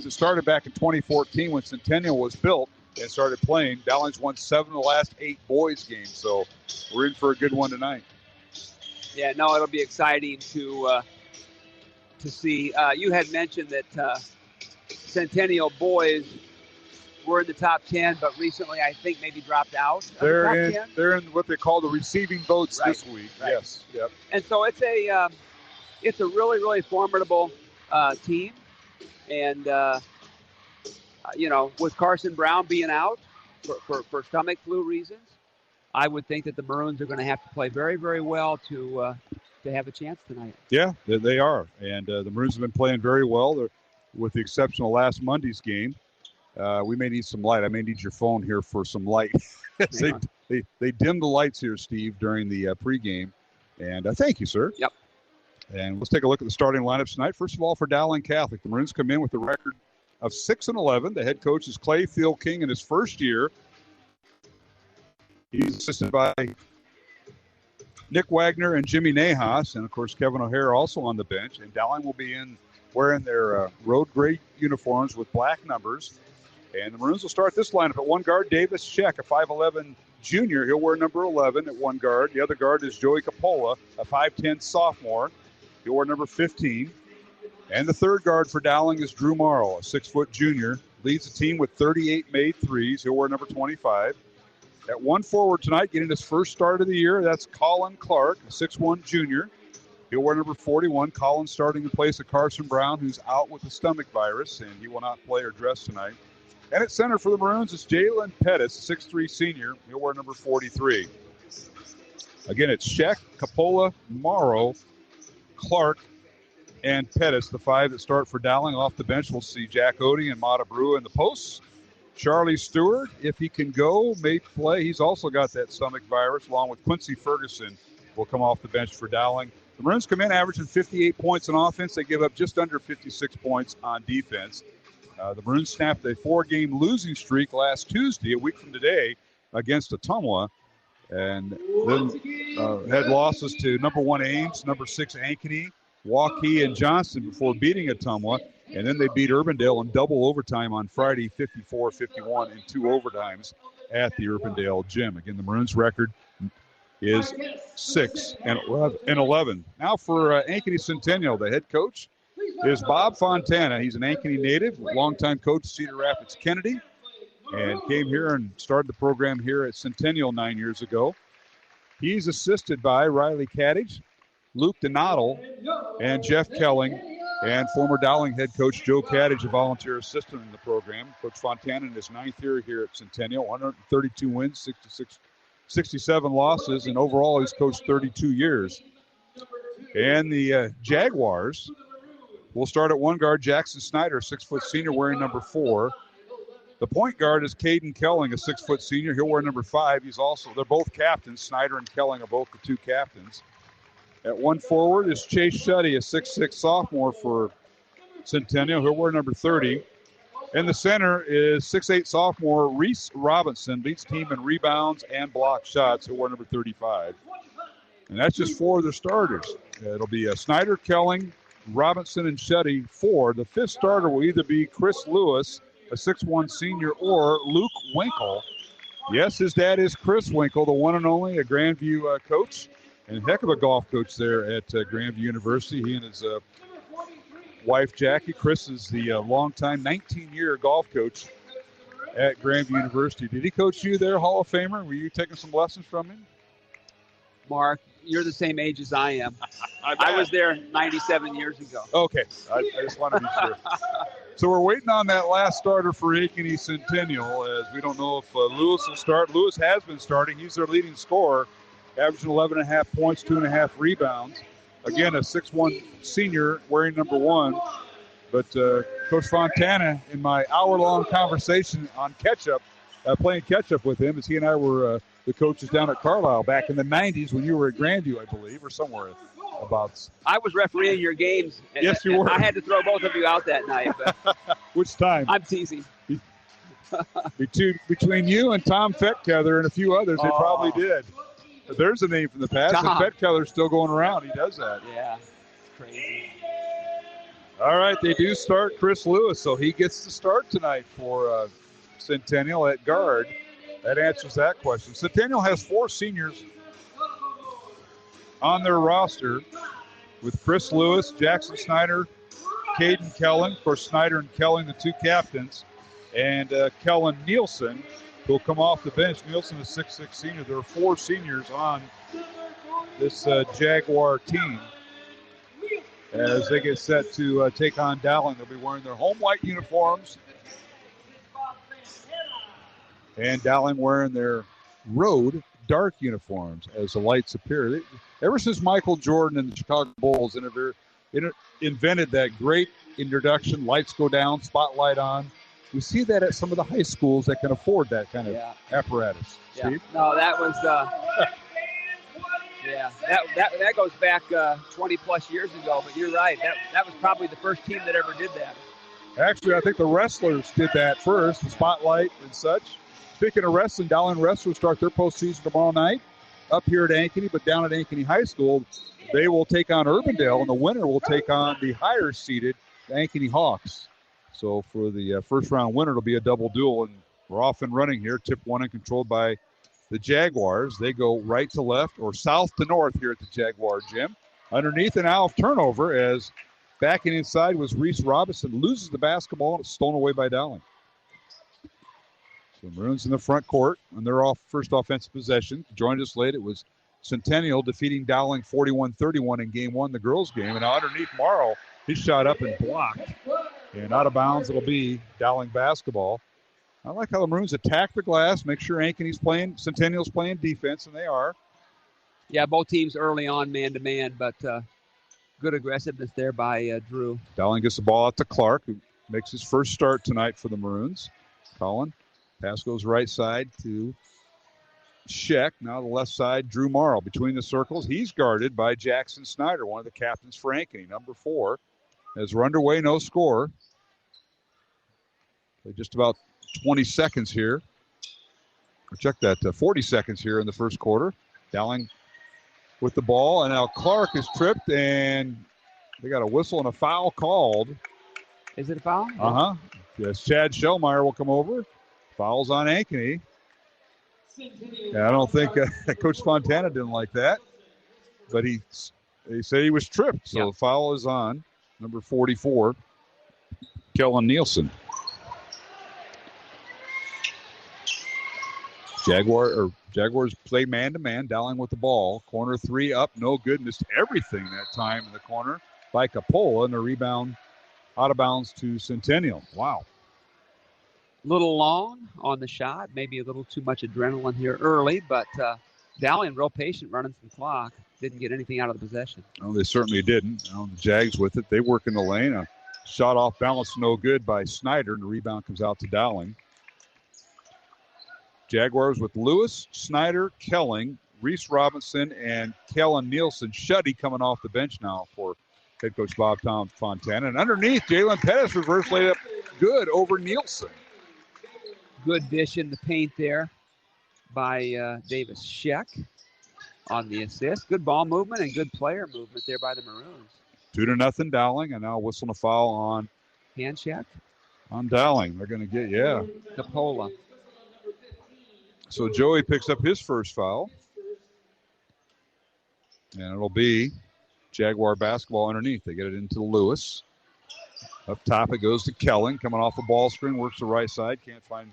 it started back in 2014 when Centennial was built and started playing. Dowling's won 7 of the last 8 boys games, so we're in for a good one tonight. Yeah, no, it'll be exciting to see. You had mentioned that Centennial boys were in the top 10, but recently I think maybe dropped out. They're in what they call the receiving votes this week. Right. Yes. Yep. And so it's a really, really formidable team, and with Carson Brown being out for stomach flu reasons, I would think that the Maroons are going to have to play very, very well to have a chance tonight. Yeah, they are, and the Maroons have been playing very well. They're, with the exception of last Monday's game. We may need some light. I may need your phone here for some light. They dimmed the lights here, Steve, during the pregame. And thank you, sir. Yep. And let's take a look at the starting lineups tonight. First of all, for Dowling Catholic, the Maroons come in with a record of 6-11. The head coach is Clay Field King in his first year. He's assisted by Nick Wagner and Jimmy Nahas, and, of course, Kevin O'Hare also on the bench. And Dowling will be in wearing their road gray uniforms with black numbers. And the Maroons will start this lineup at one guard, Davis Sheck, a 5'11 junior. He'll wear number 11 at one guard. The other guard is Joey Capola, a 5'10 sophomore. He'll wear number 15. And the third guard for Dowling is Drew Marl, a 6-foot junior. Leads the team with 38 made threes. He'll wear number 25. At one forward tonight, getting his first start of the year, that's Colin Clark, a 6'1 junior. He'll wear number 41. Colin starting in place of Carson Brown, who's out with the stomach virus, and he will not play or dress tonight. And at center for the Maroons is Jalen Pettis, 6'3 senior. He'll wear number 43. Again, it's Sheck, Capola, Morrow, Clark, and Pettis, the five that start for Dowling. Off the bench, we'll see Jack Odie and Mata Brewer in the posts. Charlie Stewart, if he can go, may play. He's also got that stomach virus, along with Quincy Ferguson, will come off the bench for Dowling. The Maroons come in averaging 58 points on offense. They give up just under 56 points on defense. The Maroons snapped a 4-game losing streak last Tuesday, a week from today, against Ottumwa, and then had losses to number 1 Ames, number 6 Ankeny, Waukee, and Johnston before beating Ottumwa, and then they beat Urbandale in double overtime on Friday, 54-51 in 2 overtimes at the Urbandale gym. Again, the Maroons' record is 6-11. Now for Ankeny Centennial, the head coach is Bob Fontana. He's an Ankeny native, longtime coach Cedar Rapids Kennedy, and came here and started the program here at Centennial 9 years ago. He's assisted by Riley Caddage, Luke Donato, and Jeff Kelling, and former Dowling head coach Joe Caddage, a volunteer assistant in the program. Coach Fontana in his 9th year here at Centennial, 132 wins, 67 losses, and overall he's coached 32 years. And the Jaguars will start at one guard, Jackson Snyder, a 6-foot senior, wearing number 4. The point guard is Caden Kelling, a 6-foot senior. He'll wear number 5. They're both captains. Snyder and Kelling are both the 2 captains. At one forward is Chase Shuddy, a 6'6 sophomore for Centennial. He'll wear number 30. And the center is 6'8 sophomore Reese Robinson, leads team in rebounds and block shots. He'll wear number 35. And that's just 4 of the starters. It'll be Snyder, Kelling, Robinson, and Shuddy 4. The 5th starter will either be Chris Lewis, a 6'1 senior, or Luke Winkle. Yes, his dad is Chris Winkle, the one and only, a Grandview coach, and heck of a golf coach there at Grandview University. He and his wife, Jackie. Chris is the longtime 19-year golf coach at Grandview University. Did he coach you there, Hall of Famer? Were you taking some lessons from him? Mark, you're the same age as I am. I was there 97 years ago. Okay, I just want to be sure. So we're waiting on that last starter for Ankeny Centennial, as we don't know if Lewis will start. Lewis has been starting. He's their leading scorer, averaging 11.5 points, 2.5 rebounds. Again, a 6'1 senior wearing number 1. But Coach Fontana, in my hour-long conversation on playing catch-up with him, as he and I were the coaches down at Carlisle back in the 90s when you were at Grandview, I believe, or somewhere about. I was refereeing your games. And, yes, you were. I had to throw both of you out that night. But which time? I'm teasing. Between you and Tom Fettkeather and a few others, they probably did. But there's a name from the past, Tom. and Fettkeather's still going around. He does that. Yeah, crazy. All right, they do start Chris Lewis, so he gets to start tonight for Centennial at guard. That answers that question. Centennial has 4 seniors on their roster with Chris Lewis, Jackson Snyder, Caden Kellen. Of course, Snyder and Kelling, the two captains, and Kellen Nielsen, who will come off the bench. Nielsen is 6'6" senior. There are 4 seniors on this Jaguar team as they get set to take on Dowling. They'll be wearing their home white uniforms, and Dowling wearing their road dark uniforms as the lights appear. Ever since Michael Jordan and the Chicago Bulls invented that great introduction, lights go down, spotlight on, we see that at some of the high schools that can afford that kind of apparatus. Yeah. Steve? No, that was that goes back 20 plus years ago, but you're right. That was probably the first team that ever did that. Actually, I think the wrestlers did that first, the spotlight and such. Speaking of wrestling, Dowling wrestlers start their postseason tomorrow night up here at Ankeny, but down at Ankeny High School, they will take on Urbandale, and the winner will take on the higher-seeded Ankeny Hawks. So for the first-round winner, it'll be a double duel, and we're off and running here. Tip 1 and controlled by the Jaguars. They go right to left or south to north here at the Jaguar gym. Underneath an Alf turnover as backing inside was Reese Robinson, loses the basketball, and it's stolen away by Dowling. So Maroons in the front court, and they're off first offensive possession. Joined us late. It was Centennial defeating Dowling 41-31 in game 1, the girls' game. And now underneath Marr, he shot up and blocked. And out of bounds, it'll be Dowling basketball. I like how the Maroons attack the glass, make sure Centennial's playing defense, and they are. Yeah, both teams early on man-to-man, but good aggressiveness there by Drew. Dowling gets the ball out to Clark, who makes his first start tonight for the Maroons. Colin. Pass goes right side to Sheck. Now the left side, Drew Marr between the circles. He's guarded by Jackson Snyder, one of the captains for Ankeny, number 4. As we're underway, no score. Just about 20 seconds here. Or check that, 40 seconds here in the first quarter. Dowling with the ball, and now Clark is tripped, and they got a whistle and a foul called. Is it a foul? Uh-huh. Yes, Chad Shellmeyer will come over. Fouls on Ankeny. Yeah, I don't think Coach Fontana didn't like that, but he said he was tripped. So the foul is on number 44, Kellen Nielsen. Jaguars play man-to-man. Dowling with the ball. Corner 3 up, no good. Missed everything that time in the corner by Capola, and the rebound out of bounds to Centennial. Wow. Little long on the shot, maybe a little too much adrenaline here early, but Dowling real patient running some clock. Didn't get anything out of the possession. No, they certainly didn't. The Jags with it. They work in the lane. A shot off balance, no good by Snyder, and the rebound comes out to Dowling. Jaguars with Lewis, Snyder, Kelling, Reese Robinson, and Kellen Nielsen. Shuddy coming off the bench now for head coach Bob Fontana. And underneath, Jalen Pettis reverse layup good over Nielsen. Good dish in the paint there by Davis Sheck on the assist. Good ball movement and good player movement there by the Maroons. 2-0 Dowling, and now whistling a foul on hand check on Dowling. They're going to get Capola. So Joey picks up his first foul, and it'll be Jaguar basketball underneath. They get it into Lewis. Up top it goes to Kelling, coming off a ball screen, works the right side, can't find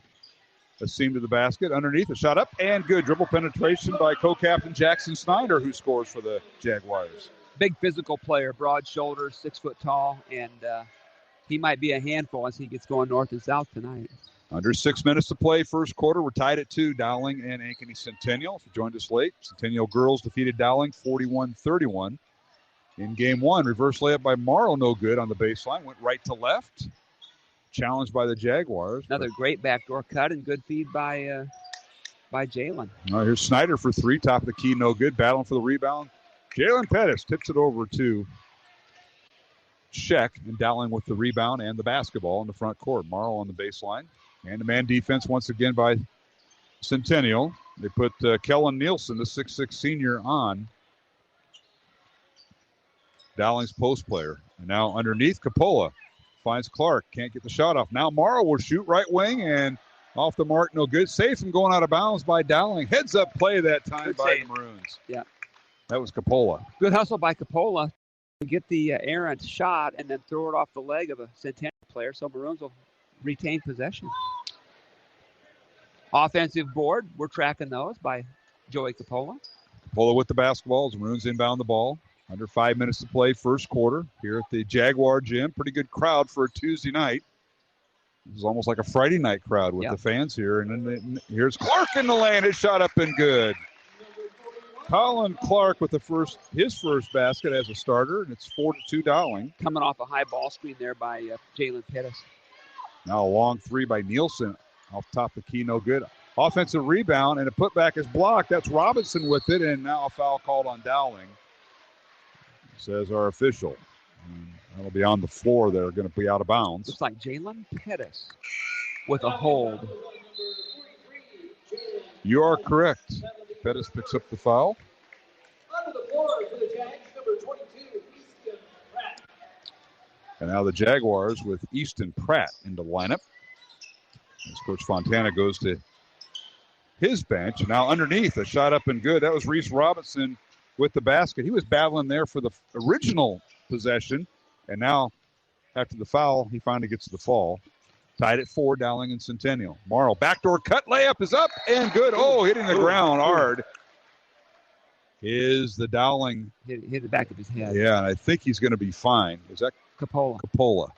a seam to the basket. Underneath, a shot up and good. Dribble penetration by co-captain Jackson Snyder, who scores for the Jaguars. Big physical player, broad shoulders, 6 foot tall, and he might be a handful as he gets going north and south tonight. Under 6 minutes to play, first quarter. We're tied at 2, Dowling and Ankeny Centennial. If you joined us late, Centennial girls defeated Dowling 41-31. In game 1, reverse layup by Marr, no good on the baseline. Went right to left. Challenged by the Jaguars. Another great backdoor cut and good feed by Jalen. Here's Snyder for 3. Top of the key, no good. Battling for the rebound. Jalen Pettis tips it over to Sheck. And Dowling with the rebound and the basketball in the front court. Marr on the baseline. Man-to-man defense once again by Centennial. They put Kellen Nielsen, the 6'6 senior, on Dowling's post player. And now underneath, Capola finds Clark. Can't get the shot off. Now Marr will shoot right wing and off the mark. No good. Safe from going out of bounds by Dowling. Heads up play that time by the Maroons. Yeah. That was Coppola. Good hustle by Coppola to get the errant shot and then throw it off the leg of a Centennial player, so Maroons will retain possession. Offensive board, we're tracking those by Joey Coppola. Coppola with the basketball as Maroons inbound the ball. Under 5 minutes to play, first quarter here at the Jaguar Gym. Pretty good crowd for a Tuesday night. It was almost like a Friday night crowd with the fans here. And then here's Clark in the lane. It shot up and good. Colin Clark with his first basket as a starter, and it's 4-2 Dowling. Coming off a high ball screen there by Jalen Pettis. Now a long three by Nielsen off top of the key, no good. Offensive rebound, and a putback is blocked. That's Robinson with it, and now a foul called on Dowling, says our official. And that'll be on the floor. They're going to be out of bounds. Looks like Jalen Pettis with a hold. You are correct. Pettis picks up the foul. Under the board for the Jags, number 22, Easton Pratt. And now the Jaguars with Easton Pratt in the lineup. As Coach Fontana goes to his bench. Now underneath, a shot up and good. That was Reese Robinson with the basket. He was battling there for the original possession. And now, after the foul, he finally gets the fall. Tied at 4, Dowling and Centennial. Marr, backdoor cut, layup is up and good. Oh, hitting the ground hard is the Dowling. Hit the back of his head. Yeah, and I think he's going to be fine. Is that Coppola? Coppola.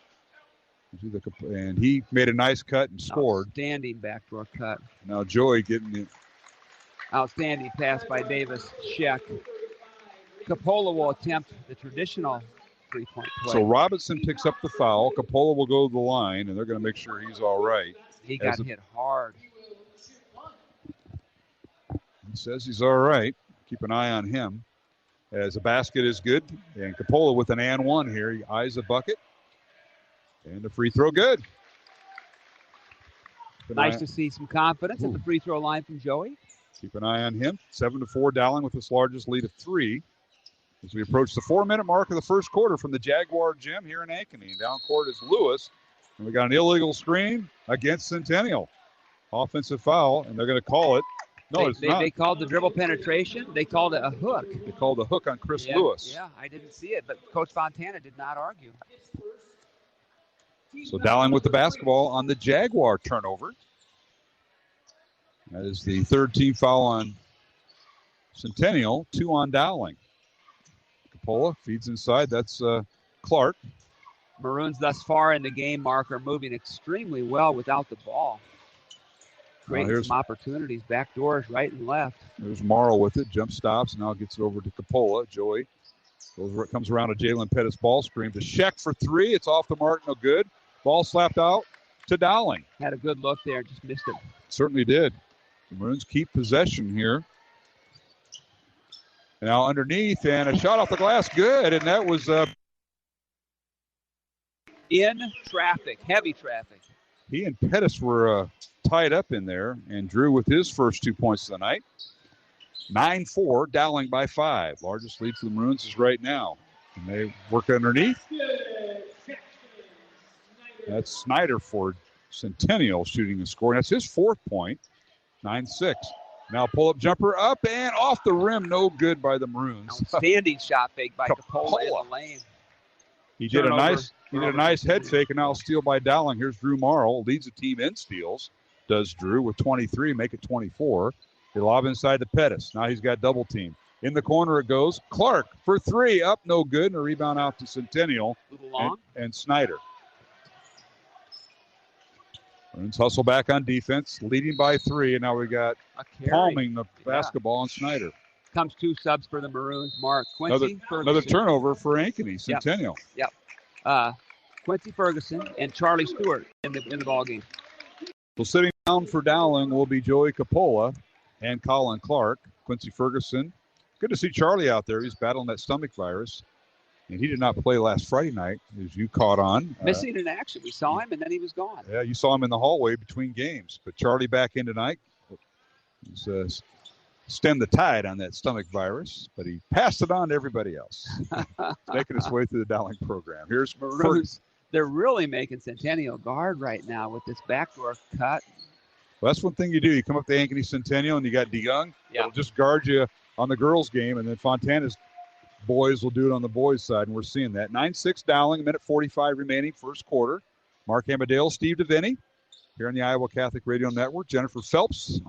And he made a nice cut and scored. Outstanding backdoor cut. Now Joey getting it. Outstanding pass by Davis Sheck. Coppola will attempt the traditional three-point play. So Robinson picks up the foul. Coppola will go to the line, and they're going to make sure he's all right. He got hit hard. He says he's all right. Keep an eye on him. As the basket is good, and Coppola with an and one here. He eyes the bucket. And the free throw good. Nice to see some confidence at the free throw line from Joey. Keep an eye on him. 7-4 Dowling with his largest lead of 3. As we approach the 4-minute mark of the first quarter from the Jaguar Gym here in Ankeny. Down court is Lewis. And we got an illegal screen against Centennial. Offensive foul, and they're going to call it. No, it's not. They called the dribble penetration. They called it a hook. They called a hook on Chris Lewis. Yeah, I didn't see it, but Coach Fontana did not argue. So Dowling with the basketball on the Jaguar turnover. That is the third team foul on Centennial, 2 on Dowling. Coppola feeds inside. That's Clark. Maroons thus far in the game, Mark, are moving extremely well without the ball. Creating some opportunities, back doors right and left. There's Marr with it, jump stops, now gets it over to Coppola. Joey comes around a Jalen Pettis ball screen to Sheck for 3. It's off the mark, no good. Ball slapped out to Dowling. Had a good look there, just missed it. Certainly did. The Maroons keep possession here. Now underneath, and a shot off the glass, good, and that was in traffic, heavy traffic. He and Pettis were tied up in there, and Drew with his first 2 points of the night. 9-4, Dowling by 5. Largest lead for the Maroons is right now. And they work underneath. That's Snyder for Centennial shooting and scoring. That's his 4th point. 9-6. Now pull-up jumper up and off the rim. No good by the Maroons. Outstanding shot fake by Coppola in the lane. He did a nice head fake, and now a steal by Dowling. Here's Drew Marr, leads the team in steals. Does Drew with 23, make it 24. They lob inside to Pettis. Now he's got double team. In the corner it goes. Clark for 3, up no good, and a rebound out to Centennial and Snyder. Maroons hustle back on defense, leading by 3, and now we got palming the basketball on Snyder. Comes 2 subs for the Maroons. Mark Quincy Ferguson. Another turnover for Ankeny, Centennial. Yep. Quincy Ferguson and Charlie Stewart in the ball game. So sitting down for Dowling will be Joey Coppola and Colin Clark. Quincy Ferguson. Good to see Charlie out there. He's battling that stomach virus. And he did not play last Friday night, as you caught on. Missing in action. We saw him, and then he was gone. Yeah, you saw him in the hallway between games. But Charlie back in tonight. He's stemmed the tide on that stomach virus, but he passed it on to everybody else. Making his way through the Dowling program. Here's Maroons. They're really making Centennial guard right now with this backdoor cut. Well, that's one thing you do. You come up to Ankeny Centennial, and you got DeYoung. Yeah. It'll just guard you on the girls' game, and then Fontana's boys will do it on the boys' side, and we're seeing that. 9-6 Dowling, a minute 45 remaining, first quarter. Mark Amadale, Steve DeVinny here on the Iowa Catholic Radio Network. Jennifer Phelps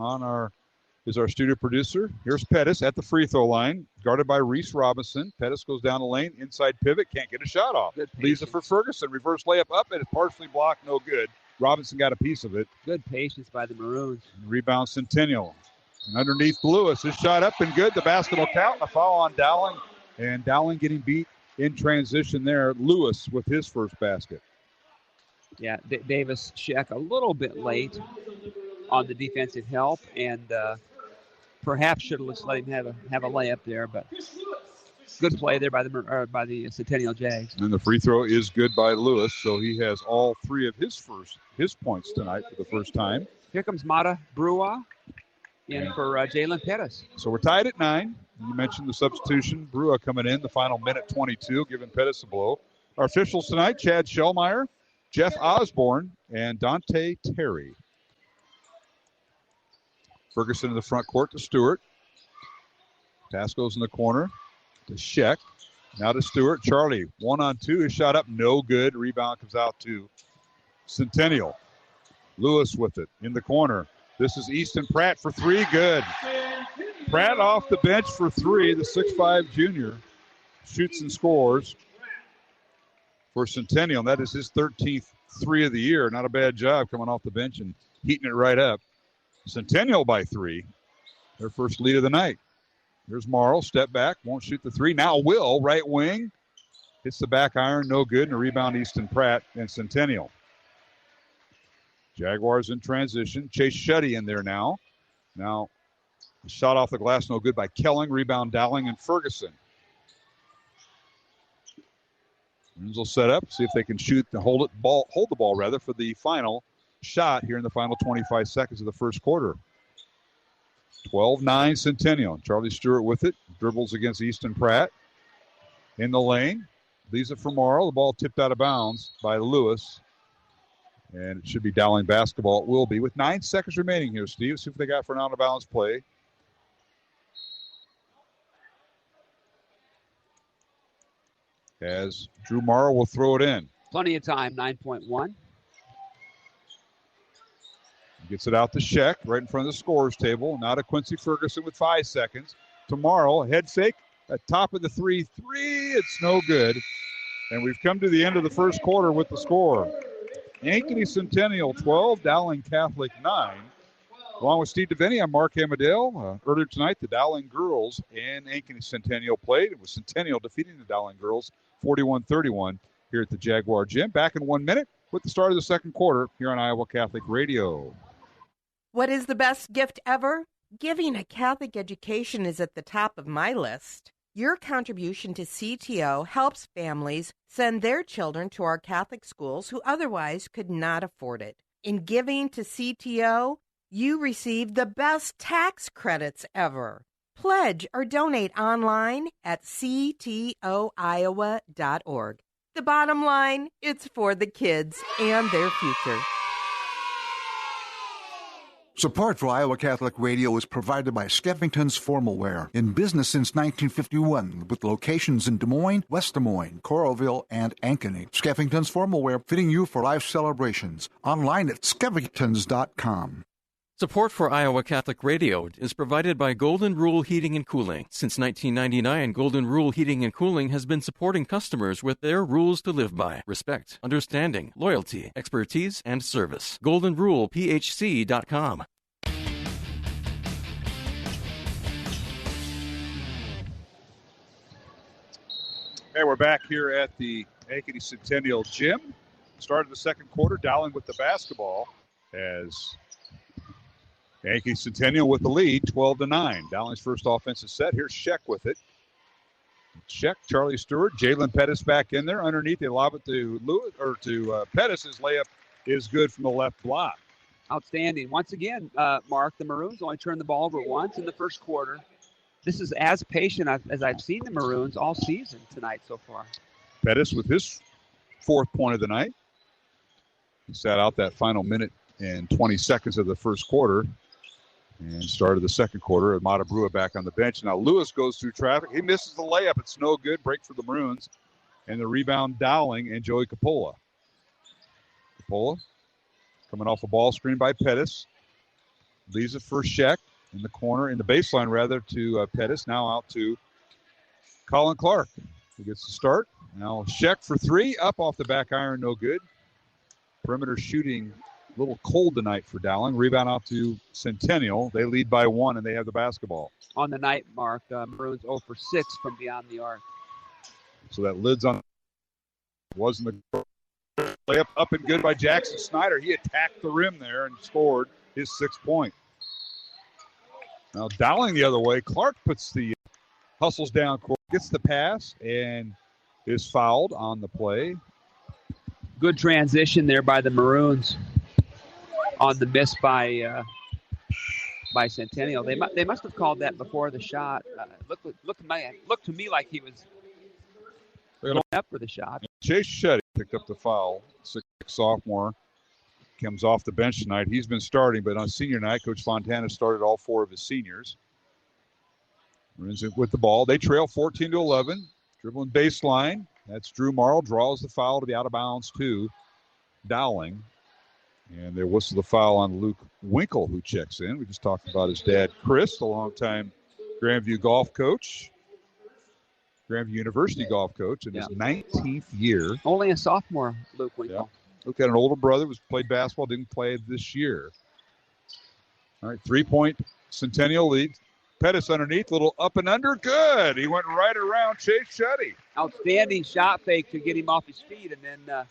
is our studio producer. Here's Pettis at the free throw line, guarded by Reese Robinson. Pettis goes down the lane, inside pivot, can't get a shot off. Leaves it for Ferguson. Reverse layup up, and it's partially blocked, no good. Robinson got a piece of it. Good patience by the Maroons. Rebound Centennial. And underneath Lewis, his shot up and good. The basket will count, and a foul on Dowling. And Dowling getting beat in transition there. Lewis with his first basket. Yeah, Davis Sheck a little bit late on the defensive help, and perhaps should have let him have a layup there, but good play there by the Centennial Jags. And the free throw is good by Lewis, so he has all three of his points tonight for the first time. Here comes Mata Brua in for Jalen Pettis. So we're tied at 9. You mentioned the substitution. Brua coming in the final minute 22, giving Pettis a blow. Our officials tonight, Chad Shellmeyer, Jeff Osborne, and Dante Terry. Ferguson in the front court to Stewart. Pass goes in the corner to Sheck. Now to Stewart. Charlie, 1-on-2. His shot up, no good. Rebound comes out to Centennial. Lewis with it in the corner. This is Easton Pratt for 3. Good. Pratt off the bench for 3. The 6'5 junior shoots and scores for Centennial. That is his 13th 3 of the year. Not a bad job coming off the bench and heating it right up. Centennial by 3. Their first lead of the night. There's Marl. Step back. Won't shoot the 3. Now will. Right wing. Hits the back iron. No good. And a rebound Easton Pratt and Centennial. Jaguars in transition. Chase Shuddy in there now. Now, shot off the glass. No good by Kelling. Rebound Dowling and Ferguson. Maroons will set up, see if they can shoot and hold the ball for the final shot here in the final 25 seconds of the first quarter. 12-9 Centennial. Charlie Stewart with it. Dribbles against Easton Pratt. In the lane. Leaves it for Morrow. The ball tipped out of bounds by Lewis. And it should be Dowling basketball. It will be. With 9 seconds remaining here, Steve. See what they got for an out-of-bounds play. As Drew Morrow will throw it in. Plenty of time, 9.1. Gets it out to Sheck, right in front of the scorer's table. Now to Quincy Ferguson with 5 seconds. Tomorrow, head fake at top of the 3. It's no good. And we've come to the end of the first quarter with the score. Ankeny Centennial 12, Dowling Catholic 9. Along with Steve DeVinny, I'm Mark Amadale. Earlier tonight, the Dowling girls and Ankeny Centennial played. It was Centennial defeating the Dowling girls 41-31 here at the Jaguar Gym. Back in 1 minute with the start of the second quarter here on Iowa Catholic Radio. What is the best gift ever? Giving a Catholic education is at the top of my list. Your contribution to CTO helps families send their children to our Catholic schools who otherwise could not afford it. In giving to CTO, you receive the best tax credits ever. Pledge or donate online at ctoiowa.org. The bottom line, it's for the kids and their future. Support for Iowa Catholic Radio is provided by Skeffington's Formalware, in business since 1951, with locations in Des Moines, West Des Moines, Coralville, and Ankeny. Skeffington's Formalware, fitting you for life celebrations. Online at skeffingtons.com. Support for Iowa Catholic Radio is provided by Golden Rule Heating and Cooling. Since 1999, Golden Rule Heating and Cooling has been supporting customers with their rules to live by: respect, understanding, loyalty, expertise, and service. GoldenRulePHC.com. Hey, we're back here at the Ankeny Centennial Gym. Started the second quarter, Dowling with the basketball as Ankeny Centennial with the lead, 12-9. Dowling's first offensive set. Here's Sheck with it. Sheck, Charlie Stewart, Jalen Pettis back in there. Underneath, they lob it to Pettis. His layup is good from the left block. Outstanding. Once again, Mark, the Maroons only turned the ball over once in the first quarter. This is as patient as I've seen the Maroons all season tonight so far. Pettis with his 4th point of the night. He sat out that final minute and 20 seconds of the first quarter. And started the second quarter. Magruder back on the bench. Now Lewis goes through traffic. He misses the layup. It's no good. Break for the Maroons. And the rebound, Dowling and Joey Coppola. Coppola coming off a ball screen by Pettis. Leaves it for Scheck in the corner, in the baseline rather, to Pettis. Now out to Colin Clark, who gets the start. Now Scheck for three. Up off the back iron, no good. Perimeter shooting a little cold tonight for Dowling. Rebound out to Centennial. They lead by 1, and they have the basketball. On the night mark, Maroons 0 for 6 from beyond the arc. So that lid's on. Wasn't the layup up and good by Jackson Snyder. He attacked the rim there and scored his 6th point. Now Dowling the other way. Clark puts the hustles down court, gets the pass, and is fouled on the play. Good transition there by the Maroons on the miss by Centennial. They must have called that before the shot. Looked to me like he was going up for the shot. Chase Shetty picked up the foul. 6'6" sophomore comes off the bench tonight. He's been starting, but on senior night, Coach Fontana started all 4 of his seniors. Maroons with the ball. They trail 14-11. Dribbling baseline. That's Drew Marr. Draws the foul to be out of bounds to Dowling. And there was the foul on Luke Winkle, who checks in. We just talked about his dad, Chris, a longtime Grandview golf coach. Grandview University golf coach in his 19th year. Only a sophomore, Luke Winkle. Yeah. Luke had an older brother, played basketball, didn't play this year. All right, 3-point Centennial lead. Pettis underneath, little up and under, good. He went right around Chase Shetty. Outstanding shot fake to get him off his feet, and then,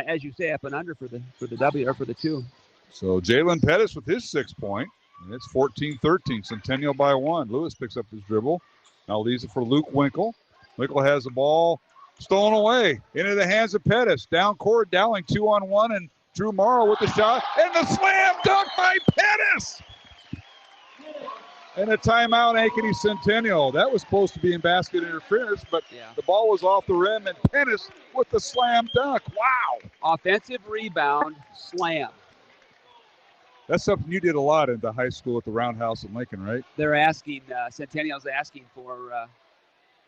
as you say, up and under for the W or for the 2. So Jalen Pettis with his 6th point, and it's 14-13. Centennial by 1. Lewis picks up his dribble. Now leaves it for Luke Winkle. Winkle has the ball stolen away into the hands of Pettis. Down court, Dowling 2-on-1, and Drew Marr with the shot, and the slam dunk by Pettis. And a timeout, Ankeny Centennial. That was supposed to be in basket interference, but the ball was off the rim, and Pettis with the slam dunk. Wow. Offensive rebound, slam. That's something you did a lot in the high school at the Roundhouse in Lincoln, right? They're asking, Centennial's asking for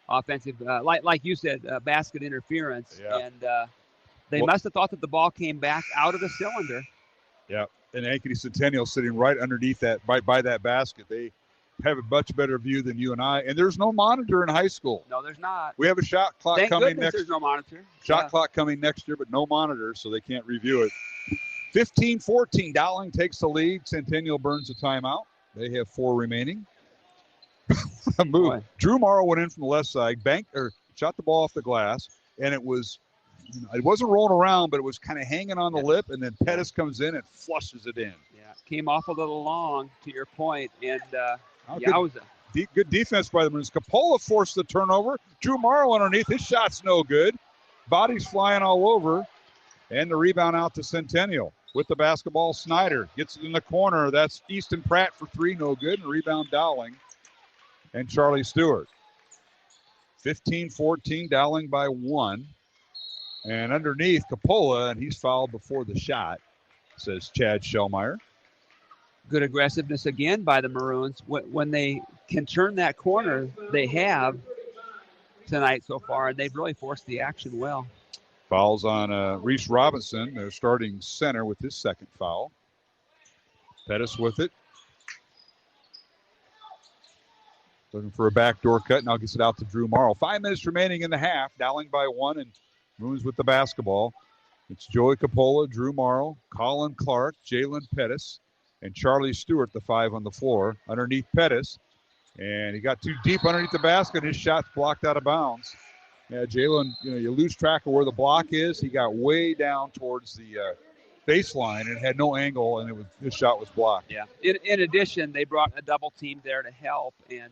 offensive, like you said, basket interference. Yeah. And they must have thought that the ball came back out of the cylinder. Yeah, and Ankeny Centennial sitting right underneath that, by that basket. They have a much better view than you and I. And there's no monitor in high school. No, there's not. We have a shot clock Thank coming goodness next. There's no monitor. Shot clock coming next year, but no monitor, so they can't review it. 15-14. Dowling takes the lead. Centennial burns a timeout. They have 4 remaining. Move. Boy. Drew Marr went in from the left side, shot the ball off the glass, and it was, it wasn't rolling around, but it was kind of hanging on the lip, and then Pettis comes in and flushes it in. Yeah, came off a little long, to your point, and good defense by the Maroons. Coppola forced the turnover. Drew Marr underneath. His shot's no good. Bodies flying all over, and the rebound out to Centennial. With the basketball, Snyder gets it in the corner. That's Easton Pratt for 3, no good, and rebound Dowling and Charlie Stewart. 15-14, Dowling by 1. And underneath, Coppola, and he's fouled before the shot, says Chad Shellmeyer. Good aggressiveness again by the Maroons. When they can turn that corner, they have tonight so far, and they've really forced the action well. Fouls on Reese Robinson, their starting center, with his 2nd foul. Pettis with it. Looking for a backdoor cut. Now gets it out to Drew Marr. 5 minutes remaining in the half. Dowling by 1, and Maroons with the basketball. It's Joey Coppola, Drew Marr, Colin Clark, Jalen Pettis, and Charlie Stewart, the 5 on the floor. Underneath Pettis. And he got too deep underneath the basket. His shot's blocked out of bounds. Yeah, Jalen, you lose track of where the block is. He got way down towards the baseline and had no angle, and his shot was blocked. Yeah. In addition, they brought a double team there to help, and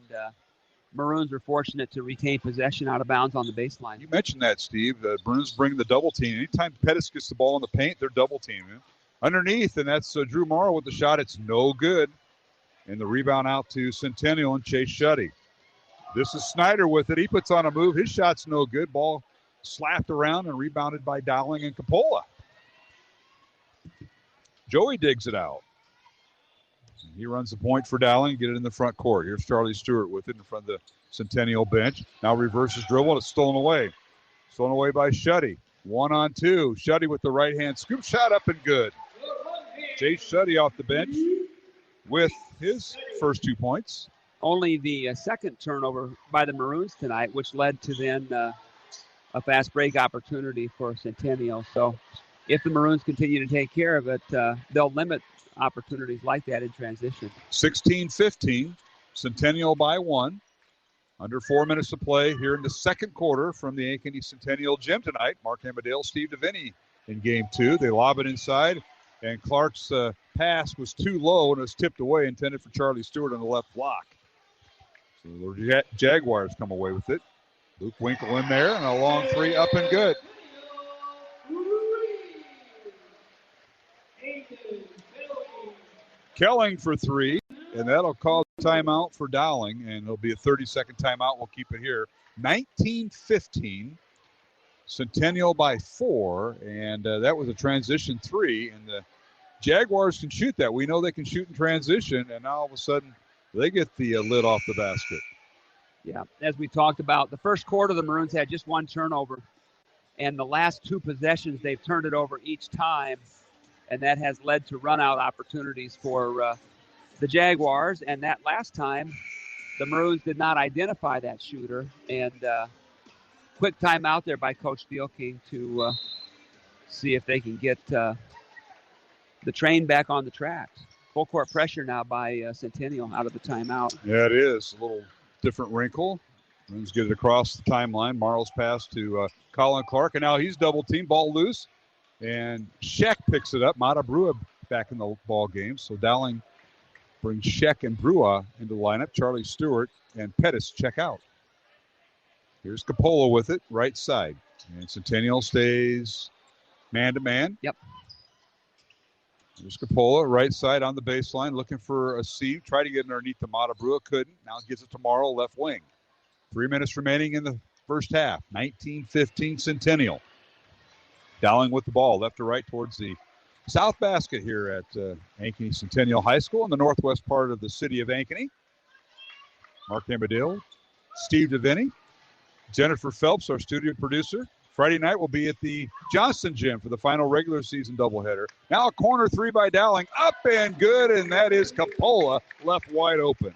Maroons were fortunate to retain possession out of bounds on the baseline. You mentioned that, Steve. The Maroons bring the double team. Anytime Pettis gets the ball in the paint, they're double teaming. Underneath, and that's Drew Marr with the shot. It's no good. And the rebound out to Centennial and Chase Shetty. This is Snyder with it. He puts on a move. His shot's no good. Ball slapped around and rebounded by Dowling and Coppola. Joey digs it out. He runs the point for Dowling, get it in the front court. Here's Charlie Stewart with it in front of the Centennial bench. Now reverses dribble, and it's stolen away. Stolen away by Shuddy. 1-on-2. Shuddy with the right-hand scoop shot up and good. Jay Shuddy off the bench with his first 2 points. Only the second turnover by the Maroons tonight, which led to then a fast break opportunity for Centennial. So if the Maroons continue to take care of it, they'll limit opportunities like that in transition. 16-15, Centennial by 1. Under 4 minutes to play here in the second quarter from the Ankeny Centennial Gym tonight. Mark Amadale, Steve DeVinny in game 2. They lob it inside, and Clark's pass was too low and was tipped away, intended for Charlie Stewart on the left block. So the Jaguars come away with it. Luke Winkle in there, and a long three up and good. Kelling for 3, and that'll call timeout for Dowling, and it'll be a 30-second timeout. We'll keep it here. 19-15, Centennial by 4, and that was a transition 3, and the Jaguars can shoot that. We know they can shoot in transition, and now all of a sudden they get the lid off the basket. Yeah, as we talked about, the first quarter the Maroons had just 1 turnover, and the last 2 possessions they've turned it over each time, and that has led to run-out opportunities for the Jaguars. And that last time, the Maroons did not identify that shooter. And quick timeout there by Coach Fielking to see if they can get the train back on the tracks. Full court pressure now by Centennial out of the timeout. Yeah, it is. A little different wrinkle. Maroons get it across the timeline. Marl's pass to Colin Clark, and now he's double-teamed, ball loose. And Scheck picks it up. Mata Brua back in the ball game. So Dowling brings Scheck and Brua into the lineup. Charlie Stewart and Pettis check out. Here's Capola with it, right side. And Centennial stays man-to-man. Yep. Here's Capola, right side on the baseline, looking for a seam. Tried to get underneath the Mata Brua, couldn't. Now gives it to Marl, left wing. 3 minutes remaining in the first half. 19-15 Centennial. Dowling with the ball, left to right towards the south basket here at Ankeny Centennial High School in the northwest part of the city of Ankeny. Mark Amadale, Steve DeVinny, Jennifer Phelps, our studio producer. Friday night we'll be at the Johnston Gym for the final regular season doubleheader. Now a corner 3 by Dowling, up and good, and that is Capola, left wide open.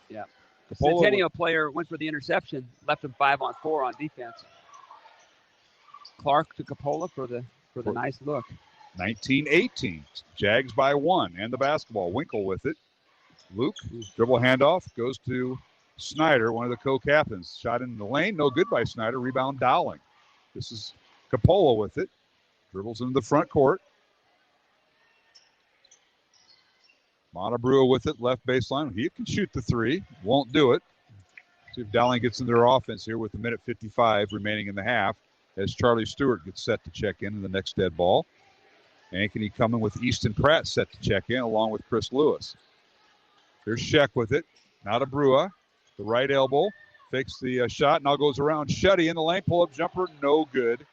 Yeah, Centennial player went for the interception, left him 5-on-4 on defense. Clark to Capola for the nice look. 19-18. Jags by 1 and the basketball. Winkle with it. Luke, dribble handoff, goes to Snyder, one of the co-captains. Shot in the lane, no good by Snyder. Rebound Dowling. This is Capola with it. Dribbles into the front court. Montebrua with it, left baseline. He can shoot the 3, won't do it. See if Dowling gets in their offense here with 1:55 remaining in the half, as Charlie Stewart gets set to check in the next dead ball. Ankeny coming with Easton Pratt set to check in along with Chris Lewis. Here's Scheck with it. Now to Brua. The right elbow. Fakes the shot. Now goes around Shuddy in the lane. Pull-up jumper. No good.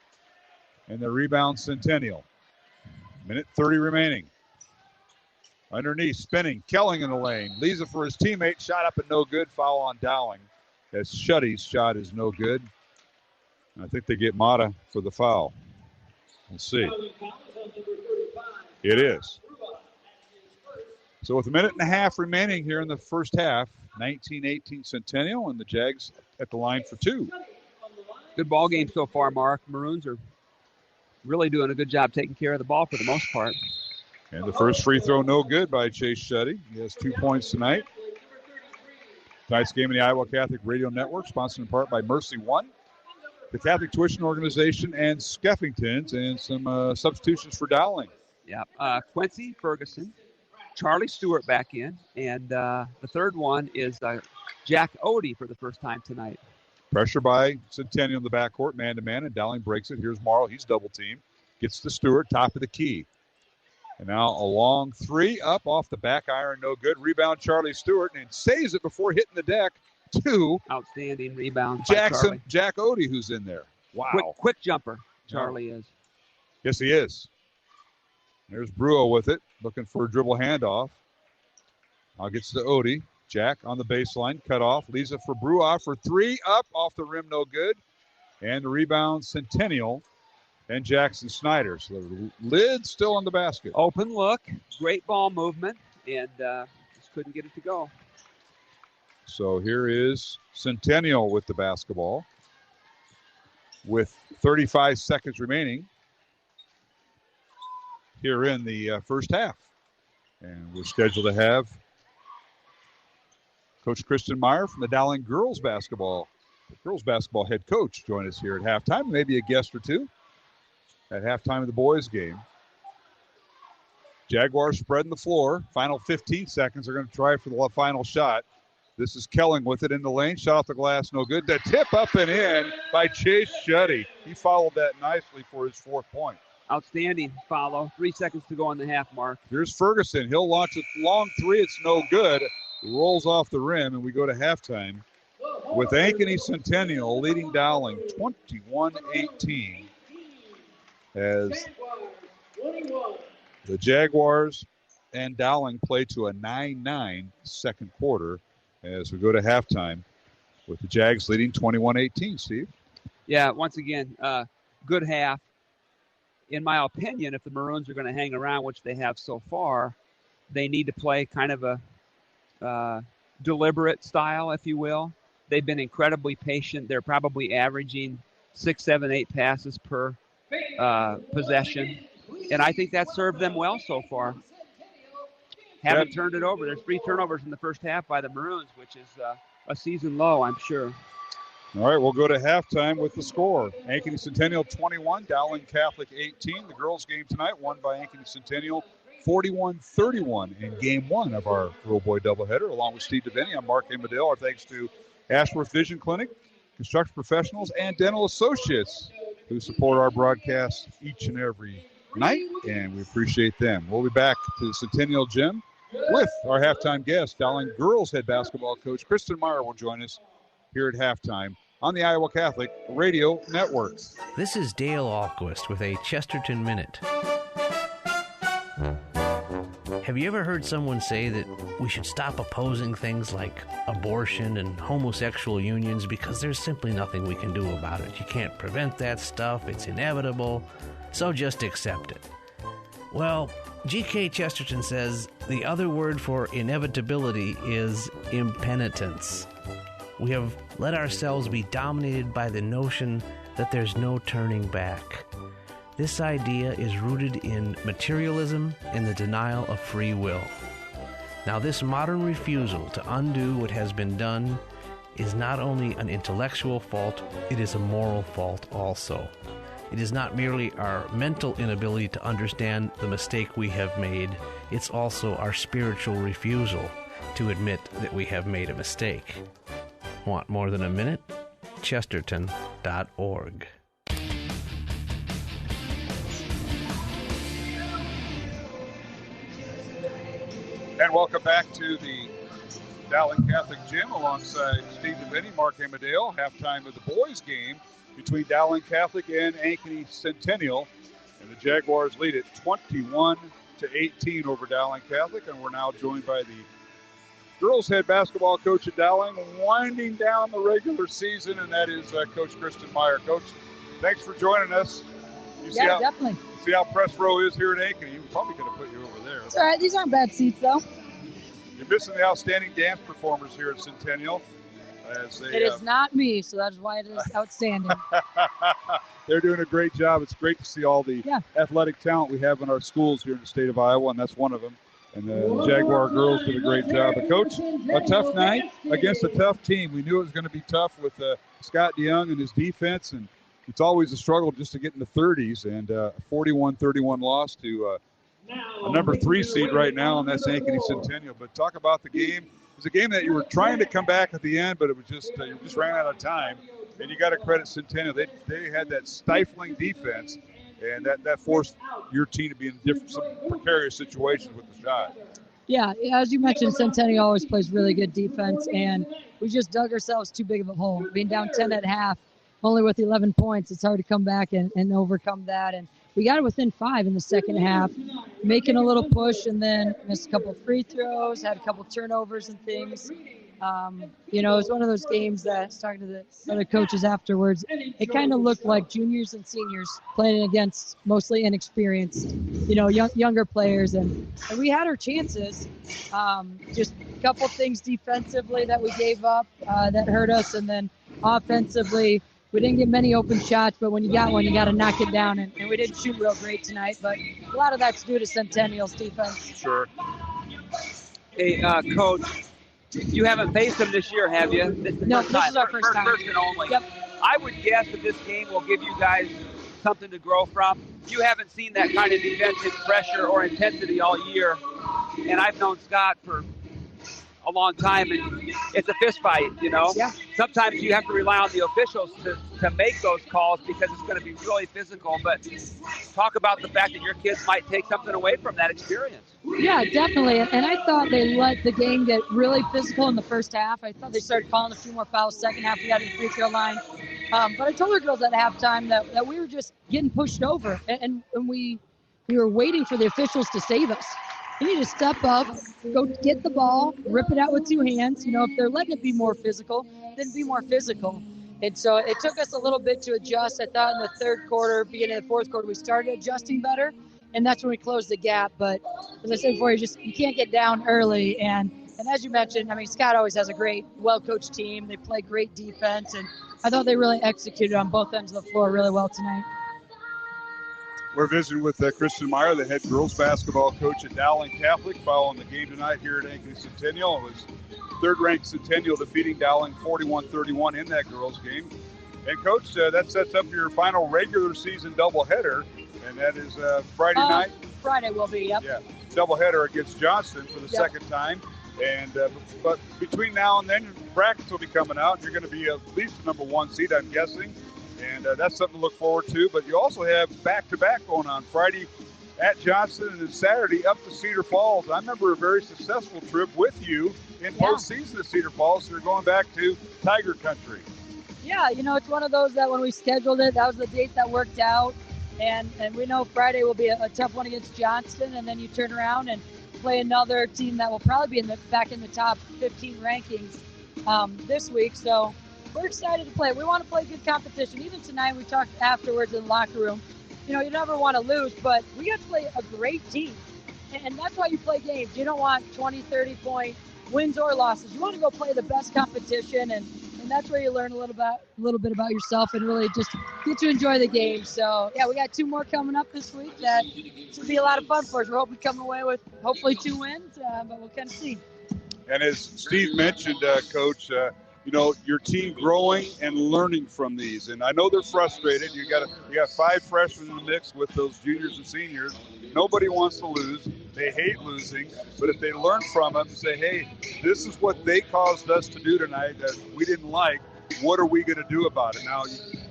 And the rebound Centennial. 1:30 remaining. Underneath. Spinning. Kelling in the lane. Leaves it for his teammate. Shot up and no good. Foul on Dowling. As Shuddy's shot is no good. I think they get Mata for the foul. We'll see. It is. So with 1.5 remaining here in the first half, 19-18 Centennial, and the Jags at the line for 2. Good ball game so far, Mark. Maroons are really doing a good job taking care of the ball for the most part. And the first free throw no good by Chase Shuddy. He has 2 points tonight. Tonight's game in the Iowa Catholic Radio Network, sponsored in part by Mercy One, the Catholic Tuition Organization, and Skeffington's, and some substitutions for Dowling. Yeah, Quincy Ferguson, Charlie Stewart back in, and the third one is Jack Odie for the first time tonight. Pressure by Centennial in the backcourt, man-to-man, and Dowling breaks it. Here's Marl. He's double-teamed. Gets to Stewart, top of the key. And now a long 3 up off the back iron, no good. Rebound Charlie Stewart, and saves it before hitting the deck. 2. Outstanding rebound. Jack Odie, who's in there. Wow. Quick jumper, Charlie is. Yes, he is. There's Brua with it, looking for a dribble handoff. Now gets to Odie. Jack on the baseline, cut off, leaves it for Bruoff for three, up, off the rim, no good. And the rebound, Centennial and Jackson Snyder. So the lid still on the basket. Open look, great ball movement, and just couldn't get it to go. So here is Centennial with the basketball with 35 seconds remaining here in the first half. And we're scheduled to have Coach Kristen Marr from the Dowling girls basketball head coach join us here at halftime, maybe a guest or two at halftime of the boys game. Jaguars spreading the floor. Final 15 seconds. They're going to try for the final shot. This is Kelling with it in the lane. Shot off the glass, no good. The tip up and in by Chase Shuddy. He followed that nicely for his 4th point. Outstanding follow. 3 seconds to go on the half mark. Here's Ferguson. He'll launch a long three. It's no good. Rolls off the rim, and we go to halftime with Ankeny Centennial leading Dowling 21-18 as the Jaguars and Dowling play to a 9-9 second quarter as we go to halftime with the Jags leading 21-18, Steve. Yeah, once again, good half. In my opinion, if the Maroons are going to hang around, which they have so far, they need to play kind of a deliberate style, if you will. They've been incredibly patient. They're probably averaging 6, 7, 8 passes per possession. And I think that served them well so far. Haven't turned it over. There's 3 turnovers in the first half by the Maroons, which is a season low, I'm sure. All right, we'll go to halftime with the score. Ankeny Centennial 21, Dowling Catholic 18. The girls' game tonight won by Ankeny Centennial 41-31 in Game 1 of our Girl Boy doubleheader. Along with Steve DeVinny, I'm Mark Amadale. Our thanks to Ashworth Vision Clinic, Construction Professionals, and Dental Associates who support our broadcast each and every night, and we appreciate them. We'll be back to the Centennial Gym with our halftime guest. Dowling girls head basketball coach Kristen Marr will join us here at halftime on the Iowa Catholic Radio Network. This is Dale Ahlquist with a Chesterton Minute. Have you ever heard someone say that we should stop opposing things like abortion and homosexual unions because there's simply nothing we can do about it? You can't prevent that stuff, it's inevitable, so just accept it. Well, G.K. Chesterton says the other word for inevitability is impenitence. We have let ourselves be dominated by the notion that there's no turning back. This idea is rooted in materialism and the denial of free will. Now, this modern refusal to undo what has been done is not only an intellectual fault, it is a moral fault also. It is not merely our mental inability to understand the mistake we have made, it's also our spiritual refusal to admit that we have made a mistake. Want more than a minute? Chesterton.org. And welcome back to the Dowling Catholic Gym alongside Steve DeVinny, Mark Amadale. Halftime of the boys' game between Dowling Catholic and Ankeny Centennial. And the Jaguars lead it 21-18 over Dowling Catholic. And we're now joined by the girls' head basketball coach at Dowling, winding down the regular season, and that is Coach Kristen Marr. Coach, thanks for joining us. Definitely. See how press row is here at Ankeny. We're probably going to put you over there. It's all right. These aren't bad seats, though. You're missing the outstanding dance performers here at Centennial. It is not me, so that's why it is outstanding. They're doing a great job. It's great to see all the athletic talent we have in our schools here in the state of Iowa, and that's one of them. And the Jaguar girls did a great job. But, Coach, a tough night against a tough team. We knew it was going to be tough with Scott DeYoung and his defense, and it's always a struggle just to get in the 30s. And a 41-31 loss to a number 3 seed right now, and that's Ankeny Centennial. But talk about the game. It was a game that you were trying to come back at the end, but it was just you just ran out of time. And you got to credit Centennial. They had that stifling defense, and that forced your team to be in some precarious situations with the shot. Yeah, as you mentioned, Centennial always plays really good defense, and we just dug ourselves too big of a hole. Being down 10 at half, only with 11 points, it's hard to come back and overcome that. And we got it within 5 in the second half, making a little push, and then missed a couple free throws, had a couple turnovers and things. It was one of those games that, I was talking to the other coaches afterwards, it kind of looked like juniors and seniors playing against mostly inexperienced, younger players. And we had our chances. Just a couple things defensively that we gave up that hurt us. And then offensively, we didn't get many open shots, but when you got one, you got to knock it down. And we didn't shoot real great tonight, but a lot of that's due to Centennial's defense. Sure. Hey, Coach, you haven't faced them this year, have you? No, this is our first time. First and only. Yep. I would guess that this game will give you guys something to grow from. You haven't seen that kind of defensive pressure or intensity all year, and I've known Scott for a long time, and it's a fist fight, Yeah. Sometimes you have to rely on the officials to make those calls because it's going to be really physical, but talk about the fact that your kids might take something away from that experience. Yeah, definitely. And I thought they let the game get really physical in the first half. I thought they started calling a few more fouls. Second half, we got to the free throw line. But I told our girls at halftime that we were just getting pushed over, and we were waiting for the officials to save us. You need to step up, go get the ball, rip it out with 2 hands. If they're letting it be more physical, then be more physical. And so it took us a little bit to adjust. I thought in the third quarter, beginning of the fourth quarter, we started adjusting better, and that's when we closed the gap. But as I said before, you can't get down early. And as you mentioned, Scott always has a great, well-coached team. They play great defense, and I thought they really executed on both ends of the floor really well tonight. We're visiting with Kristen Meyer, the head girls basketball coach at Dowling Catholic, following the game tonight here at Ankeny Centennial. It was third-ranked Centennial defeating Dowling 41-31 in that girls game. And, Coach, that sets up your final regular season doubleheader, and that is Friday night. Friday will be, yep. Yeah, doubleheader against Johnston for the second time. And but between now and then, brackets will be coming out, and you're going to be at least the number 1 seed, I'm guessing. And that's something to look forward to. But you also have back-to-back going on Friday at Johnston and then Saturday up to Cedar Falls. I remember a very successful trip with you in postseason at Cedar Falls. So you're going back to Tiger Country. Yeah, it's one of those that when we scheduled it, that was the date that worked out. And we know Friday will be a tough one against Johnston. And then you turn around and play another team that will probably be back in the top 15 rankings this week. So we're excited to play. We want to play good competition. Even tonight, we talked afterwards in the locker room. You never want to lose, but we got to play a great team. And that's why you play games. You don't want 20, 30-point wins or losses. You want to go play the best competition, and that's where you learn a little bit about yourself and really just get to enjoy the game. So, yeah, we got 2 more coming up this week that should be a lot of fun for us. We're hoping to come away with hopefully 2 wins, but we'll kind of see. And as Steve mentioned, Coach, your team growing and learning from these. And I know they're frustrated. You got 5 freshmen in the mix with those juniors and seniors. Nobody wants to lose. They hate losing. But if they learn from it and say, hey, this is what they caused us to do tonight that we didn't like, what are we going to do about it? Now,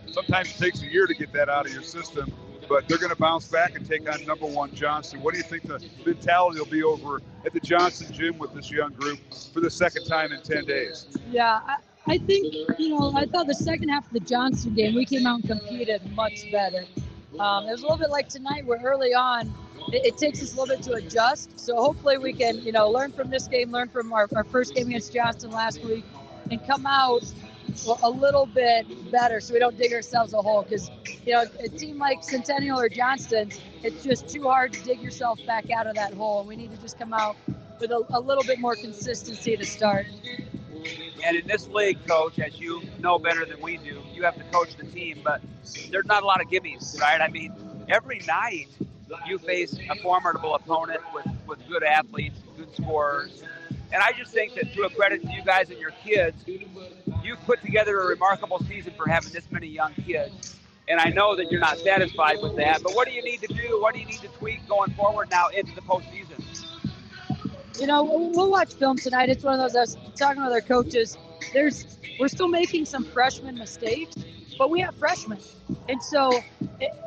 sometimes it takes a year to get that out of your system, but they're going to bounce back and take on number 1 Johnston. What do you think the mentality will be over at the Johnston gym with this young group for the second time in 10 days? Yeah, I think, I thought the second half of the Johnston game, we came out and competed much better. It was a little bit like tonight where early on, it takes us a little bit to adjust. So hopefully we can, learn from this game, learn from our first game against Johnston last week, and come out a little bit better so we don't dig ourselves a hole. Because, a team like Centennial or Johnston, it's just too hard to dig yourself back out of that hole. We need to just come out with a little bit more consistency to start. And in this league, Coach, as you know better than we do, you have to coach the team, but there's not a lot of gimmies, right? Every night you face a formidable opponent with good athletes, good scorers. And I just think that to a credit to you guys and your kids, you've put together a remarkable season for having this many young kids. And I know that you're not satisfied with that, but what do you need to do? What do you need to tweak going forward now into the postseason? We'll watch film tonight. It's one of those, I was talking with our coaches, we're still making some freshman mistakes, but we have freshmen. And so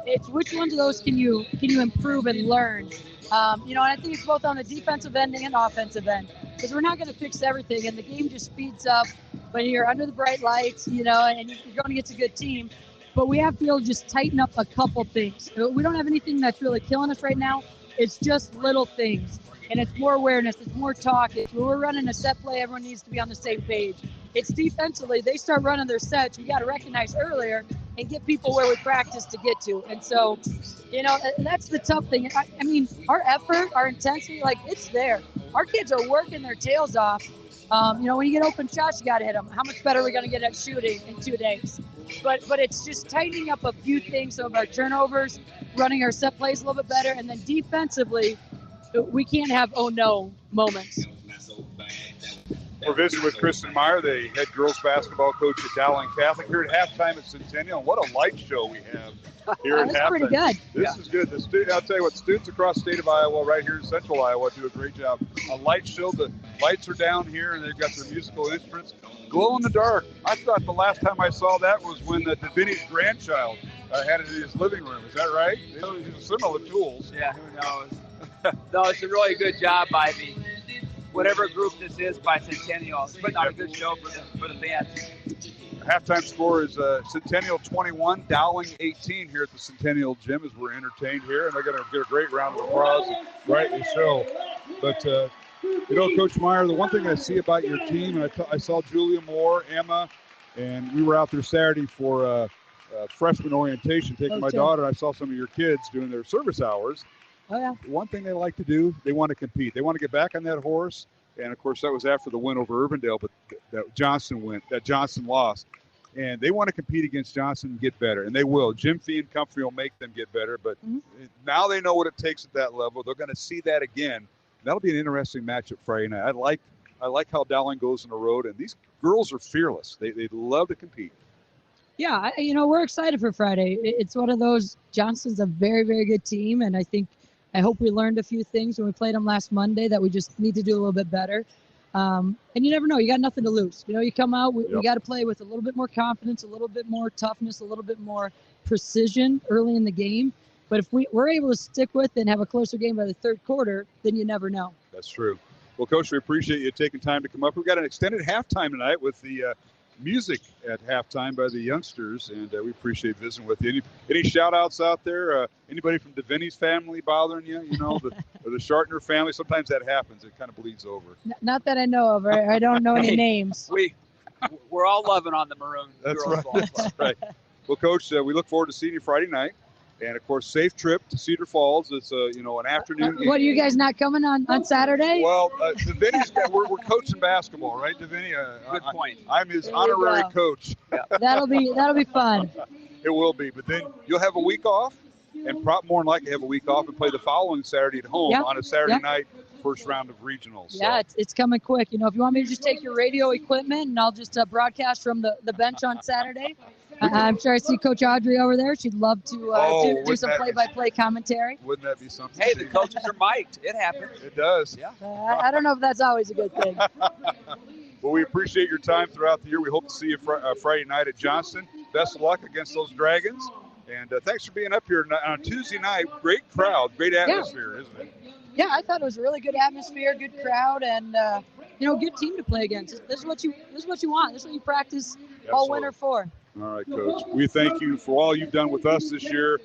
it's which ones of those can you improve and learn? And I think it's both on the defensive end and offensive end, because we're not going to fix everything, and the game just speeds up when you're under the bright lights, and you're going against a good team. but we have to be able to just tighten up a couple things. We don't have anything that's really killing us right now. It's just little things. And it's more awareness. It's more talk. When we're running a set play, everyone needs to be on the same page. It's defensively. They start running their sets. We got to recognize earlier and get people where we practice to get to. And so, and that's the tough thing. I mean, our effort, our intensity, it's there. Our kids are working their tails off. When you get open shots, you got to hit them. How much better are we going to get at shooting in 2 days? But it's just tightening up a few things, some of our turnovers, running our set plays a little bit better, and then defensively, we can't have oh no moments. We're visiting with Kristen Marr, the head girls basketball coach at Dowling Catholic, here at halftime at Centennial. What a light show we have here at halftime. That's pretty good. This is good. I'll tell you what, students across the state of Iowa, right here in central Iowa, do a great job. A light show. The lights are down here, and they've got their musical instruments. Glow in the dark. I thought the last time I saw that was when Davini's grandchild had it in his living room. Is that right? Similar tools. Yeah, who knows? No, it's a really good job by whatever group this is by Centennial. Putting on a good show for the fans. Halftime score is Centennial 21, Dowling 18 here at the Centennial Gym as we're entertained here. And they're going to get a great round of applause, rightly so. But, Coach Meyer, the one thing I see about your team, and I saw Julia Moore, Emma, and we were out there Saturday for freshman orientation, taking my daughter. I saw some of your kids doing their service hours. Oh, yeah. One thing they like to do, they want to compete. They want to get back on that horse. And, of course, that was after the win over Urbandale, but that Johnson lost. And they want to compete against Johnson and get better, and they will. Jim Fee and Comfrey will make them get better, but now they know what it takes at that level. They're going to see that again. That'll be an interesting matchup Friday night. I like how Dowling goes on the road, and these girls are fearless. They love to compete. Yeah, we're excited for Friday. It's one of those. Johnson's a very, very good team, and I hope we learned a few things when we played them last Monday that we just need to do a little bit better. And you never know. You got nothing to lose. You come out, we got to play with a little bit more confidence, a little bit more toughness, a little bit more precision early in the game. But if we're able to stick with it and have a closer game by the third quarter, then you never know. That's true. Well, Coach, we appreciate you taking time to come up. We've got an extended halftime tonight with the music at halftime by the youngsters, and we appreciate visiting with you. Any shout-outs out there? Anybody from Davini's family bothering you? Or the Shartner family? Sometimes that happens. It kind of bleeds over. Not that I know of. I don't know any names. We're all loving on the Maroon That's girls. Right. That's right. Well, Coach, we look forward to seeing you Friday night. And, of course, safe trip to Cedar Falls. It's, an afternoon game. What, are you guys not coming on Saturday? Well, Davini's we're coaching basketball, right, Davini? Good point. I'm his honorary coach. Yeah. That'll be fun. It will be. But then you'll have a week off, and more than likely have a week off and play the following Saturday at home on a Saturday night, first round of regionals. Yeah, so. It's coming quick. If you want me to just take your radio equipment and I'll just broadcast from the bench on Saturday. I'm sure I see Coach Audrey over there. She'd love to do some play-by-play commentary. Wouldn't that be something? Hey, the coaches are mic'd. It happens. It does. Yeah. I don't know if that's always a good thing. Well, we appreciate your time throughout the year. We hope to see you Friday night at Johnston. Best of luck against those Dragons. And thanks for being up here on Tuesday night. Great crowd, great atmosphere, isn't it? Yeah, I thought it was a really good atmosphere, good crowd, and good team to play against. This is what you want. This is what you practice all winter for. All right, Coach. We thank you for all you've done with us this year,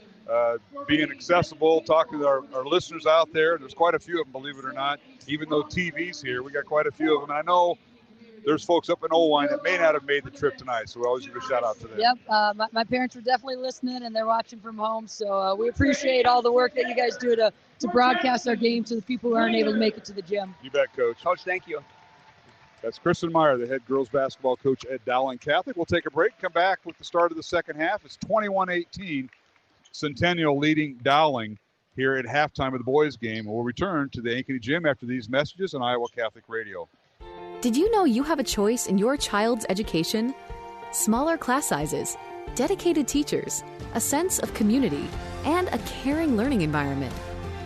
being accessible, talking to our listeners out there. There's quite a few of them, believe it or not. Even though TV's here, we got quite a few of them. And I know there's folks up in Owine that may not have made the trip tonight, so we always give a shout-out to them. Yep, my parents were definitely listening, and they're watching from home. So we appreciate all the work that you guys do to broadcast our game to the people who aren't able to make it to the gym. You bet, Coach. Coach, thank you. That's Kristen Meyer, the head girls basketball coach at Dowling Catholic. We'll take a break, come back with the start of the second half. It's 21-18, Centennial leading Dowling here at halftime of the boys' game. We'll return to the Ankeny Gym after these messages on Iowa Catholic Radio. Did you know you have a choice in your child's education? Smaller class sizes, dedicated teachers, a sense of community, and a caring learning environment.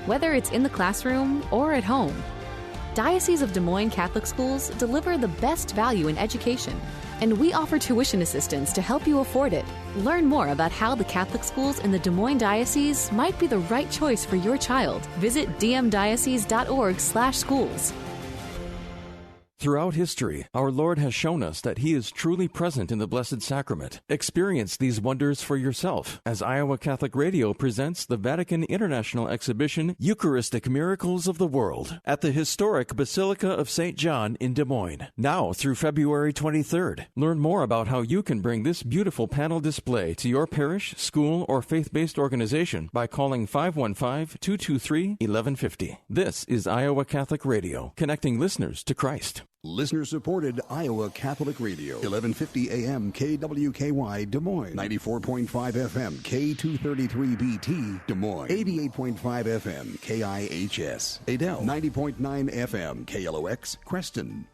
Whether it's in the classroom or at home, Diocese of Des Moines Catholic Schools deliver the best value in education, and we offer tuition assistance to help you afford it. Learn more about how the Catholic schools in the Des Moines Diocese might be the right choice for your child. Visit dmdiocese.org/schools. Throughout history, our Lord has shown us that He is truly present in the Blessed Sacrament. Experience these wonders for yourself as Iowa Catholic Radio presents the Vatican International Exhibition Eucharistic Miracles of the World at the historic Basilica of St. John in Des Moines, now through February 23rd. Learn more about how you can bring this beautiful panel display to your parish, school, or faith-based organization by calling 515-223-1150. This is Iowa Catholic Radio, connecting listeners to Christ. Listener-supported Iowa Catholic Radio, 1150 AM KWKY Des Moines, 94.5 FM K233BT Des Moines, 88.5 FM KIHS Adel, 90.9 FM KLOX Creston.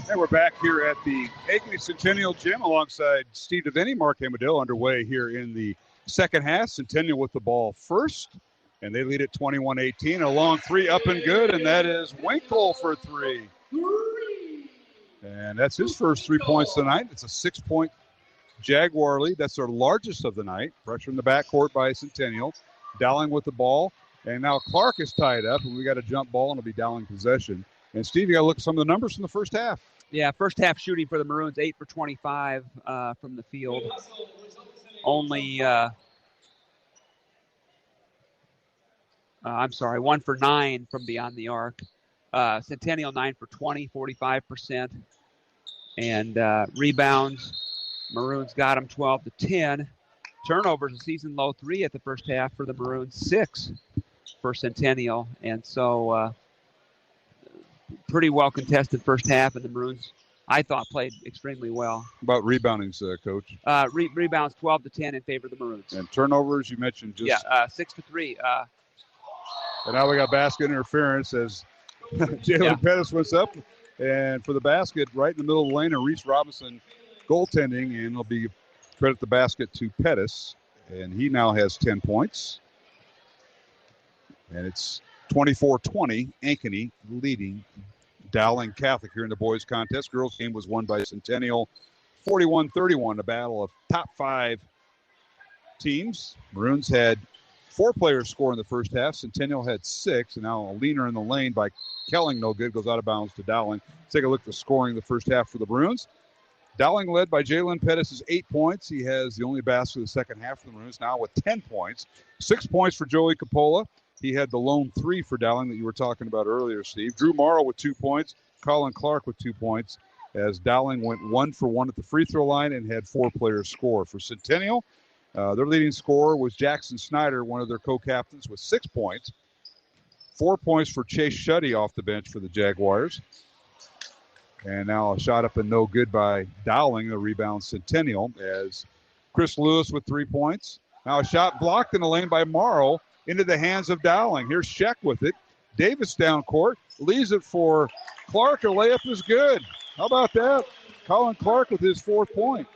And we're back here at the Ankeny Centennial Gym alongside Steve Deviney, Mark Amadil, underway here in the second half. Centennial with the ball first. And they lead at 21-18. A long three up and good, and that is Winkle for three. And that's his first 3 points tonight. It's a 6-point Jaguar lead. That's their largest of the night. Pressure in the backcourt by Centennial. Dowling with the ball. And now Clark is tied up, and we got a jump ball, and it'll be Dowling possession. And Steve, you got to look at some of the numbers from the first half. Yeah, first half shooting for the Maroons, 8 for 25 from the field. Only... 1 for 9 from beyond the arc. Centennial 9 for 20, 45%. And rebounds, Maroons got them 12 to 10. Turnovers, a season low 3 at the first half for the Maroons, 6 for Centennial. And so pretty well contested first half, and the Maroons, I thought, played extremely well. About reboundings, Coach? Rebounds 12 to 10 in favor of the Maroons. And turnovers, you mentioned just... Yeah, 6 to 3. And now we got basket interference as Jalen Pettis went up. And for the basket, right in the middle of the lane, and Reese Robinson goaltending. And it'll be credit the basket to Pettis. And he now has 10 points. And it's 24-20, Ankeny leading Dowling Catholic here in the boys contest. Girls game was won by Centennial 41-31, a battle of top 5 teams. Maroons had 4 players score in the first half. Centennial had 6, and now a leaner in the lane by Kelling, no good, goes out of bounds to Dowling. Let's take a look at the scoring in the first half for the Maroons. Dowling led by Jalen Pettis' 8 points. He has the only basket of the second half for the Maroons now with 10 points. 6 points for Joey Coppola. He had the lone 3 for Dowling that you were talking about earlier, Steve. Drew Marr with 2 points. Colin Clark with 2 points as Dowling went 1 for 1 at the free throw line and had 4 players score. For Centennial, their leading scorer was Jackson Snyder, one of their co-captains, with 6 points. 4 points for Chase Shuddy off the bench for the Jaguars. And now a shot up and no good by Dowling, the rebound Centennial, as Chris Lewis with 3 points. Now a shot blocked in the lane by Morrow into the hands of Dowling. Here's Sheck with it. Davis down court, leaves it for Clark. A layup is good. How about that? Colin Clark with his 4th point.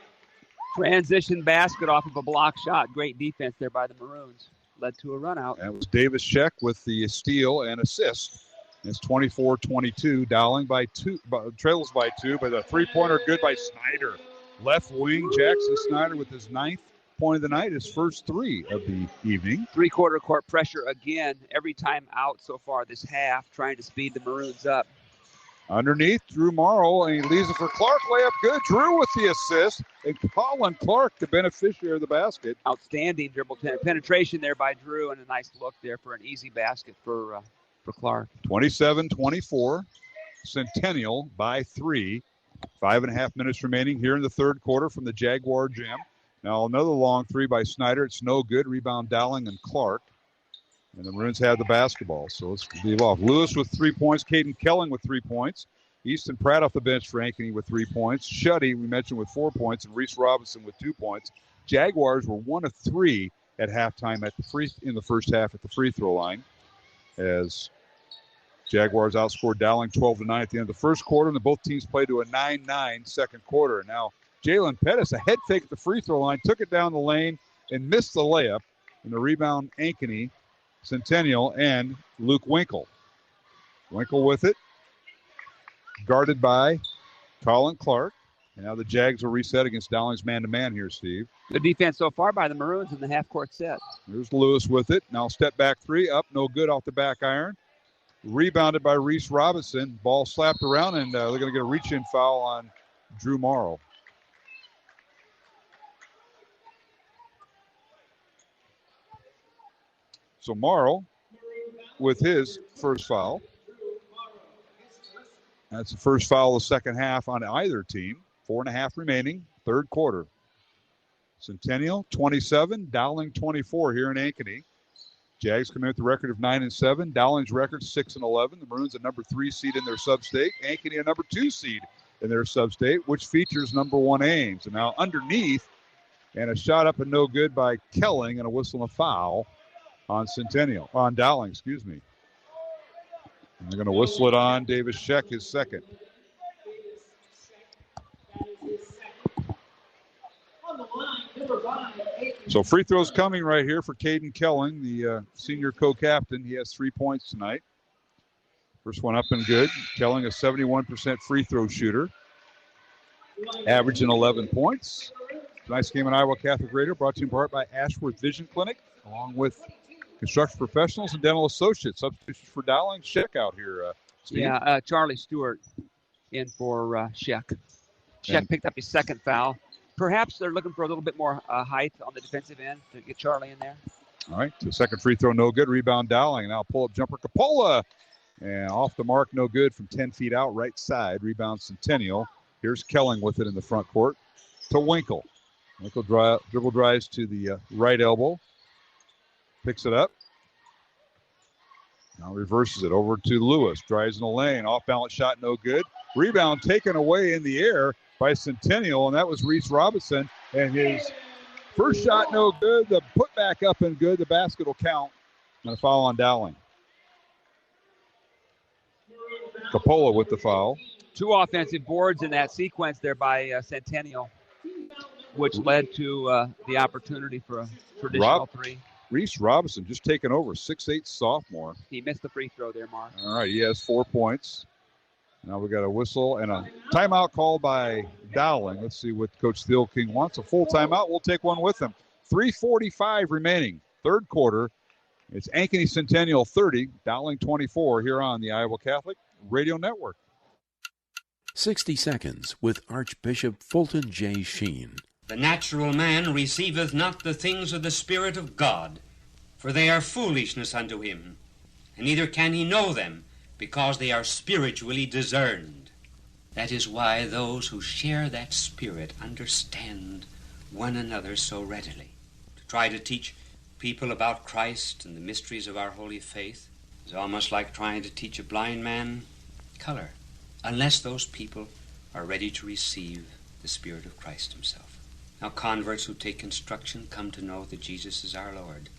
Transition basket off of a block shot. Great defense there by the Maroons. Led to a run out. That was Davis Sheck with the steal and assist. It's 24-22. Dowling trails by 2, but a 3-pointer good by Snyder. Left wing, Jackson Snyder with his 9th point of the night, his first 3 of the evening. 3-quarter court pressure again, every time out so far this half, trying to speed the Maroons up. Underneath, Drew Morrow, and he leaves it for Clark. Layup good. Drew with the assist, and Colin Clark, the beneficiary of the basket. Outstanding dribble penetration there by Drew, and a nice look there for an easy basket for Clark. 27-24, Centennial by 3. 5.5 minutes remaining here in the third quarter from the Jaguar gym. Now another long 3 by Snyder. It's no good. Rebound Dowling and Clark. And the Maroons have the basketball, so let's leave off. Lewis with 3 points. Caden Kelling with 3 points. Easton Pratt off the bench for Ankeny with 3 points. Shuddy, we mentioned, with 4 points. And Reese Robinson with 2 points. Jaguars were 1 of 3 at halftime in the first half at the free throw line, as Jaguars outscored Dowling 12-9 at the end of the first quarter, and both teams played to a 9-9 second quarter. Now, Jalen Pettis, a head fake at the free throw line, took it down the lane and missed the layup. And the rebound, Ankeny, Centennial, and Luke Winkle. Winkle with it, guarded by Colin Clark. And now the Jags will reset against Dowling's man-to-man here, Steve. Good defense so far by the Maroons in the half-court set. There's Lewis with it. Now step back three, up, no good off the back iron. Rebounded by Reese Robinson. Ball slapped around, and they're going to get a reach-in foul on Drew Marr. So Marr with his first foul. That's the first foul of the second half on either team. 4.5 remaining, third quarter. Centennial 27, Dowling 24 here in Ankeny. Jags come in with the record of 9-7. Dowling's record 6-11. The Maroons a number 3 seed in their sub-state. Ankeny a number 2 seed in their sub-state, which features number 1 Ames. And now underneath, and a shot up and no good by Kelling, and a whistle and a foul on Dowling, excuse me. And they're going to whistle it on Davis Sheck, his second. So free throws coming right here for Caden Kelling, the senior co-captain. He has 3 points tonight. First one up and good. Kelling, a 71% free throw shooter, averaging 11 points. Tonight's game on Iowa Catholic Radio brought to you in part by Ashworth Vision Clinic, along with Construction Professionals and Dental Associates. Substitutions for Dowling. Sheck out here, Steve. Yeah, Charlie Stewart in for Sheck. Sheck picked up his second foul. Perhaps they're looking for a little bit more height on the defensive end to get Charlie in there. All right, the second free throw, no good. Rebound Dowling. Now pull-up jumper, Coppola. And off the mark, no good from 10 feet out, right side. Rebound Centennial. Here's Kelling with it in the front court to Winkle. Winkle dribble drives to the right elbow. Picks it up. Now reverses it over to Lewis. Drives in the lane. Off-balance shot, no good. Rebound taken away in the air by Centennial, and that was Reese Robinson. And his first shot, no good. The putback up and good. The basket will count. And a foul on Dowling. Coppola with the foul. 2 offensive boards in that sequence there by Centennial, which led to the opportunity for a traditional three. Reese Robinson just taken over, 6'8" sophomore. He missed the free throw there, Mark. All right, he has 4 points. Now we got a whistle and a timeout called by Dowling. Let's see what Coach Steele King wants. A full timeout. We'll take one with him. 3:45 remaining, third quarter. It's Ankeny Centennial 30, Dowling 24 here on the Iowa Catholic Radio Network. 60 Seconds with Archbishop Fulton J. Sheen. The natural man receiveth not the things of the Spirit of God, for they are foolishness unto him, and neither can he know them, because they are spiritually discerned. That is why those who share that spirit understand one another so readily. To try to teach people about Christ and the mysteries of our holy faith is almost like trying to teach a blind man color, unless those people are ready to receive the Spirit of Christ himself. Now, converts who take instruction come to know that Jesus is our Lord.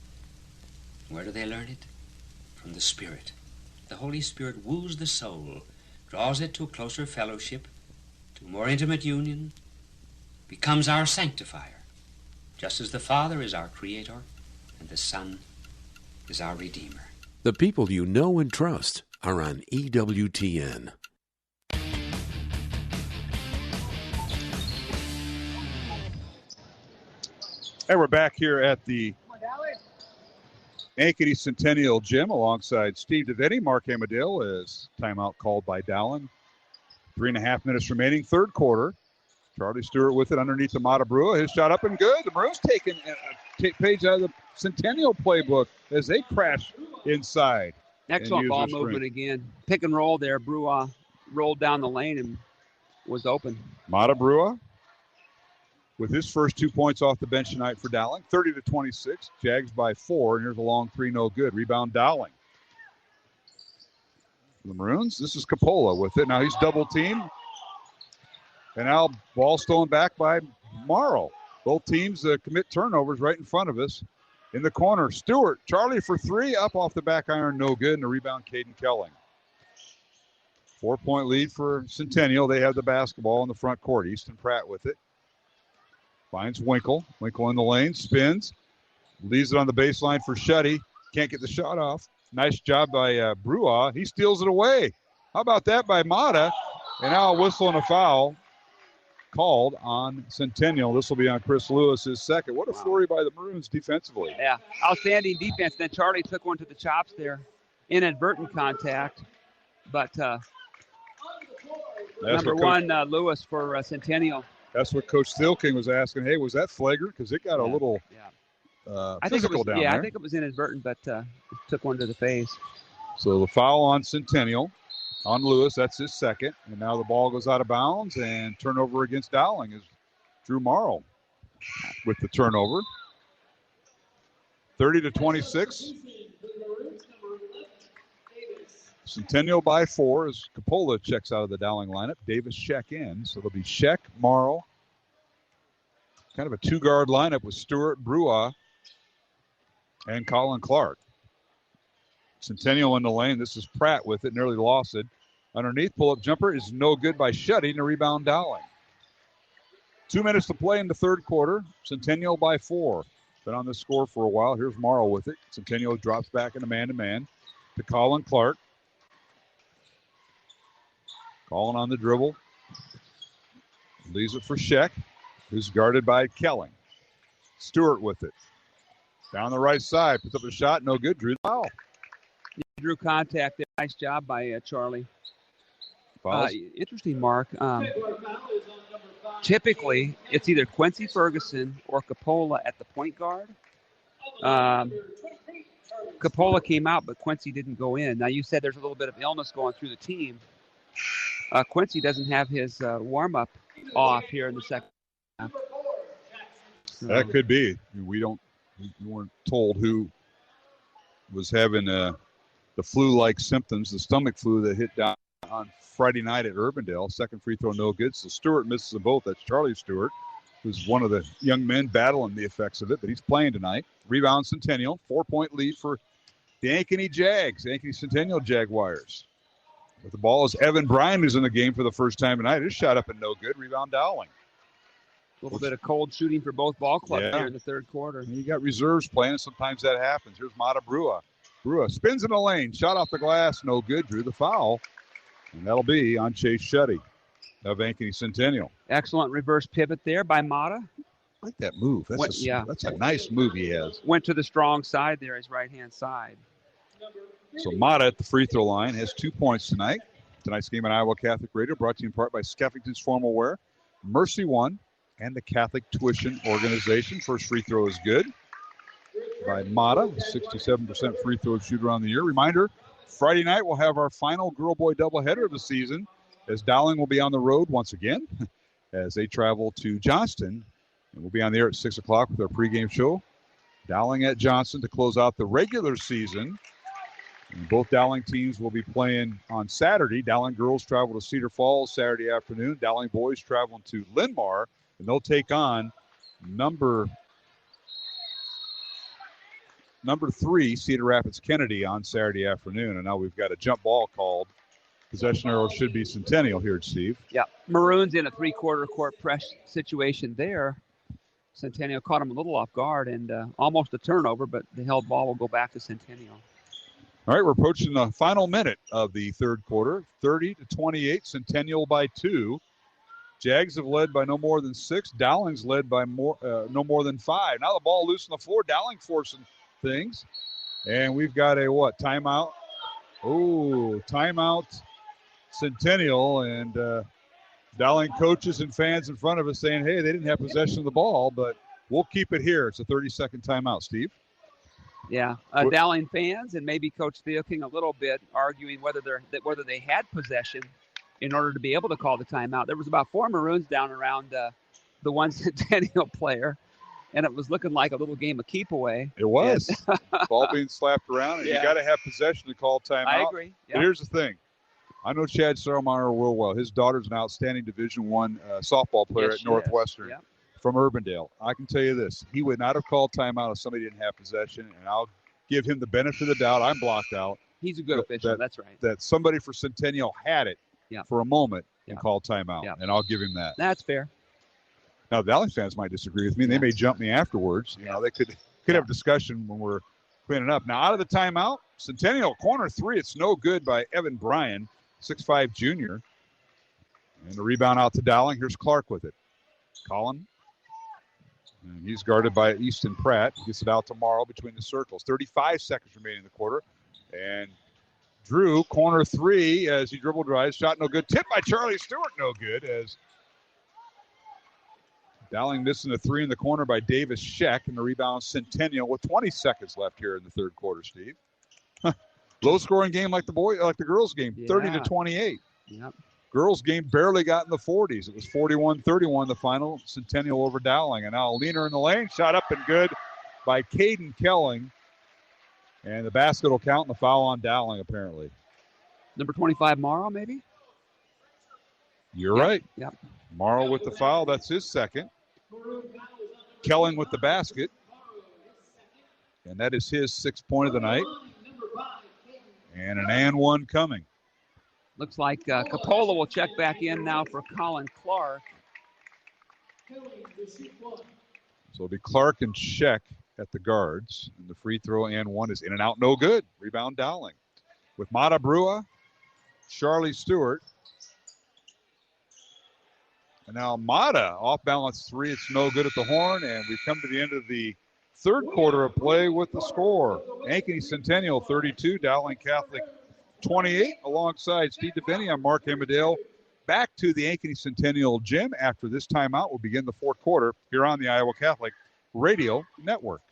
Where do they learn it? From the Spirit. The Holy Spirit woos the soul, draws it to a closer fellowship, to more intimate union, becomes our sanctifier, just as the Father is our Creator and the Son is our Redeemer. The people you know and trust are on EWTN. And we're back here at the Ankeny Centennial Gym alongside Steve Devetti. Mark Amadale is timeout called by Dowling. 3.5 minutes remaining, third quarter. Charlie Stewart with it underneath the Matabrua. His shot up and good. The Maroons taking a page out of the Centennial playbook as they crash inside. Excellent ball movement again. Pick and roll there. Brua rolled down the lane and was open. Matabrua with his first 2 points off the bench tonight for Dowling. 30-26. Jags by 4. And here's a long three, no good. Rebound Dowling. The Maroons, this is Coppola with it. Now he's double teamed. And now ball stolen back by Marr. Both teams commit turnovers right in front of us. In the corner, Stewart, Charlie for 3, up off the back iron, no good. And the rebound, Caden Kelling. 4-point lead for Centennial. They have the basketball in the front court. Easton Pratt with it. Finds Winkle. Winkle in the lane, spins. Leaves it on the baseline for Shetty. Can't get the shot off. Nice job by Brua. He steals it away. How about that by Mata? And now a whistle and a foul. called on Centennial. This will be on Chris Lewis's second. What a flurry by the Maroons defensively. Yeah, outstanding defense. Then Charlie took one to the chops there. Inadvertent contact. But number one, Lewis for Centennial. That's what Coach Steelking was asking. Hey, was that flagrant? Because it got a little physical down there. I think it was inadvertent, but took one to the face. So the foul on Centennial, on Lewis. That's his second. And now the ball goes out of bounds, and turnover against Dowling is Drew Marr with the turnover. 30-26. Centennial by 4 as Coppola checks out of the Dowling lineup. Davis check in. So it'll be Scheck, Morrow. Kind of a two-guard lineup with Stewart, Brewer, and Colin Clark. Centennial in the lane. This is Pratt with it. Nearly lost it. Underneath, pull-up jumper is no good by Shetty. And a rebound Dowling. 2 minutes to play in the third quarter. Centennial by 4. Been on this score for a while. Here's Morrow with it. Centennial drops back into man-to-man to Colin Clark. Calling on the dribble. Leaves it for Scheck, who's guarded by Kelling. Stewart with it. Down the right side. Puts up a shot. No good. Drew the foul. Drew contact there. Nice job by Charlie. Interesting, Mark. Typically, it's either Quincy Ferguson or Coppola at the point guard. Coppola came out, but Quincy didn't go in. Now, you said there's a little bit of illness going through the team. Quincy doesn't have his warm-up off here in the second half. That could be. We weren't told who was having the flu-like symptoms, the stomach flu that hit down on Friday night at Urbandale. Second free throw, no good. So Stewart misses them both. That's Charlie Stewart, who's one of the young men battling the effects of it, but he's playing tonight. Rebound Centennial. 4-point lead for the Ankeny Jags, Ankeny Centennial Jaguars. But the ball is Evan Bryan, who's in the game for the first time tonight. His shot up and no good. Rebound Dowling. A little bit of cold shooting for both ball clubs here in the third quarter. You got reserves playing, and sometimes that happens. Here's Mata Brewer. Brewer spins in the lane. Shot off the glass. No good. Drew the foul. And that'll be on Chase Shetty of Ankeny Centennial. Excellent reverse pivot there by Mata. I like that move. That's a nice move he has. Went to the strong side there, his right-hand side. So Mata at the free throw line has 2 points tonight. Tonight's game on Iowa Catholic Radio brought to you in part by Skeffington's Formal Wear, Mercy One, and the Catholic Tuition Organization. First free throw is good by Mata, 67% free throw shooter on the year. Reminder, Friday night we'll have our final girl-boy doubleheader of the season as Dowling will be on the road once again as they travel to Johnston. And we'll be on the air at 6 o'clock with our pregame show. Dowling at Johnston to close out the regular season. And both Dowling teams will be playing on Saturday. Dowling girls travel to Cedar Falls Saturday afternoon. Dowling boys traveling to Linn-Mar, and they'll take on number 3, Cedar Rapids Kennedy on Saturday afternoon. And now we've got a jump ball called. Possession arrow should be Centennial here, Steve. Yeah, Maroons in a three-quarter court press situation there. Centennial caught him a little off guard and almost a turnover, but the held ball will go back to Centennial. All right, we're approaching the final minute of the third quarter. 30-28, Centennial by 2. Jags have led by no more than 6. Dowling's led by no more than 5. Now the ball loose on the floor. Dowling forcing things. And we've got a timeout. Oh, timeout Centennial. And Dowling coaches and fans in front of us saying, hey, they didn't have possession of the ball, but we'll keep it here. It's a 30-second timeout, Steve. Yeah, Dowling fans and maybe Coach Theoking a little bit arguing whether they had possession in order to be able to call the timeout. There was about 4 Maroons down around the one Centennial player, and it was looking like a little game of keep away. It was. Ball being slapped around, and you got to have possession to call timeout. I agree. Yeah. But here's the thing. I know Chad Sarmeyer real well. His daughter's an outstanding Division I softball player at Northwestern. From Urbandale. I can tell you this. He would not have called timeout if somebody didn't have possession, and I'll give him the benefit of the doubt. I'm blocked out. He's a good official. That's right. That somebody for Centennial had it for a moment and called timeout, and I'll give him that. That's fair. Now, the Dowling fans might disagree with me. They may jump me afterwards. You know, they could have a discussion when we're cleaning up. Now, out of the timeout, Centennial corner 3. It's no good by Evan Bryan, 6'5" junior. And the rebound out to Dowling. Here's Clark with it. Collin. And he's guarded by Easton Pratt. Gets it out to Marr between the circles. 35 seconds remaining in the quarter. And Drew, corner three as he dribble drives. Shot no good. Tipped by Charlie Stewart, no good. As Dowling missing a three in the corner by Davis Sheck. And the rebound Centennial with 20 seconds left here in the third quarter, Steve. Low-scoring game like the girls' game, 30-28. Yep. Girls' game barely got in the 40s. It was 41-31 the final. Centennial over Dowling. And now a leaner in the lane. Shot up and good by Caden Kelling. And the basket will count and the foul on Dowling, apparently. Number 25, Marr, maybe? You're right. Yep. Marr with the foul. That's his second. Kelling with the basket. And that is his 6th point of the night. And an and one coming. Looks like Capola will check back in now for Colin Clark. So it'll be Clark and Sheck at the guards. And the free throw and one is in and out, no good. Rebound Dowling. With Mata Brua, Charlie Stewart. And now Mata, off balance three. It's no good at the horn. And we come to the end of the third quarter of play with the score. Ankeny Centennial 32, Dowling Catholic 28. Alongside Steve DeBenny, I'm Mark Amadale. Back to the Ankeny Centennial gym after this timeout. We'll begin the fourth quarter here on the Iowa Catholic Radio Network.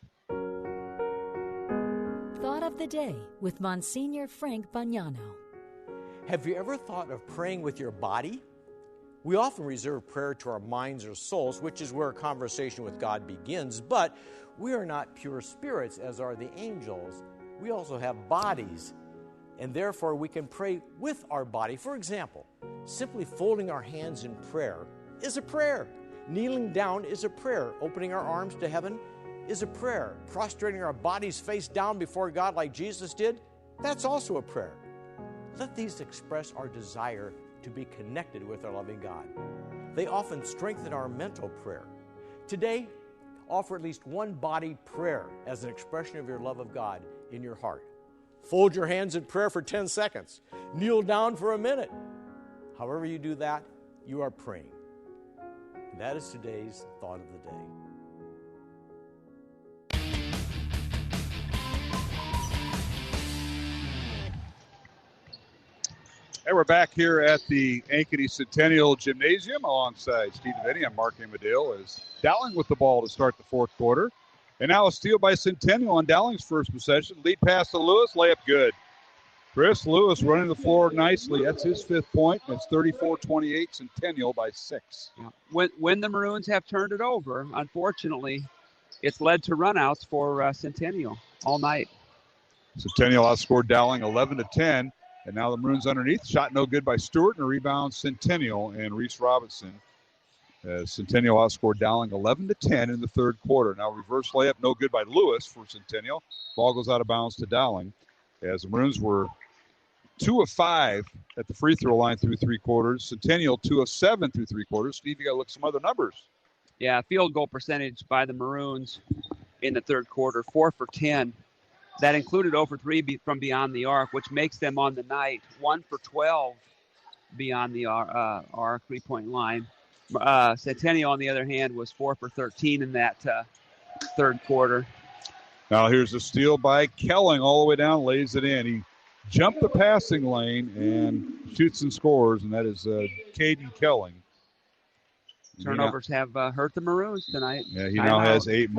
Thought of the Day with Monsignor Frank Bagnano. Have you ever thought of praying with your body? We often reserve prayer to our minds or souls, which is where a conversation with God begins, but we are not pure spirits, as are the angels. We also have bodies, and therefore we can pray with our body. For example, simply folding our hands in prayer is a prayer. Kneeling down is a prayer. Opening our arms to heaven is a prayer. Prostrating our bodies face down before God like Jesus did, that's also a prayer. Let these express our desire to be connected with our loving God. They often strengthen our mental prayer. Today, offer at least one body prayer as an expression of your love of God in your heart. Fold your hands in prayer for 10 seconds. Kneel down for a minute. However you do that, you are praying. And that is today's Thought of the Day. And we're back here at the Ankeny Centennial Gymnasium alongside Steve DeVitti. I'm Mark Amadale as Dowling with the ball to start the fourth quarter. And now a steal by Centennial on Dowling's first possession. Lead pass to Lewis, layup good. Chris Lewis running the floor nicely. That's his 5th point. It's 34-28, Centennial by 6. Yeah. When the Maroons have turned it over, unfortunately, it's led to runouts for Centennial all night. Centennial outscored Dowling 11-10. And now the Maroons underneath. Shot no good by Stewart, and a rebound Centennial and Reese Robinson. Centennial outscored Dowling 11-10 in the third quarter. Now reverse layup, no good by Lewis for Centennial. Ball goes out of bounds to Dowling. As the Maroons were 2 of 5 at the free throw line through 3 quarters. Centennial 2 of 7 through 3 quarters. Steve, you got to look at some other numbers. Yeah, field goal percentage by the Maroons in the third quarter, 4 for 10. That included 0 for 3 from beyond the arc, which makes them on the night 1 for 12 beyond the arc, 3-point line. Centennial, on the other hand, was 4 for 13 in that third quarter. Now here's a steal by Kelling all the way down, lays it in. He jumped the passing lane and shoots and scores, and that is Caden Kelling. Turnovers have hurt the Maroons tonight. Yeah, he now has 8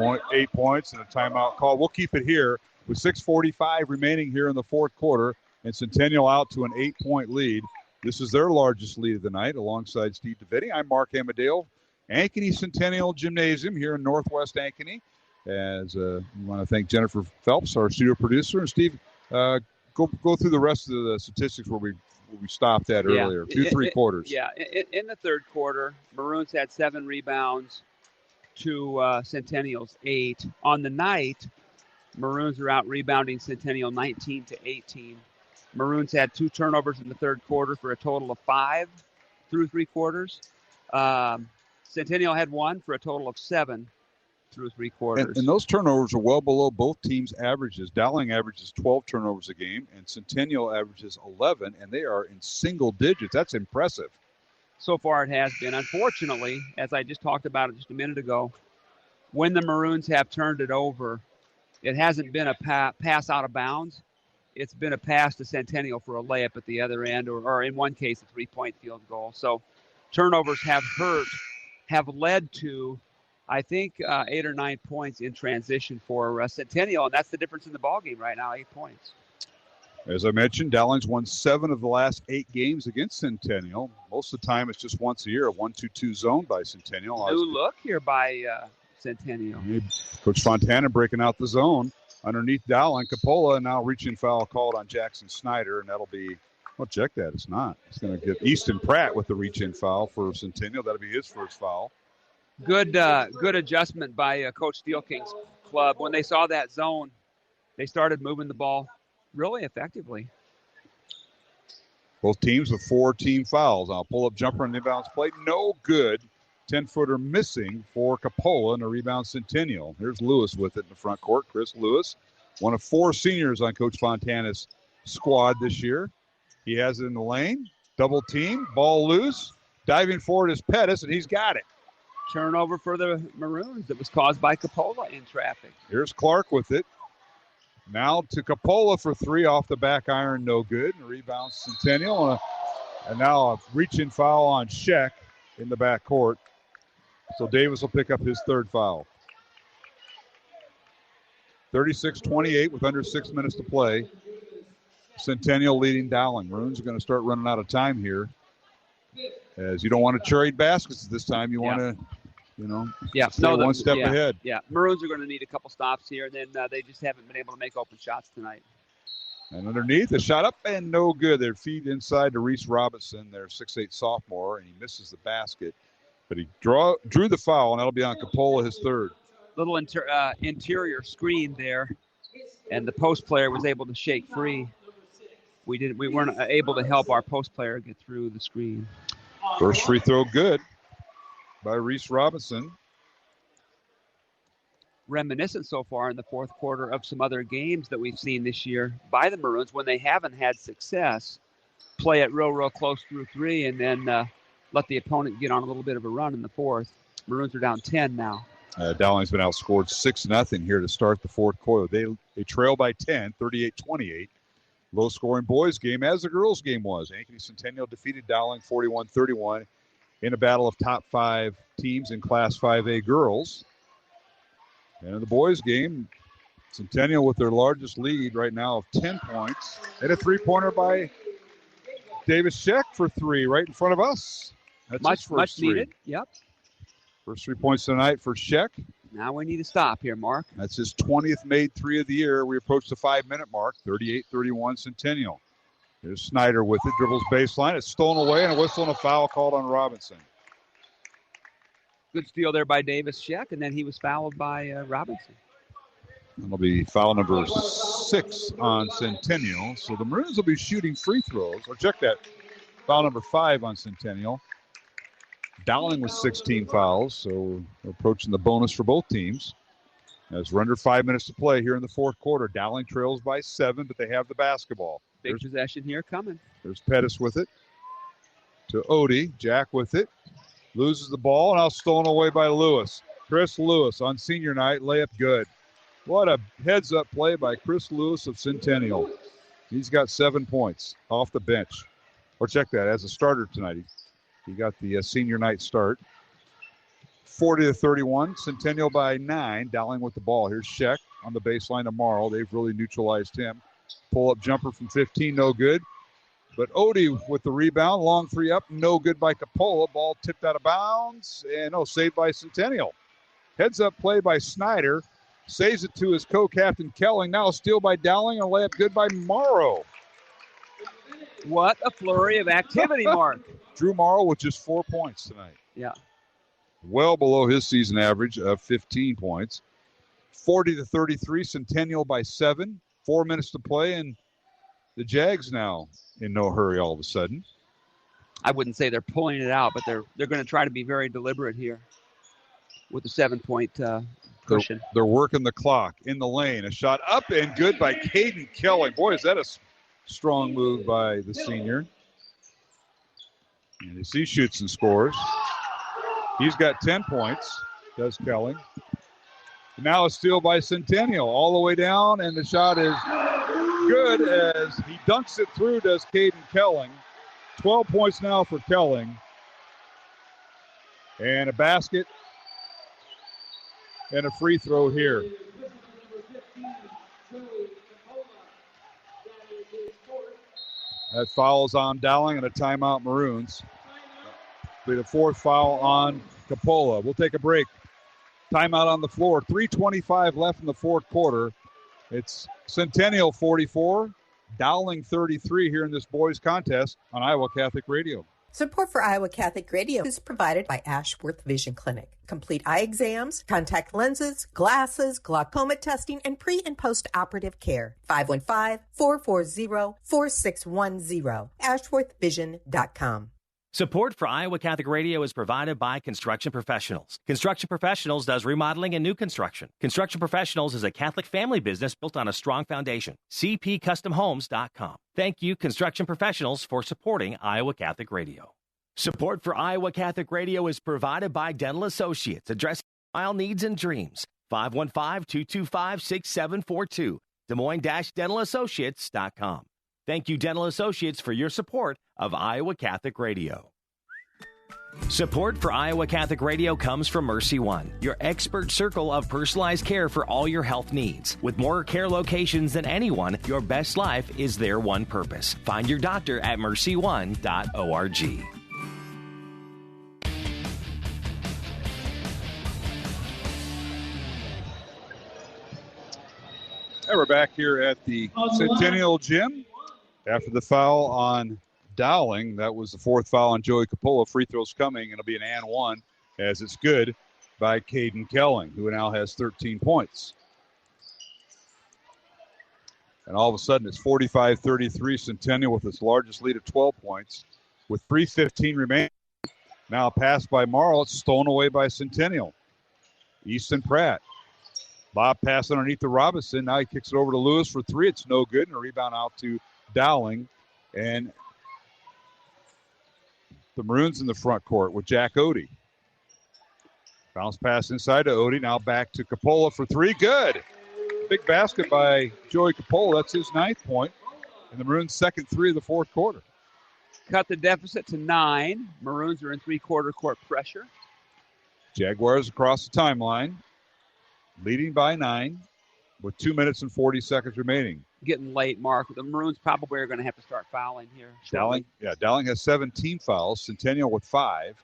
points and a timeout call. We'll keep it here with 6:45 remaining here in the fourth quarter, and Centennial out to an 8-point lead. This is their largest lead of the night alongside Steve DeVitti. I'm Mark Amadale, Ankeny Centennial Gymnasium here in Northwest Ankeny. As we want to thank Jennifer Phelps, our studio producer. And Steve, go through the rest of the statistics where we stopped at earlier, 2-3 quarters. Yeah, in the third quarter, Maroons had 7 rebounds to Centennial's 8. On the night, Maroons are out rebounding Centennial 19-18. Maroons had 2 turnovers in the third quarter for a total of 5 through 3 quarters. Centennial had 1 for a total of 7 through 3 quarters. And those turnovers are well below both teams' averages. Dowling averages 12 turnovers a game, and Centennial averages 11, and they are in single digits. That's impressive. So far it has been. Unfortunately, as I just talked about it just a minute ago, when the Maroons have turned it over, it hasn't been a pass out of bounds. It's been a pass to Centennial for a layup at the other end, or in one case, a 3-point field goal. So turnovers have led to, I think, 8 or 9 points in transition for Centennial, and that's the difference in the ballgame right now, 8 points. As I mentioned, Dowling's won 7 of the last 8 games against Centennial. Most of the time, it's just once a year, a 1-2-2 zone by Centennial. New look here by Centennial. Coach Fontana breaking out the zone underneath Dowling. Coppola now reaching foul called on Jackson Snyder, and that'll be, well, check that. It's not. It's going to get Easton Pratt with the reach-in foul for Centennial. That'll be his first foul. Good adjustment by Coach Steelking's club. When they saw that zone, they started moving the ball really effectively. Both teams with 4 team fouls. Now pull-up jumper and inbounds play. No good. 10-footer missing for Coppola and a rebound Centennial. Here's Lewis with it in the front court. Chris Lewis, one of 4 seniors on Coach Fontana's squad this year. He has it in the lane. Double team. Ball loose. Diving forward is Pettis, and he's got it. Turnover for the Maroons that was caused by Coppola in traffic. Here's Clark with it. Now to Coppola for 3 off the back iron, no good. And rebound Centennial. And now a reach-in foul on Scheck in the back court. So Davis will pick up his 3rd foul. 36-28 with under 6 minutes to play. Centennial leading Dowling. Maroons are going to start running out of time here. As you don't want to trade baskets this time. You want to, stay one step ahead. Yeah, Maroons are going to need a couple stops here. And then they just haven't been able to make open shots tonight. And underneath, a shot up and no good. Their feed inside to Reese Robinson, their 6'8 sophomore, and he misses the basket. But he drew the foul, and that'll be on Coppola, his 3rd. Little interior screen there, and the post player was able to shake free. We weren't able to help our post player get through the screen. First free throw good by Reese Robinson. Reminiscent so far in the 4th quarter of some other games that we've seen this year by the Maroons when they haven't had success. Play it real close through 3, and then let the opponent get on a little bit of a run in the 4th. Maroons are down 10 now. Dowling's been outscored 6-0 here to start the 4th quarter. They trail by 10, 38-28. Low-scoring boys game, as the girls game was. Ankeny Centennial defeated Dowling 41-31 in a battle of top 5 teams in Class 5A girls. And in the boys game, Centennial with their largest lead right now of 10 points. And a 3-pointer by Davis Scheck for 3 right in front of us. That's much needed. Yep. First 3 points tonight for Scheck. Now we need to stop here, Mark. That's his 20th made 3 of the year. We approach the 5-minute mark. 38-31 Centennial. There's Snyder with it. Dribbles baseline. It's stolen away, and a whistle and a foul called on Robinson. Good steal there by Davis Scheck, and then he was fouled by Robinson. That'll be foul number 6 on Centennial. So the Maroons will be shooting free throws. Or check that. Foul number 5 on Centennial. Dowling with 16 fouls, so we're approaching the bonus for both teams. As we're under 5 minutes to play here in the 4th quarter. Dowling trails by 7, but they have the basketball. Big possession here coming. There's Pettis with it. To Odie. Jack with it. Loses the ball, and now stolen away by Lewis. Chris Lewis on senior night. Layup good. What a heads-up play by Chris Lewis of Centennial. He's got 7 points off the bench. Or check that, as a starter tonight. He got the senior night start. 40-31. Centennial by 9. Dowling with the ball. Here's Scheck on the baseline to Marr. They've really neutralized him. Pull-up jumper from 15, no good. But Odie with the rebound. Long 3 up, no good by Coppola. Ball tipped out of bounds. And saved by Centennial. Heads-up play by Snyder. Saves it to his co-captain Kelling. Now a steal by Dowling. A layup good by Morrow. What a flurry of activity, Mark. Drew Morrow with just 4 points tonight. Yeah. Well below his season average of 15 points. 40-33, Centennial by 7. 4 minutes to play, and the Jags now in no hurry all of a sudden. I wouldn't say they're pulling it out, but they're going to try to be very deliberate here with the 7-point cushion. They're working the clock in the lane. A shot up and good by Caden Kelling. Boy, is that a strong move by the senior. And as he shoots and scores, he's got 10 points, does Kelling. And now a steal by Centennial all the way down, and the shot is good as he dunks it through, does Caden Kelling. 12 points now for Kelling. And a basket and a free throw here. That foul's on Dowling and a timeout Maroons. Be the fourth foul on Coppola. We'll take a break. Timeout on the floor. 3:25 left in the fourth quarter. It's Centennial 44, Dowling 33 here in this boys contest on Iowa Catholic Radio. Support for Iowa Catholic Radio is provided by Ashworth Vision Clinic. Complete eye exams, contact lenses, glasses, glaucoma testing, and pre- and post-operative care. 515-440-4610. AshworthVision.com. Support for Iowa Catholic Radio is provided by Construction Professionals. Construction Professionals does remodeling and new construction. Construction Professionals is a Catholic family business built on a strong foundation. CPCustomHomes.com. Thank you, Construction Professionals, for supporting Iowa Catholic Radio. Support for Iowa Catholic Radio is provided by Dental Associates, addressing smile needs and dreams. 515-225-6742. Des Moines-DentalAssociates.com. Thank you, Dental Associates, for your support of Iowa Catholic Radio. Support for Iowa Catholic Radio comes from Mercy One, your expert circle of personalized care for all your health needs. With more care locations than anyone, your best life is their one purpose. Find your doctor at mercyone.org. And we're back here at the Centennial Gym. After the foul on Dowling, that was the fourth foul on Joey Coppola. Free throws coming. It'll be an and one as it's good by Caden Kelling, who now has 13 points. And all of a sudden, it's 45-33 Centennial with its largest lead of 12 points with 3:15 remaining. Now a pass by Marr. It's stolen away by Centennial. Easton Pratt. Bob pass underneath to Robinson. Now he kicks it over to Lewis for three. It's no good. And a rebound out to Dowling. And the Maroons in the front court with Jack Odie. Bounce pass inside to Odie. Now back to Coppola for three. Good. Big basket by Joey Coppola. That's his 9th point. And the Maroons' second three of the fourth quarter. Cut the deficit to 9. Maroons are in three-quarter court pressure. Jaguars across the timeline, leading by 9 with 2 minutes and 40 seconds remaining. Getting late, Mark. The Maroons probably are going to have to start fouling here. Dowling has 17 fouls. Centennial with 5.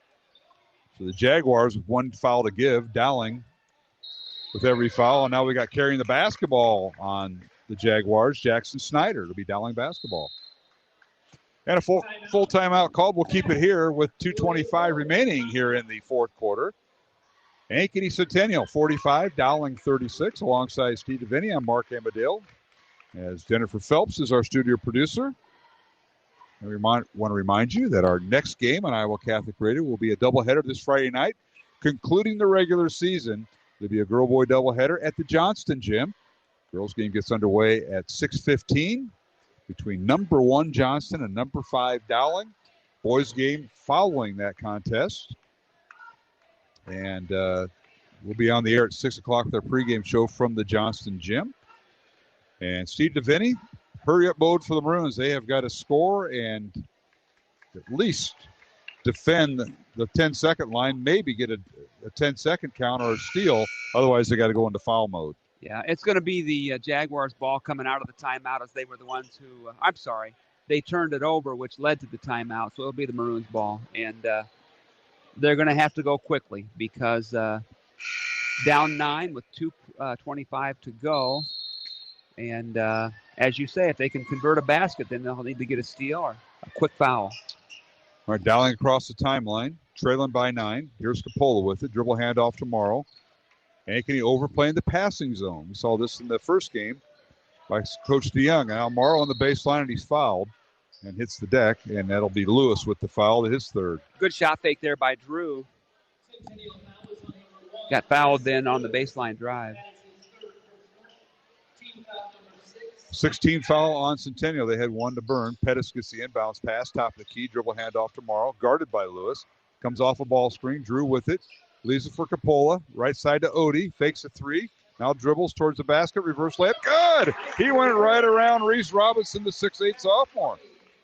So the Jaguars with 1 foul to give. Dowling with every foul. And now we got carrying the basketball on the Jaguars, Jackson Snyder. It'll be Dowling basketball. And a full timeout called. We'll keep it here with 2:25 remaining here in the fourth quarter. Ankeny Centennial 45, Dowling 36. Alongside Steve DeVinny, I'm Mark Amadale. As Jennifer Phelps is our studio producer. And we want to remind you that our next game on Iowa Catholic Radio will be a doubleheader this Friday night, concluding the regular season. There'll be a girl-boy doubleheader at the Johnston Gym. Girls game gets underway at 6:15 between number 1 Johnston and number 5 Dowling. Boys game following that contest. And we'll be on the air at 6 o'clock with our pregame show from the Johnston Gym. And Steve DeVinny, hurry-up mode for the Maroons. They have got to score and at least defend the 10-second line, maybe get a 10-second count or a steal. Otherwise, they got to go into foul mode. Yeah, it's going to be the Jaguars' ball coming out of the timeout, as they were the ones who, they turned it over, which led to the timeout. So it'll be the Maroons' ball. And they're going to have to go quickly because down 9 with 2:25 to go. And as you say, if they can convert a basket, then they'll need to get a steal or a quick foul. All right, Dowling across the timeline, trailing by 9. Here's Coppola with it. Dribble handoff to Morrow. Ankeny overplaying the passing zone. We saw this in the first game by Coach DeYoung. Now Morrow on the baseline, and he's fouled and hits the deck, and that'll be Lewis with the foul, his 3rd. Good shot fake there by Drew. Got fouled then on the baseline drive. 16 foul on Centennial. They had one to burn. Pettis gets the inbounds pass, top of the key, dribble handoff to Marr, guarded by Lewis. Comes off a ball screen, Drew with it. Leaves it for Coppola. Right side to Odie. Fakes a three. Now dribbles towards the basket. Reverse layup. Good! He went right around Reese Robinson, the 6'8 sophomore.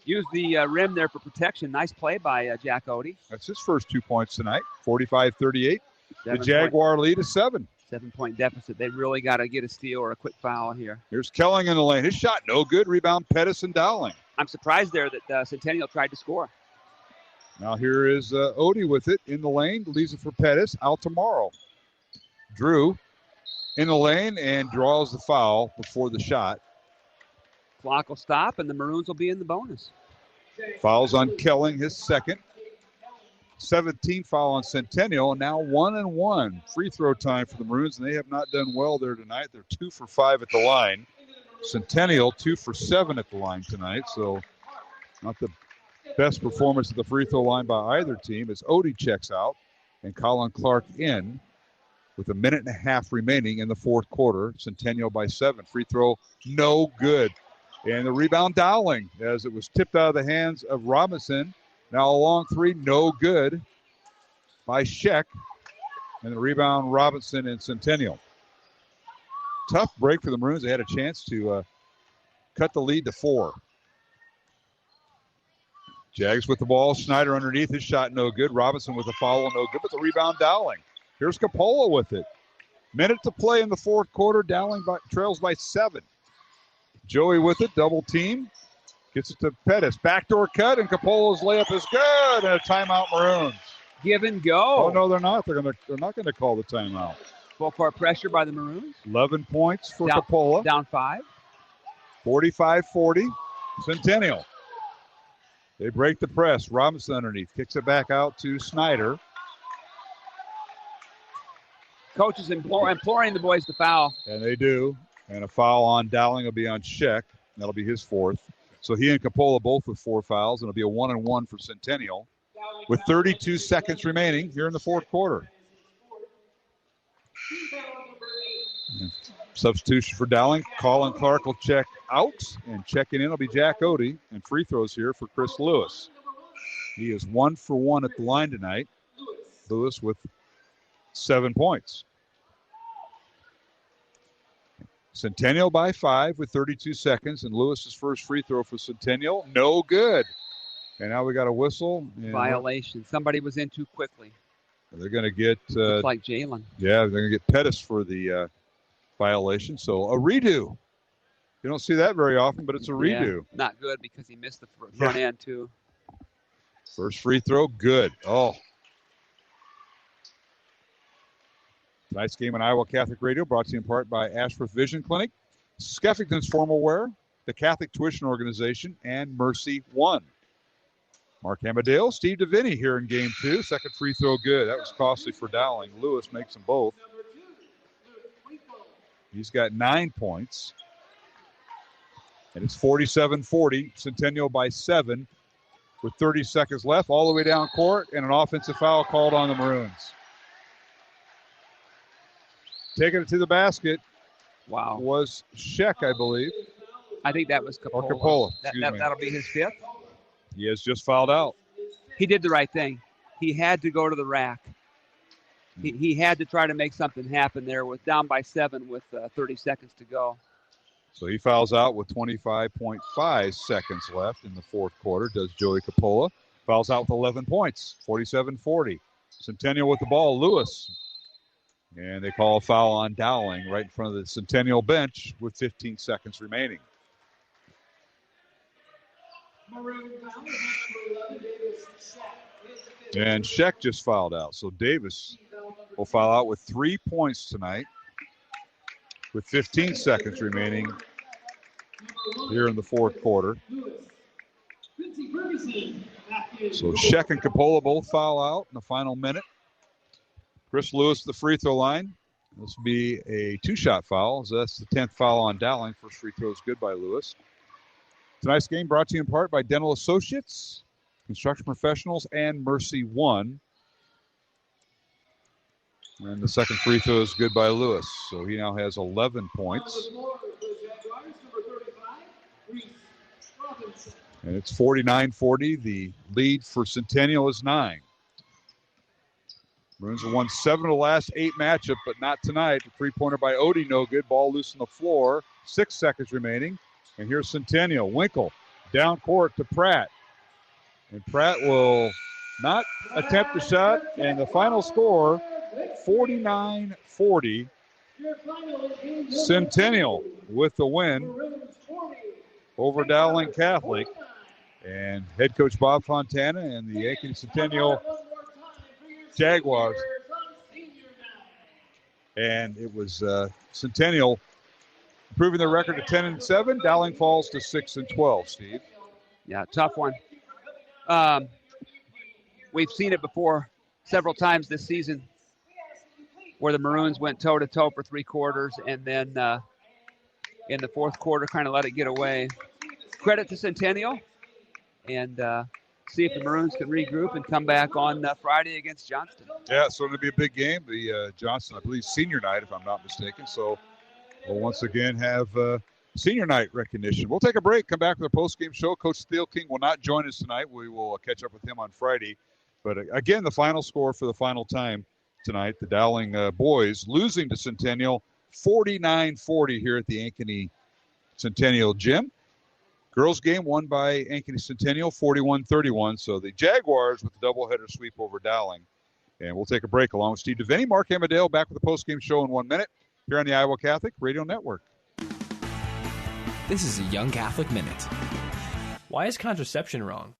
Used the rim there for protection. Nice play by Jack Odie. That's his first 2 points tonight. 45-38. The Jaguar lead is 7. 7-point deficit. They really got to get a steal or a quick foul here. Here's Kelling in the lane. His shot no good. Rebound Pettis and Dowling. I'm surprised there that Centennial tried to score. Now here is Odie with it in the lane. Leaves it for Pettis. Out tomorrow. Drew in the lane and draws the foul before the shot. Clock will stop and the Maroons will be in the bonus. Fouls on Kelling, his second. 17 foul on Centennial. Now 1-1 free throw time for the Maroons, and they have not done well there tonight. They're 2 for 5 at the line. Centennial 2 for 7 at the line tonight, so not the best performance at the free throw line by either team as Odie checks out and Colin Clark in with a minute and a half remaining in the fourth quarter. Centennial by 7. Free throw no good. And the rebound Dowling as it was tipped out of the hands of Robinson. Now a long three, no good by Scheck. And the rebound Robinson and Centennial. Tough break for the Maroons. They had a chance to cut the lead to 4. Jags with the ball. Schneider underneath. His shot no good. Robinson with the foul no good, but the rebound Dowling. Here's Coppola with it. Minute to play in the fourth quarter. Dowling trails by 7. Joey with it. Double team. Gets it to Pettis. Backdoor cut, and Coppola's layup is good. And a timeout Maroons. Give and go. Oh, no, they're not. They're not going to call the timeout. Full court pressure by the Maroons. 11 points for Coppola. Down 5. 45-40. Centennial. They break the press. Robinson underneath. Kicks it back out to Snyder. Coach is imploring the boys to foul. And they do. And a foul on Dowling will be on Scheck. That'll be his 4th. So he and Coppola both with 4 fouls. And it'll be a 1-1 for Centennial with 32 seconds remaining here in the fourth quarter. Substitution for Dowling. Colin Clark will check out. And checking in will be Jack Odie. And free throws here for Chris Lewis. He is 1 for 1 at the line tonight. Lewis with 7 points. Centennial by 5 with 32 seconds. And Lewis's first free throw for Centennial. No good. And now we got a whistle. Violation. Somebody was in too quickly. They're going to get... Looks like Jalen. Yeah, they're going to get Pettis for the violation. So a redo. You don't see that very often, but it's a redo. Yeah, not good because he missed the front end too. First free throw, good. Oh. Tonight's game on Iowa Catholic Radio brought to you in part by Ashworth Vision Clinic, Skeffington's Formal Wear, the Catholic Tuition Organization, and Mercy One. Mark Amadale, Steve DeVinny here in game 2. Second free throw good. That was costly for Dowling. Lewis makes them both. He's got 9 points. And it's 47-40. Centennial by 7 with 30 seconds left. All the way down court and an offensive foul called on the Maroons. Taking it to the basket. Wow. Was Scheck, I believe. I think that was Coppola. Or Coppola. That'll be his 5th. He has just fouled out. He did the right thing. He had to go to the rack. He had to try to make something happen there with down by 7 with 30 seconds to go. So he fouls out with 25.5 seconds left in the fourth quarter, does Joey Coppola. Fouls out with 11 points, 47-40. Centennial with the ball, Lewis. And they call a foul on Dowling right in front of the Centennial bench with 15 seconds remaining. And Scheck just fouled out. So Davis will foul out with 3 points tonight with 15 seconds remaining here in the fourth quarter. So Scheck and Coppola both foul out in the final minute. Chris Lewis, the free throw line. This will be a 2-shot foul. So that's the 10th foul on Dowling. First free throw is good by Lewis. Tonight's game brought to you in part by Dental Associates, Construction Professionals, and Mercy One. And the second free throw is good by Lewis. So he now has 11 points. And it's 49-40. The lead for Centennial is 9. Maroons have won 7 of the last 8 matchup, but not tonight. The three-pointer by Odie, no good. Ball loose on the floor. 6 seconds remaining. And here's Centennial. Winkle down court to Pratt. And Pratt will not attempt the shot. And the final score, 49-40. Centennial with the win over Dowling Catholic. And head coach Bob Fontana and the Ankeny Centennial Jaguars. And it was Centennial improving their record to 10-7. Dowling falls to 6-12, Steve. Yeah, tough one. We've seen it before several times this season where the Maroons went toe-to-toe for 3 quarters and then in the fourth quarter kind of let it get away. Credit to Centennial, and see if the Maroons can regroup and come back on Friday against Johnston. Yeah, so it'll be a big game. The Johnston, I believe, senior night, if I'm not mistaken. So we'll once again have senior night recognition. We'll take a break, come back with a post-game show. Coach Steele King will not join us tonight. We will catch up with him on Friday. But again, the final score for the final time tonight, the Dowling boys losing to Centennial 49-40 here at the Ankeny Centennial Gym. Girls game won by Ankeny Centennial 41-31. So the Jaguars with the doubleheader sweep over Dowling. And we'll take a break along with Steve Devaney. Mark Amadale back with the post-game show in 1 minute here on the Iowa Catholic Radio Network. This is a Young Catholic Minute. Why is contraception wrong?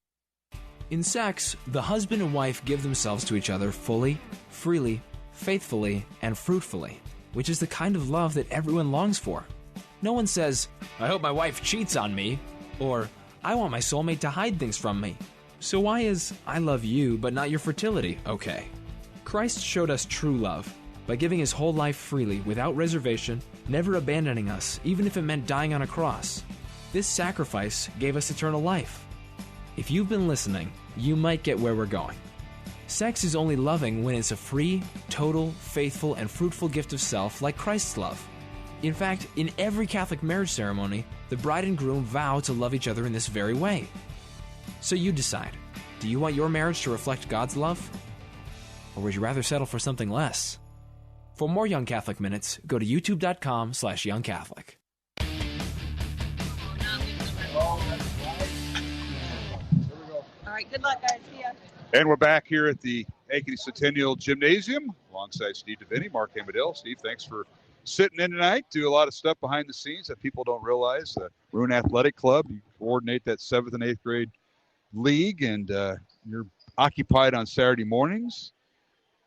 In sex, the husband and wife give themselves to each other fully, freely, faithfully, and fruitfully, which is the kind of love that everyone longs for. No one says, I hope my wife cheats on me, or I want my soulmate to hide things from me. So why is I love you but not your fertility okay? Christ showed us true love by giving his whole life freely without reservation, never abandoning us, even if it meant dying on a cross. This sacrifice gave us eternal life. If you've been listening, you might get where we're going. Sex is only loving when it's a free, total, faithful, and fruitful gift of self like Christ's love. In fact, in every Catholic marriage ceremony, the bride and groom vow to love each other in this very way. So you decide, do you want your marriage to reflect God's love? Or would you rather settle for something less? For more Young Catholic Minutes, go to youtube.com/youngcatholic. All right, good luck, guys. See ya. And we're back here at the Ankeny Centennial Gymnasium alongside Steve Devaney, Mark Amadale. Steve, thanks for sitting in tonight. Do a lot of stuff behind the scenes that people don't realize. Maroon Athletic Club, you coordinate that 7th and 8th grade league, and you're occupied on Saturday mornings.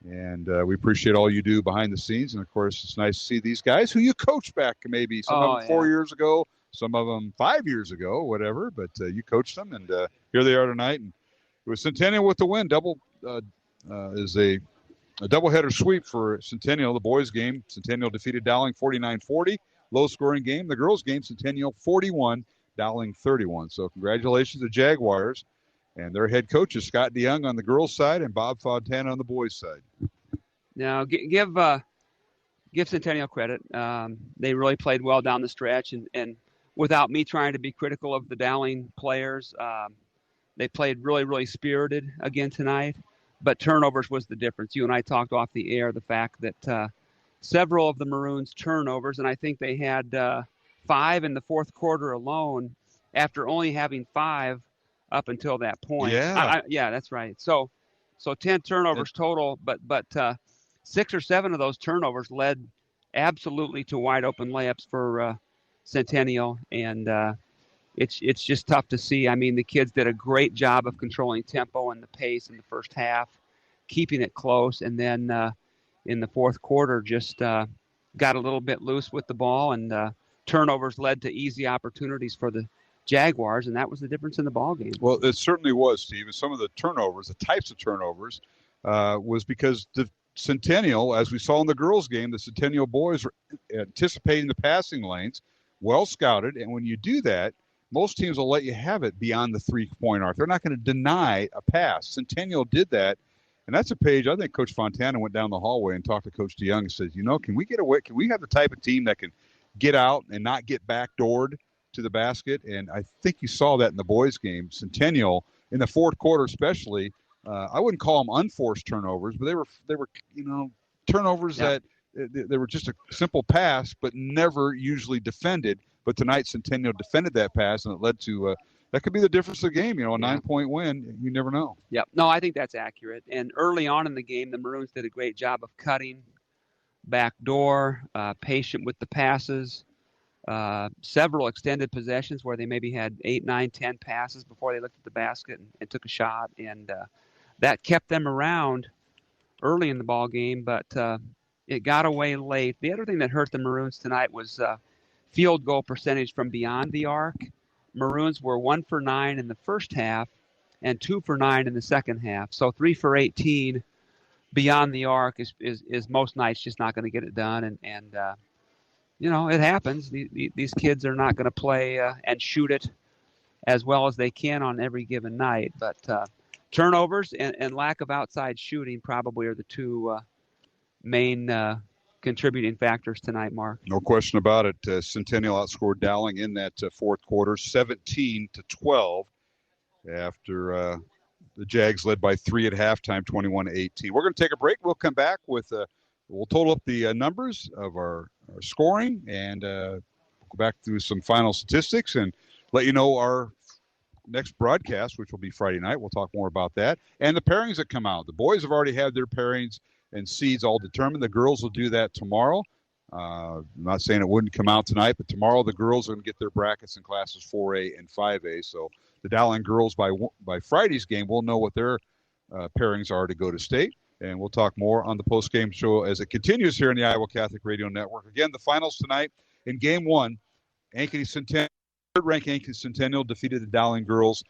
And we appreciate all you do behind the scenes. And, of course, it's nice to see these guys who you coached back maybe some of them 4 years ago, some of them 5 years ago, whatever. But you coached them, and here they are tonight. And it was Centennial with the win. Is a doubleheader sweep for Centennial, the boys' game. Centennial defeated Dowling 49-40. Low-scoring game. The girls' game, Centennial 41, Dowling 31. So congratulations to Jaguars. And their head coach is Scott DeYoung on the girls' side and Bob Fontana on the boys' side. Now, give Centennial credit. They really played well down the stretch, and without me trying to be critical of the Dowling players, they played really, really spirited again tonight. But turnovers was the difference. You and I talked off the air the fact that several of the Maroons' turnovers, and I think they had 5 in the fourth quarter alone after only having 5 up until that point. Yeah, yeah, that's right. So 10 turnovers total, but 6 or 7 of those turnovers led absolutely to wide open layups for Centennial, and it's just tough to see. I mean, the kids did a great job of controlling tempo and the pace in the first half, keeping it close, and then in the fourth quarter just got a little bit loose with the ball, and turnovers led to easy opportunities for the Jaguars, and that was the difference in the ball game. Well, it certainly was, Steve. And some of the turnovers, the types of turnovers, was because the Centennial, as we saw in the girls' game, the Centennial boys were anticipating the passing lanes, well scouted, and when you do that, most teams will let you have it beyond the 3-point arc. They're not going to deny a pass. Centennial did that, and that's a page. I think Coach Fontana went down the hallway and talked to Coach DeYoung and said, can we get away? Can we have the type of team that can get out and not get backdoored to the basket, and I think you saw that in the boys' game. Centennial, in the fourth quarter especially, I wouldn't call them unforced turnovers, but they were turnovers that they were just a simple pass, but never usually defended. But tonight, Centennial defended that pass, and it led to that could be the difference of the game. A 9-point win. You never know. Yep. No, I think that's accurate. And early on in the game, the Maroons did a great job of cutting back door, patient with the passes. Several extended possessions where they maybe had 8, 9, 10 passes before they looked at the basket and took a shot, and that kept them around early in the ball game. But it got away late. The other thing that hurt the Maroons tonight was field goal percentage from beyond the arc. Maroons were 1 for 9 in the first half and 2 for 9 in the second half. So 3 for 18 beyond the arc is most nights just not going to get it done, and it happens. These kids are not going to play and shoot it as well as they can on every given night. But turnovers and lack of outside shooting probably are the two main contributing factors tonight, Mark. No question about it. Centennial outscored Dowling in that fourth quarter, 17-12, after the Jags led by 3 at halftime, 21-18. We're going to take a break. We'll come back with we'll total up the numbers of our scoring and go back through some final statistics and let you know our next broadcast, which will be Friday night. We'll talk more about that. And the pairings that come out. The boys have already had their pairings and seeds all determined. The girls will do that tomorrow. I'm not saying it wouldn't come out tonight, but tomorrow the girls are going to get their brackets in classes 4A and 5A. So the Dowling girls by Friday's game will know what their pairings are to go to state. And we'll talk more on the post-game show as it continues here in the Iowa Catholic Radio Network. Again, the finals tonight in Game 1, Ankeny Centennial, third-ranked Ankeny Centennial defeated the Dowling girls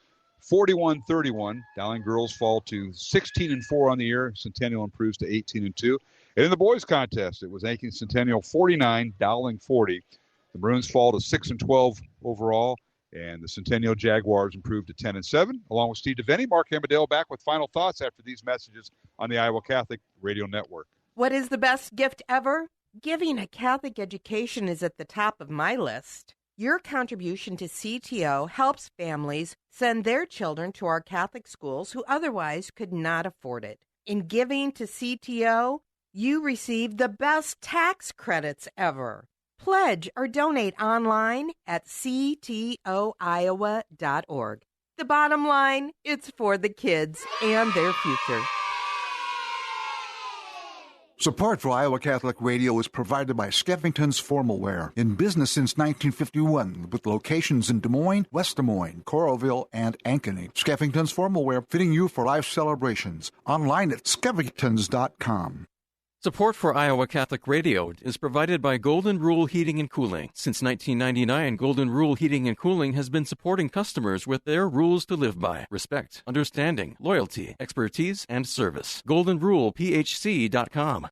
41-31. Dowling girls fall to 16-4 on the year. Centennial improves to 18-2. And in the boys' contest, it was Ankeny Centennial 49, Dowling 40. The Maroons fall to 6-12 overall, and the Centennial Jaguars improved to 10-7. Along with Steve DeVenny, Mark Amadale back with final thoughts after these messages on the Iowa Catholic Radio Network. What is the best gift ever? Giving a Catholic education is at the top of my list. Your contribution to CTO helps families send their children to our Catholic schools who otherwise could not afford it. In giving to CTO, you receive the best tax credits ever. Pledge or donate online at ctoiowa.org. The bottom line, it's for the kids and their future. Support for Iowa Catholic Radio is provided by Skeffington's Formalware, in business since 1951, with locations in Des Moines, West Des Moines, Coralville, and Ankeny. Skeffington's Formalware, fitting you for life celebrations. Online at skeffingtons.com. Support for Iowa Catholic Radio is provided by Golden Rule Heating and Cooling. Since 1999, Golden Rule Heating and Cooling has been supporting customers with their rules to live by: respect, understanding, loyalty, expertise, and service. GoldenRulePHC.com.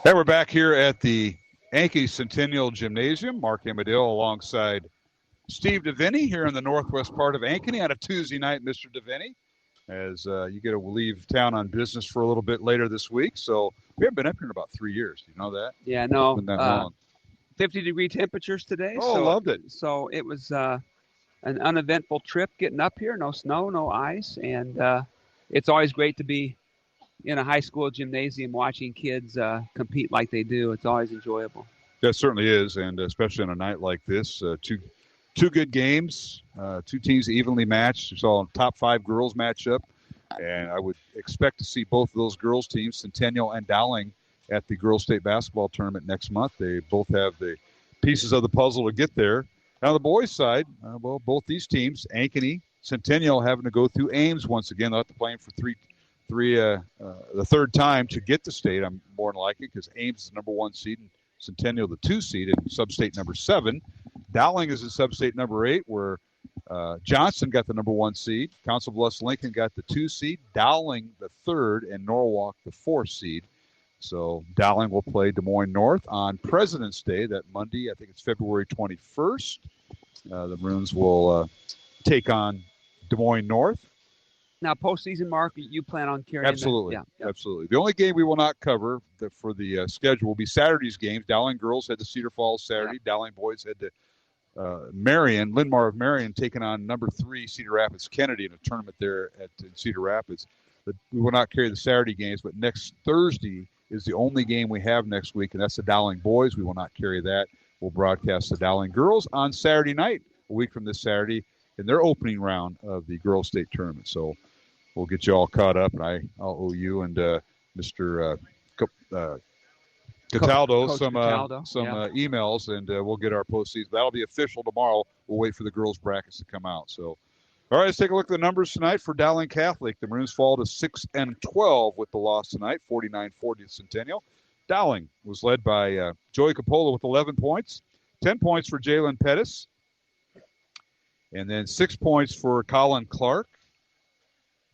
Now we're back here at the Ankeny Centennial Gymnasium. Mark Amadale alongside Steve DeVenny here in the northwest part of Ankeny on a Tuesday night, Mr. DeVenny, as you get to leave town on business for a little bit later this week. So we haven't been up here in about 3 years. Do you know that? Yeah, no. It's been that long. 50-degree temperatures today. Oh, loved it. So it was an uneventful trip getting up here. No snow, no ice. And it's always great to be in a high school gymnasium watching kids compete like they do. It's always enjoyable. Yeah, it certainly is, and especially on a night like this, Two good games, two teams evenly matched. You saw a top 5 girls match up, and I would expect to see both of those girls teams, Centennial and Dowling, at the girls' state basketball tournament next month. They both have the pieces of the puzzle to get there. Now, on the boys' side, both these teams, Ankeny, Centennial, having to go through Ames once again. They'll have to play them for the third time to get to state. I'm more than likely, because Ames is the number 1 seed and Centennial the 2 seed in sub-state number 7. Dowling is in sub-state number 8, where Johnson got the number 1 seed. Council Bluffs Lincoln got the 2 seed. Dowling the 3rd, and Norwalk the 4th seed. So Dowling will play Des Moines North on President's Day, that Monday. I think it's February 21st. The Maroons will take on Des Moines North. Now, postseason, Mark, you plan on carrying Absolutely. Yeah. Absolutely. The only game we will not cover for the schedule will be Saturday's games. Dowling girls head to Cedar Falls Saturday. Yeah. Dowling boys head to Linn-Mar of Marion, taking on number 3 Cedar Rapids Kennedy in a tournament there at Cedar Rapids. But we will not carry the Saturday games, but next Thursday is the only game we have next week, and that's the Dowling boys. We will not carry that. We'll broadcast the Dowling girls on Saturday night, a week from this Saturday, in their opening round of the girls' state tournament. So we'll get you all caught up, and I'll owe you and Mr. Cataldo some emails, and we'll get our postseason. That'll be official tomorrow. We'll wait for the girls' brackets to come out. So, all right, let's take a look at the numbers tonight for Dowling Catholic. The Maroons fall to 6-12 with the loss tonight, 49-40 Centennial. Dowling was led by Joey Coppola with 11 points, 10 points for Jalen Pettis, and then 6 points for Colin Clark.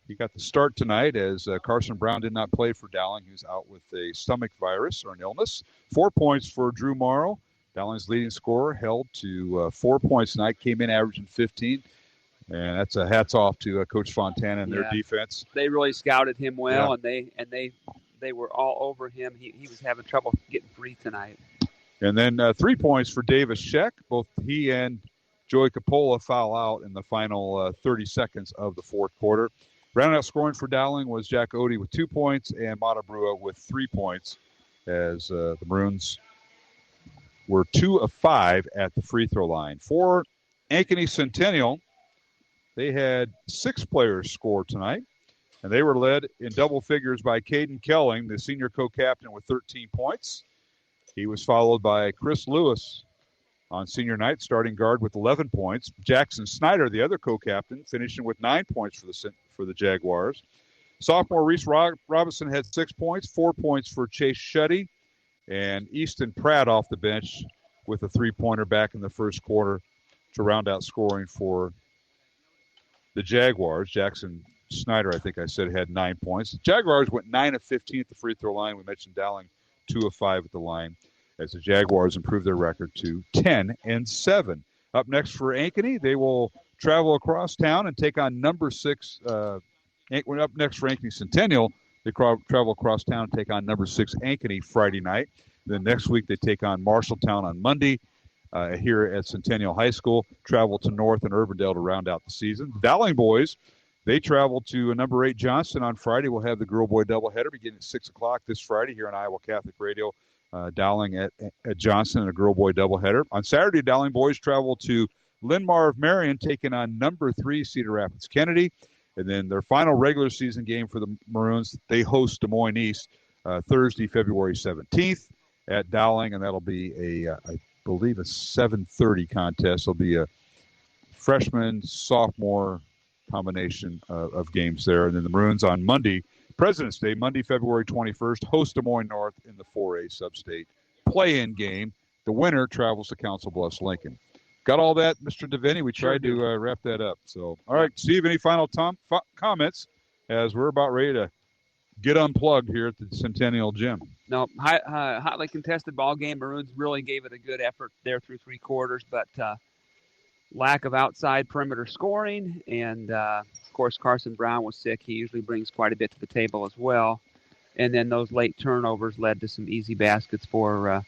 He got the start tonight as Carson Brown did not play for Dowling. He was out with a stomach virus or an illness. 4 points for Drew Morrow. Dowling's leading scorer held to 4 points tonight, came in averaging 15. And that's a hats off to Coach Fontana and their defense. They really scouted him well, and they were all over him. He was having trouble getting free tonight. And then 3 points for Davis Scheck. Both he and Joey Coppola foul out in the final 30 seconds of the fourth quarter. Rounding out scoring for Dowling was Jack Odie with 2 points and Mata Brua with 3 points, as the Maroons were 2 of 5 at the free throw line. For Ankeny Centennial, they had 6 players score tonight, and they were led in double figures by Caden Kelling, the senior co-captain, with 13 points. He was followed by Chris Lewis on senior night, starting guard with 11 points. Jackson Snyder, the other co-captain, finishing with 9 points for the Jaguars. Sophomore Reese Robinson had 6 points, 4 points for Chase Shuddy, and Easton Pratt off the bench with a 3-pointer back in the first quarter to round out scoring for the Jaguars. Jackson Snyder, I think I said, had 9 points. The Jaguars went 9 of 15 at the free throw line. We mentioned Dowling 2 of 5 at the line, as the Jaguars improved their record to 10-7. Up next for Ankeny, they will travel across town and take on number 6. Up next for Ankeny Centennial, they travel across town and take on number 6 Ankeny Friday night. Then next week they take on Marshalltown on Monday here at Centennial High School. Travel to North and Urbandale to round out the season. The Dowling boys, they travel to number 8 Johnston on Friday. We'll have the girl-boy doubleheader beginning at 6 o'clock this Friday here on Iowa Catholic Radio. Dowling at Johnston and a girl-boy doubleheader. On Saturday, Dowling boys travel to Linn-Mar of Marion, taking on number 3 Cedar Rapids Kennedy. And then their final regular season game for the Maroons, they host Des Moines East Thursday, February 17th at Dowling, and that'll be I believe a 7:30 contest. It'll be a freshman, sophomore combination of games there. And then the Maroons on Monday, President's Day, Monday, February 21st, host Des Moines North in the 4A sub-state play-in game. The winner travels to Council Bluffs Lincoln. Got all that, Mr. DeVinny? We tried to wrap that up. So, all right, Steve, any final comments as we're about ready to get unplugged here at the Centennial Gym? No, hotly contested ball game. Maroons really gave it a good effort there through 3 quarters, but lack of outside perimeter scoring, and of course Carson Brown was sick. He usually brings quite a bit to the table as well. And then those late turnovers led to some easy baskets for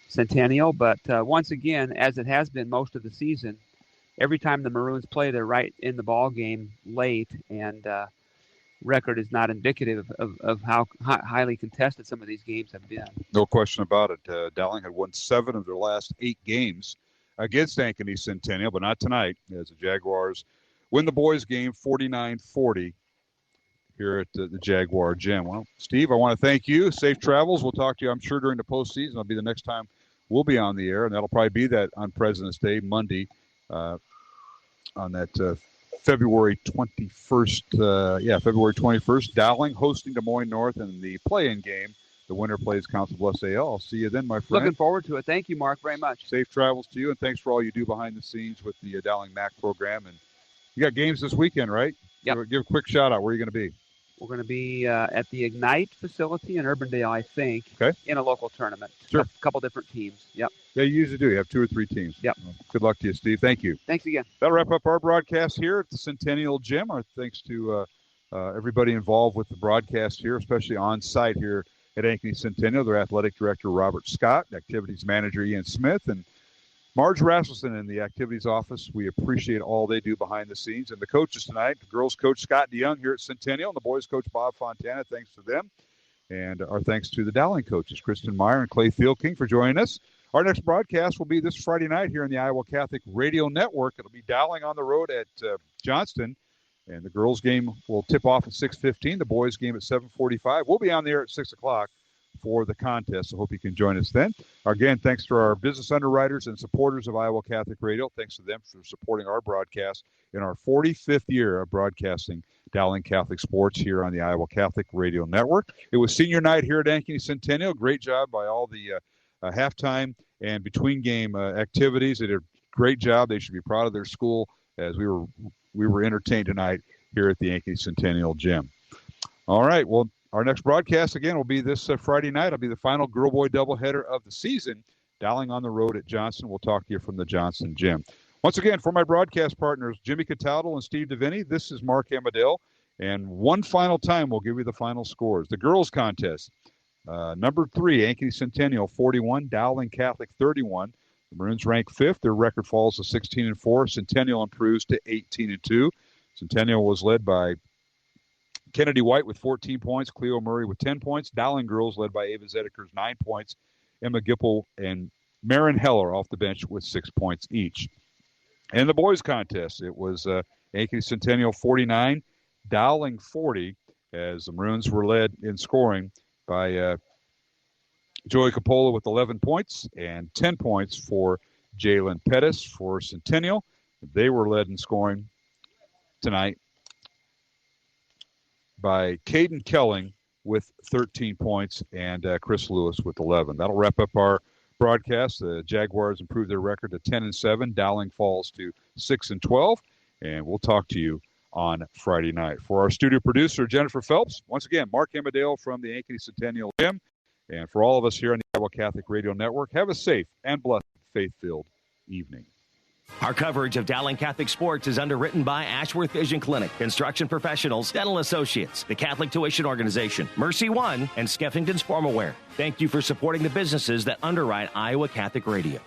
Centennial. But once again, as it has been most of the season, every time the Maroons play, they're right in the ball game late, and record is not indicative of how highly contested some of these games have been. No question about it. Dowling had won 7 of their last 8 games against Ankeny Centennial, but not tonight, as the Jaguars win the boys' game 49-40 here at the Jaguar Gym. Well, Steve, I want to thank you. Safe travels. We'll talk to you, I'm sure, during the postseason. It'll be the next time we'll be on the air, and that'll probably be that on President's Day, Monday, on that February 21st. February 21st. Dowling hosting Des Moines North in the play-in game. The winner plays Council Bluffs AL. I'll see you then, my friend. Looking forward to it. Thank you, Mark, very much. Safe travels to you, and thanks for all you do behind the scenes with the Dowling MAC program. And you got games this weekend, right? Yep. Give a quick shout-out. Where are you going to be? We're going to be at the Ignite facility in Urbandale, I think, in a local tournament. Sure. A couple different teams. Yep. Yeah, you usually do. You have 2 or 3 teams. Yep. Well, good luck to you, Steve. Thank you. Thanks again. That'll wrap up our broadcast here at the Centennial Gym. Our thanks to everybody involved with the broadcast here, especially on site here at Ankeny Centennial, their athletic director, Robert Scott, activities manager, Ian Smith, and Marge Rasmussen in the activities office. We appreciate all they do behind the scenes. And the coaches tonight, the girls coach Scott DeYoung here at Centennial, and the boys coach Bob Fontana. Thanks to them. And our thanks to the Dowling coaches, Kristen Meyer and Clay Thielking, for joining us. Our next broadcast will be this Friday night here on the Iowa Catholic Radio Network. It'll be Dowling on the road at Johnston. And the girls' game will tip off at 6:15. The boys' game at 7:45. We'll be on the air at 6 o'clock for the contest. I hope you can join us then. Again, thanks to our business underwriters and supporters of Iowa Catholic Radio. Thanks to them for supporting our broadcast in our 45th year of broadcasting Dowling Catholic sports here on the Iowa Catholic Radio Network. It was senior night here at Ankeny Centennial. Great job by all the halftime and between game activities. They did a great job. They should be proud of their school as we were entertained tonight here at the Ankeny Centennial Gym. All right, well, our next broadcast, again, will be this Friday night. It'll be the final girl-boy doubleheader of the season. Dowling on the road at Johnston. We'll talk to you from the Johnston Gym. Once again, for my broadcast partners, Jimmy Cataldo and Steve DeVinny, this is Mark Amadale. And one final time, we'll give you the final scores. The girls' contest, number 3, Ankeny Centennial 41, Dowling Catholic 31. The Maroons rank 5th. Their record falls to 16-4. Centennial improves to 18-2. Centennial was led by Kennedy White with 14 points, Cleo Murray with 10 points. Dowling girls led by Ava Zedekers, 9 points. Emma Gipple and Marin Heller off the bench with 6 points each. And the boys' contest, it was Ankeny Centennial 49, Dowling 40, as the Maroons were led in scoring by Joey Coppola with 11 points and 10 points for Jalen Pettis for Centennial. They were led in scoring tonight by Caden Kelling with 13 points and Chris Lewis with 11. That'll wrap up our broadcast. The Jaguars improved their record to 10-7. Dowling falls to 6-12. And we'll talk to you on Friday night. For our studio producer, Jennifer Phelps, once again, Mark Amadale from the Ankeny Centennial Gym. And for all of us here on the Iowa Catholic Radio Network, have a safe and blessed, faith-filled evening. Our coverage of Dowling Catholic sports is underwritten by Ashworth Vision Clinic, Construction Professionals, Dental Associates, the Catholic Tuition Organization, Mercy One, and Skeffington's Formalware. Thank you for supporting the businesses that underwrite Iowa Catholic Radio.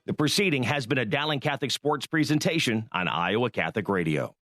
The proceeding has been a Dowling Catholic sports presentation on Iowa Catholic Radio.